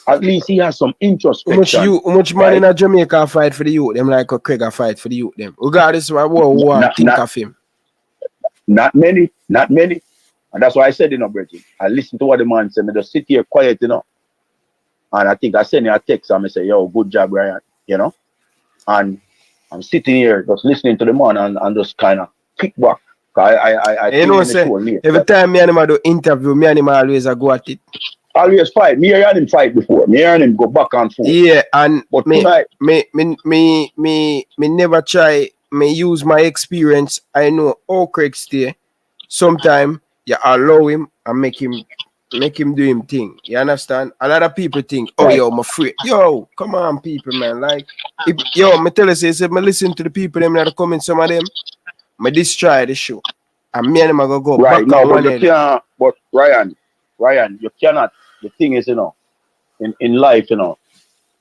Speaker 11: at least he has some introspection.
Speaker 2: How much man in Jamaica fight for the youth them like a Craig fight for the youth them? Regardless of what think of him.
Speaker 11: Not many. And that's why I said, you know, Bridget, I listened to what the man said, I just sit here quiet, you know. And I think I sent him a text and I say, yo, good job, Ryan, you know. And I'm sitting here just listening to the man and just kind of kick back. I
Speaker 2: you know, say, every time me and him do interview, me and him always go at it.
Speaker 11: Always fight. Me and him fight before. Me and him go back and forth.
Speaker 2: Yeah, and
Speaker 11: but
Speaker 2: me
Speaker 11: never
Speaker 2: try. Me use my experience. I know how Craig stay. Sometimes you allow him and make him do him thing. You understand? A lot of people think, oh, yo, I'm afraid. Yo, come on, people, man. Like, me tell you, say, me listen to the people them that are coming, some of them, me destroy the show. And me and him are gonna go
Speaker 11: Right,
Speaker 2: back
Speaker 11: no,
Speaker 2: on
Speaker 11: but
Speaker 2: one
Speaker 11: you
Speaker 2: head.
Speaker 11: can't. But Ryan, you cannot. The thing is, in life,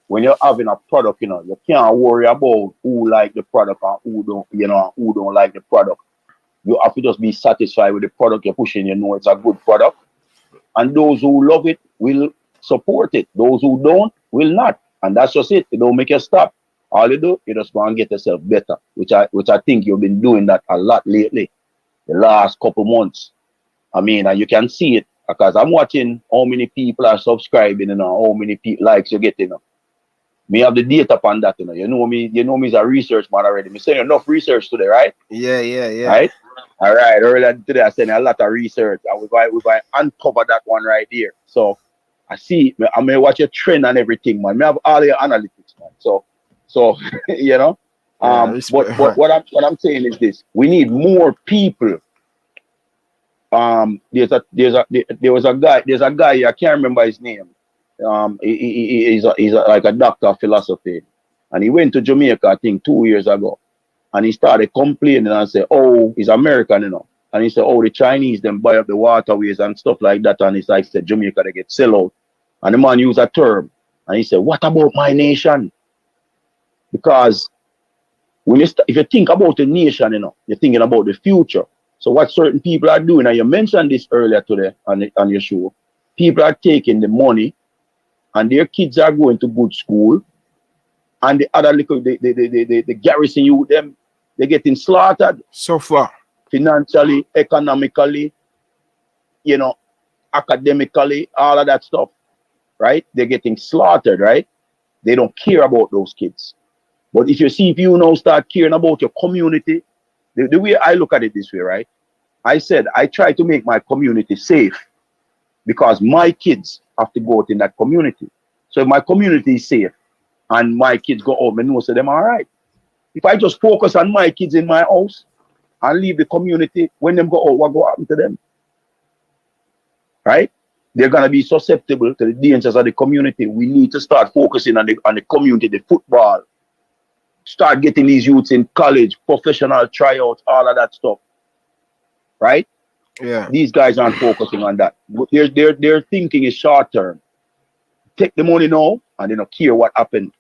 Speaker 11: when you're having a product, you can't worry about who like the product and who don't, who don't like the product. You have to just be satisfied with the product you're pushing. You know it's a good product, and those who love it will support it. Those who don't will not, and that's just it. It don't make you stop. All you do, you just go and get yourself better, which I think you've been doing that a lot lately, the last couple months. I mean, and you can see it because I'm watching how many people are subscribing, how many likes you're getting. Me have the data upon that, You know me as a research man already. Me saying enough research today, right?
Speaker 2: Yeah.
Speaker 11: Right? All right. Earlier today I said a lot of research, and we're going to uncover that one right here. So I see. I may watch your trend and everything, man. Me have all your analytics, man. So But what I'm saying is this: we need more people. There was a guy. I can't remember his name. He's like a doctor of philosophy, and he went to Jamaica, I think 2 years ago, and he started complaining and said, "Oh, he's American, and he said, "Oh, the Chinese them buy up the waterways and stuff like that," and it's like said Jamaica they get sell out, and the man used a term, and he said, "What about my nation?" Because when if you think about a nation, you're thinking about the future. So what certain people are doing, and you mentioned this earlier today on your show, people are taking the money and their kids are going to good school, and the other little the garrison youth them, they're getting slaughtered.
Speaker 2: So far.
Speaker 11: Financially, economically, academically, all of that stuff. Right? They're getting slaughtered, right? They don't care about those kids. But if you now start caring about your community, the way I look at it this way, right? I said I try to make my community safe because my kids have to go out in that community. So if my community is safe and my kids go home and know so them all right. If I just focus on my kids in my house and leave the community, when them go out, what go happen to them? Right? They're gonna be susceptible to the dangers of the community. We need to start focusing on the community, the football. Start getting these youths in college, professional tryouts, all of that stuff. Right?
Speaker 2: Yeah.
Speaker 11: These guys aren't focusing on that. Their thinking is short term. Take the money now and they don't care what happened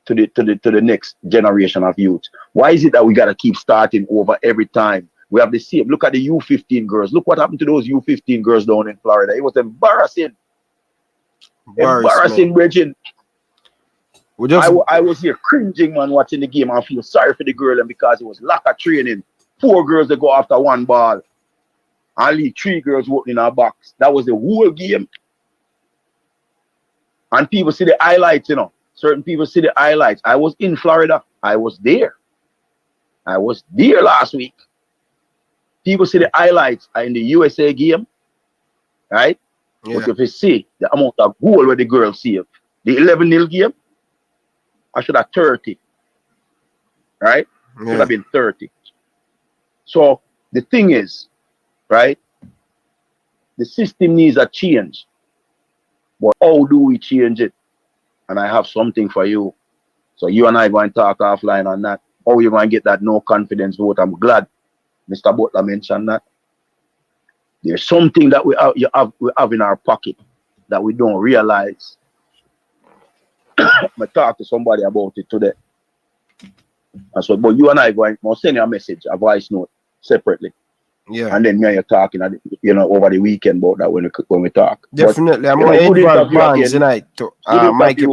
Speaker 11: to the next generation of youth. Why is it that we gotta keep starting over every time? We have the same. Look at the U15 girls. Look what happened to those U15 girls down in Florida. It was embarrassing. Embarrassing, Bridget. I was here cringing, man, watching the game. I feel sorry for the girl, and because it was lack of training. 4 girls that go after one ball. Only 3 girls walking in our box. That was the whole game. And people see the highlights, Certain people see the highlights. I was in Florida. I was there. I was there last week. People see the highlights in the USA game, right?
Speaker 2: Yeah.
Speaker 11: But if you see the amount of goal where the girls saved, the 11-0 game, I should have 30, right?
Speaker 2: Yeah.
Speaker 11: Should have been 30. So the thing is, right? The system needs a change. But how do we change it? And I have something for you. So you and I are going to talk offline on that. How you going to get that no confidence vote? I'm glad Mr. Butler mentioned that. There's something that we have in our pocket that we don't realize. I talked to somebody about it today. I said, but you and I are going to send you a message, a voice note separately.
Speaker 2: Yeah.
Speaker 11: And then me and you talking, over the weekend about that when we talk.
Speaker 2: Definitely.
Speaker 11: But,
Speaker 2: I'm going to invite Barnes
Speaker 11: again,
Speaker 2: tonight to Mikey.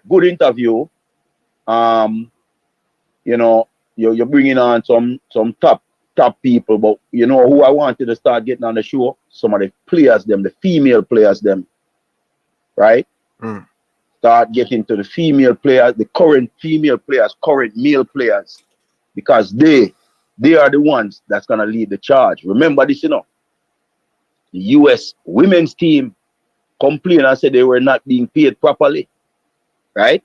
Speaker 11: Good interview. You're bringing on some top people, but you know who I wanted to start getting on the show? Some of the players, the female players, right? Start getting to the female players, the current female players, current male players, because they are the ones that's gonna lead the charge. Remember this, the US women's team complained and said they were not being paid properly, right?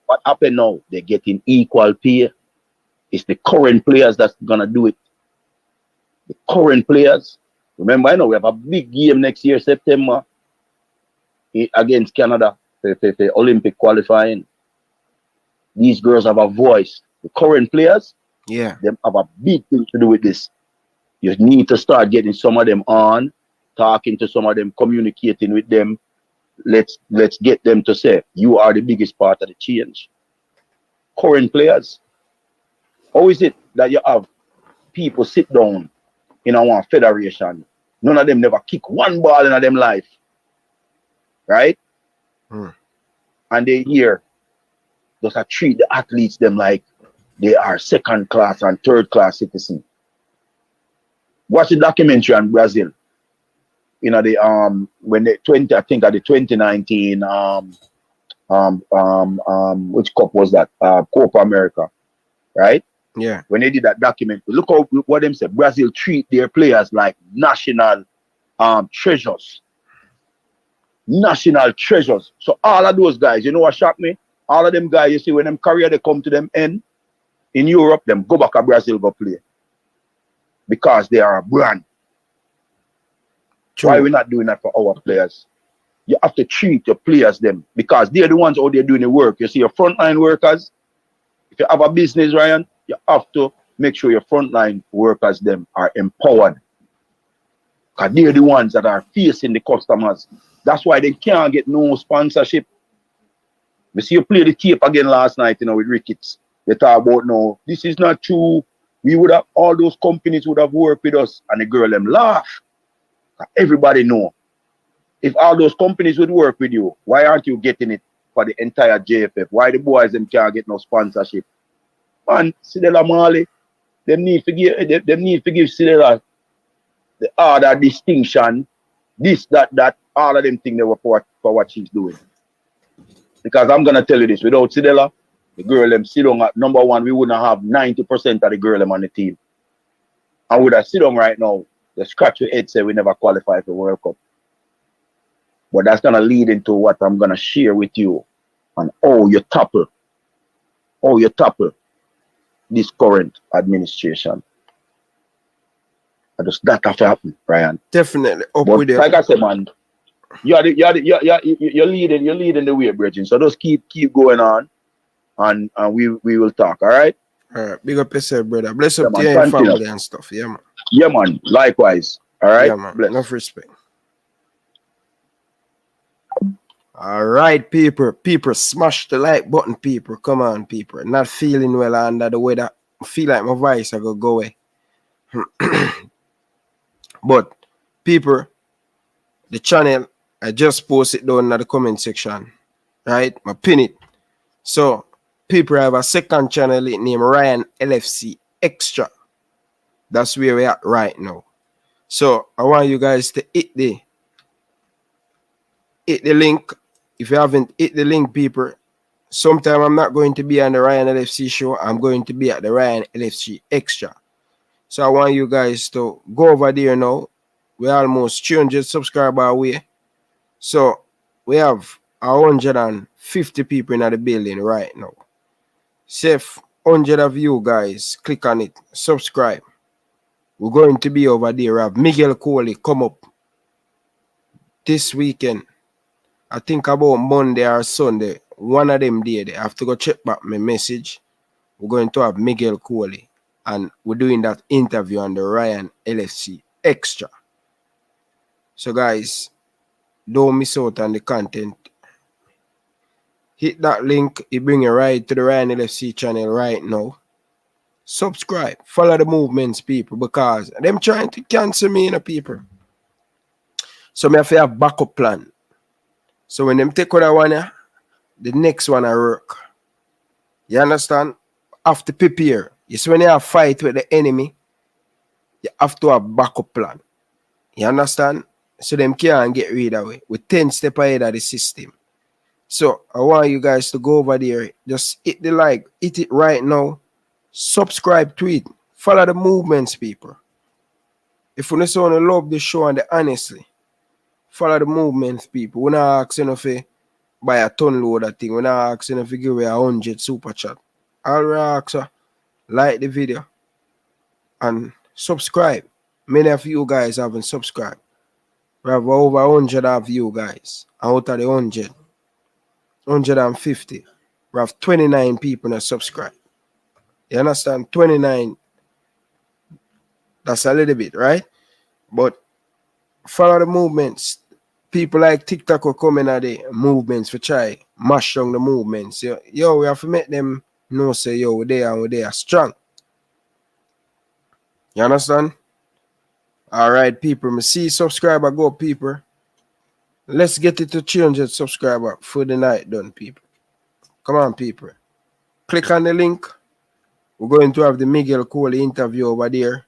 Speaker 11: What happened now? They're getting equal pay. It's the current players that's gonna do it. The current players. Remember, I know we have a big game next year, September, against Canada for Olympic qualifying. These girls have a voice. The current players,
Speaker 2: Yeah.
Speaker 11: Them have a big thing to do with this. You need to start getting some of them on, talking to some of them, communicating with them. Let's get them to say, you are the biggest part of the change. Current players, how is it that you have people sit down in our federation? None of them never kick one ball in them life. Right? And they here just treat the athletes them like they are second class and third class citizens. Watch the documentary on Brazil. You know, the when they 20, I think at the 2019 which cup was that? Copa America, right?
Speaker 2: Yeah.
Speaker 11: When they did that documentary, look what them said. Brazil treat their players like national treasures. National treasures. So all of those guys, you know what shocked me? All of them guys, you see, when them career they come to them end in Europe, them go back to Brazil go play. Because they are a brand.
Speaker 2: True.
Speaker 11: Why are we not doing that for our players? You have to treat your players them because they're the ones out there doing the work. You see your frontline workers. If you have a business, Ryan, you have to make sure your frontline workers them are empowered. Because they're the ones that are facing the customers. That's why they can't get no sponsorship. We see you play the tape again last night, you know, with Ricketts. They talk about no, this is not true. We would have, all those companies would have worked with us, and the girl them laugh. Everybody know. If all those companies would work with you, why aren't you getting it for the entire JFF? Why the boys them can't get no sponsorship? Man, Sidela Marley, them need to give Sidela the other distinction, this, that, all of them things they were for what she's doing. Because I'm gonna tell you this, without Sidela, the girl them sit down at number one, we wouldn't have 90% of the girl them on the team. And would have sit down right now, the scratch your head say we never qualify for World Cup. But that's gonna lead into what I'm gonna share with you on how you topple this current administration. And just that have to happen, Ryan.
Speaker 2: Definitely up
Speaker 11: but
Speaker 2: with it.
Speaker 11: Like I said, man, you're leading the way, Bridget. So just keep going on, and we will talk. All right.
Speaker 2: All right. Big up yourself, brother. Bless up to
Speaker 11: man,
Speaker 2: your family and stuff. Yeah, man.
Speaker 11: Yeah, man. Likewise. All right.
Speaker 2: Yeah, man. Enough respect. All right, people. People, smash the like button, people. Come on, people. Not feeling well under the weather. I feel like my voice I go away. But people, the channel, I just post it down in the comment section. Right? I pin it. So people have a second channel named Ryan LFC Extra. That's where we're at right now. So I want you guys to hit the link. If you haven't hit the link, people, sometime I'm not going to be on the Ryan LFC show. I'm going to be at the Ryan LFC Extra. So I want you guys to go over there now. We're almost 300 subscribers away. So we have 150 people in the building right now. Safe 100 of you guys, click on it, subscribe. We're going to be over there. We have Miguel Coley come up this weekend. I think about Monday or Sunday. One of them day, I have to go check back my message. We're going to have Miguel Coley. And we're doing that interview on the Ryan LFC Extra. So guys, don't miss out on the content. Hit that link. It bring you right to the Ryan LFC channel right now. Subscribe. Follow the movements, people, because them trying to cancel me, people. So me have to have backup plan. So when them take that one, the next one I work. You understand? Have to prepare. You see, when you have fight with the enemy, you have to have backup plan. You understand? So them can't get rid of it. We're 10 steps ahead of the system. So I want you guys to go over there. Just hit the like. Hit it right now. Subscribe to it. Follow the movements, people. If you just want to love the show and the honestly, follow the movements, people. We're not asking if you buy a ton load of thing. We're not asking if you give away 100 super chat. All we ask you, like the video and subscribe. Many of you guys haven't subscribed. We have over 100 of you guys. Out of the 150, we have 29 people that subscribe. You understand? 29. That's a little bit, right? But follow the movements. People like TikTok will come in at the movements for try mash down the movements. Yo, we have to make them know say yo, we are strong. You understand? Alright, people. Me see subscriber go, people. Let's get it to 300 subscriber for the night done, people. Come on, people. Click on the link. We're going to have the Miguel Cole interview over there.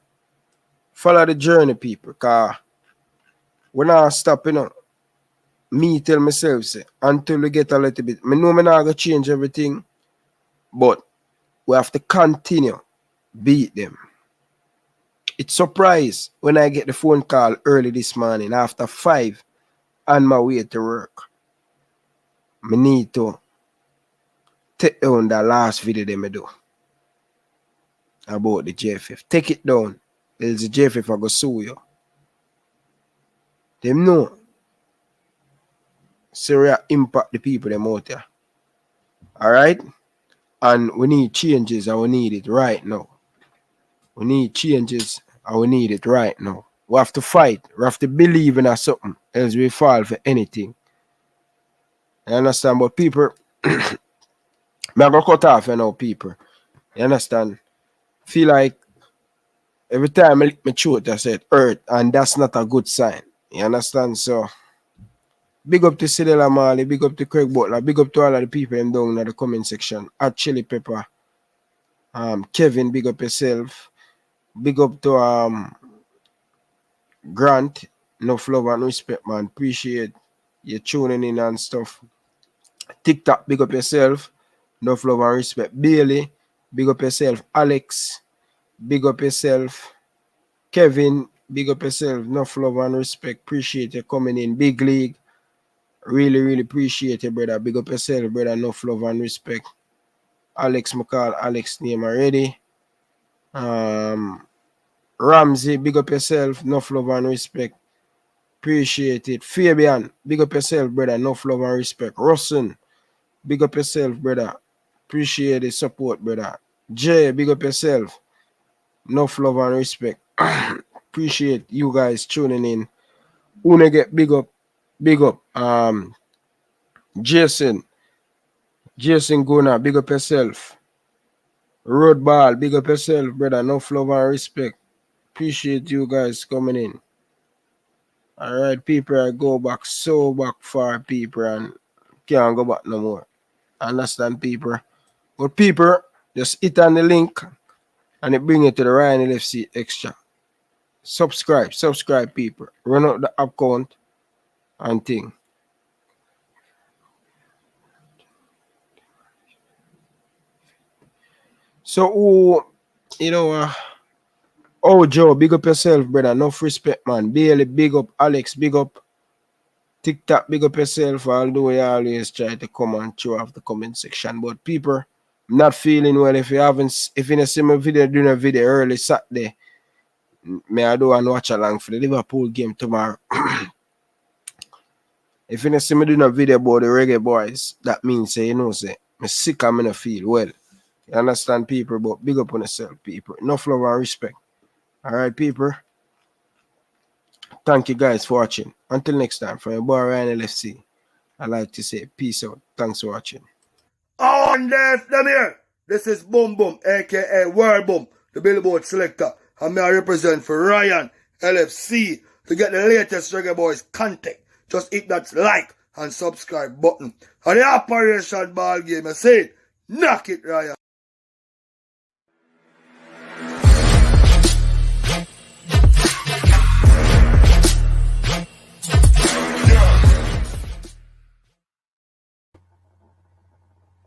Speaker 2: Follow the journey, people, because we're not stopping up. Me tell myself, say, until we get a little bit. I know I'm not going to change everything, but we have to continue beat them. It's surprise when I get the phone call early this morning after 5 on my way to work. I need to take down the last video they me do about the JFF. Take it down. Else the JFF I go sue you. Them know. Syria impact the people them out there. Alright? And we need changes and we need it right now. We need changes and we need it right now. We have to fight. We have to believe in something. Else we fall for anything. You understand? But people, I'm going to cut off people. You understand? Feel like every time I lick my throat, I said earth, and that's not a good sign. You understand? So, big up to Cedella Marley, big up to Craig Butler, big up to all of the people down in the comment section. At Chili Pepper, Kevin, big up yourself. Big up to Grant, enough love and respect, man. Appreciate you tuning in and stuff. TikTok, big up yourself. Enough love and respect. Bailey, big up yourself. Alex, big up yourself. Kevin, big up yourself. Enough love and respect. Appreciate you coming in. Big League, really, really appreciate you, brother. Big up yourself, brother. Enough love and respect. Alex McCall, Alex name already. Ramsey, big up yourself. Enough love and respect. Appreciate it. Fabian, big up yourself, brother. Enough love and respect. Russon, big up yourself, brother. Appreciate the support, brother. Jay, big up yourself. Enough love and respect. Appreciate you guys tuning in. Una get big up. Big up. Jason Gona, big up yourself. Roadball, big up yourself, brother. Enough love and respect. Appreciate you guys coming in. Alright, people, I go back so back far, people, and can't go back no more. Understand, people? But people, just hit on the link and it bring you to the Ryan LFC Extra. Subscribe, people. Run out the account and thing. So, oh, Joe, big up yourself, brother. Enough respect, man. Bailey, big up. Alex, big up. TikTok, big up yourself. Although you always try to come and throw off the comment section. But people, I'm not feeling well. If you didn't see my video, doing a video early Saturday, I do want to watch along for the Liverpool game tomorrow. If you didn't see me doing a video about the Reggae Boyz, that means, I'm sick and I don't feel well. You understand, people? But big up on yourself, people. Enough love and respect. Alright, people. Thank you guys for watching. Until next time, from your boy Ryan LFC, I like to say peace out. Thanks for watching.
Speaker 13: On there, them here. This is Boom Boom, aka World Boom, the Billboard selector. And I represent for Ryan LFC. To get the latest Reggae Boyz content, just hit that like and subscribe button. And the Operation Ball Game, I say, knock it, Ryan.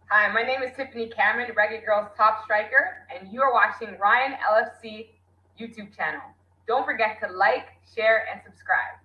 Speaker 1: Hi, my name is Tiffany Cameron, Reggae Girls top striker, and you are watching Ryan LFC YouTube channel. Don't forget to like, share, and subscribe.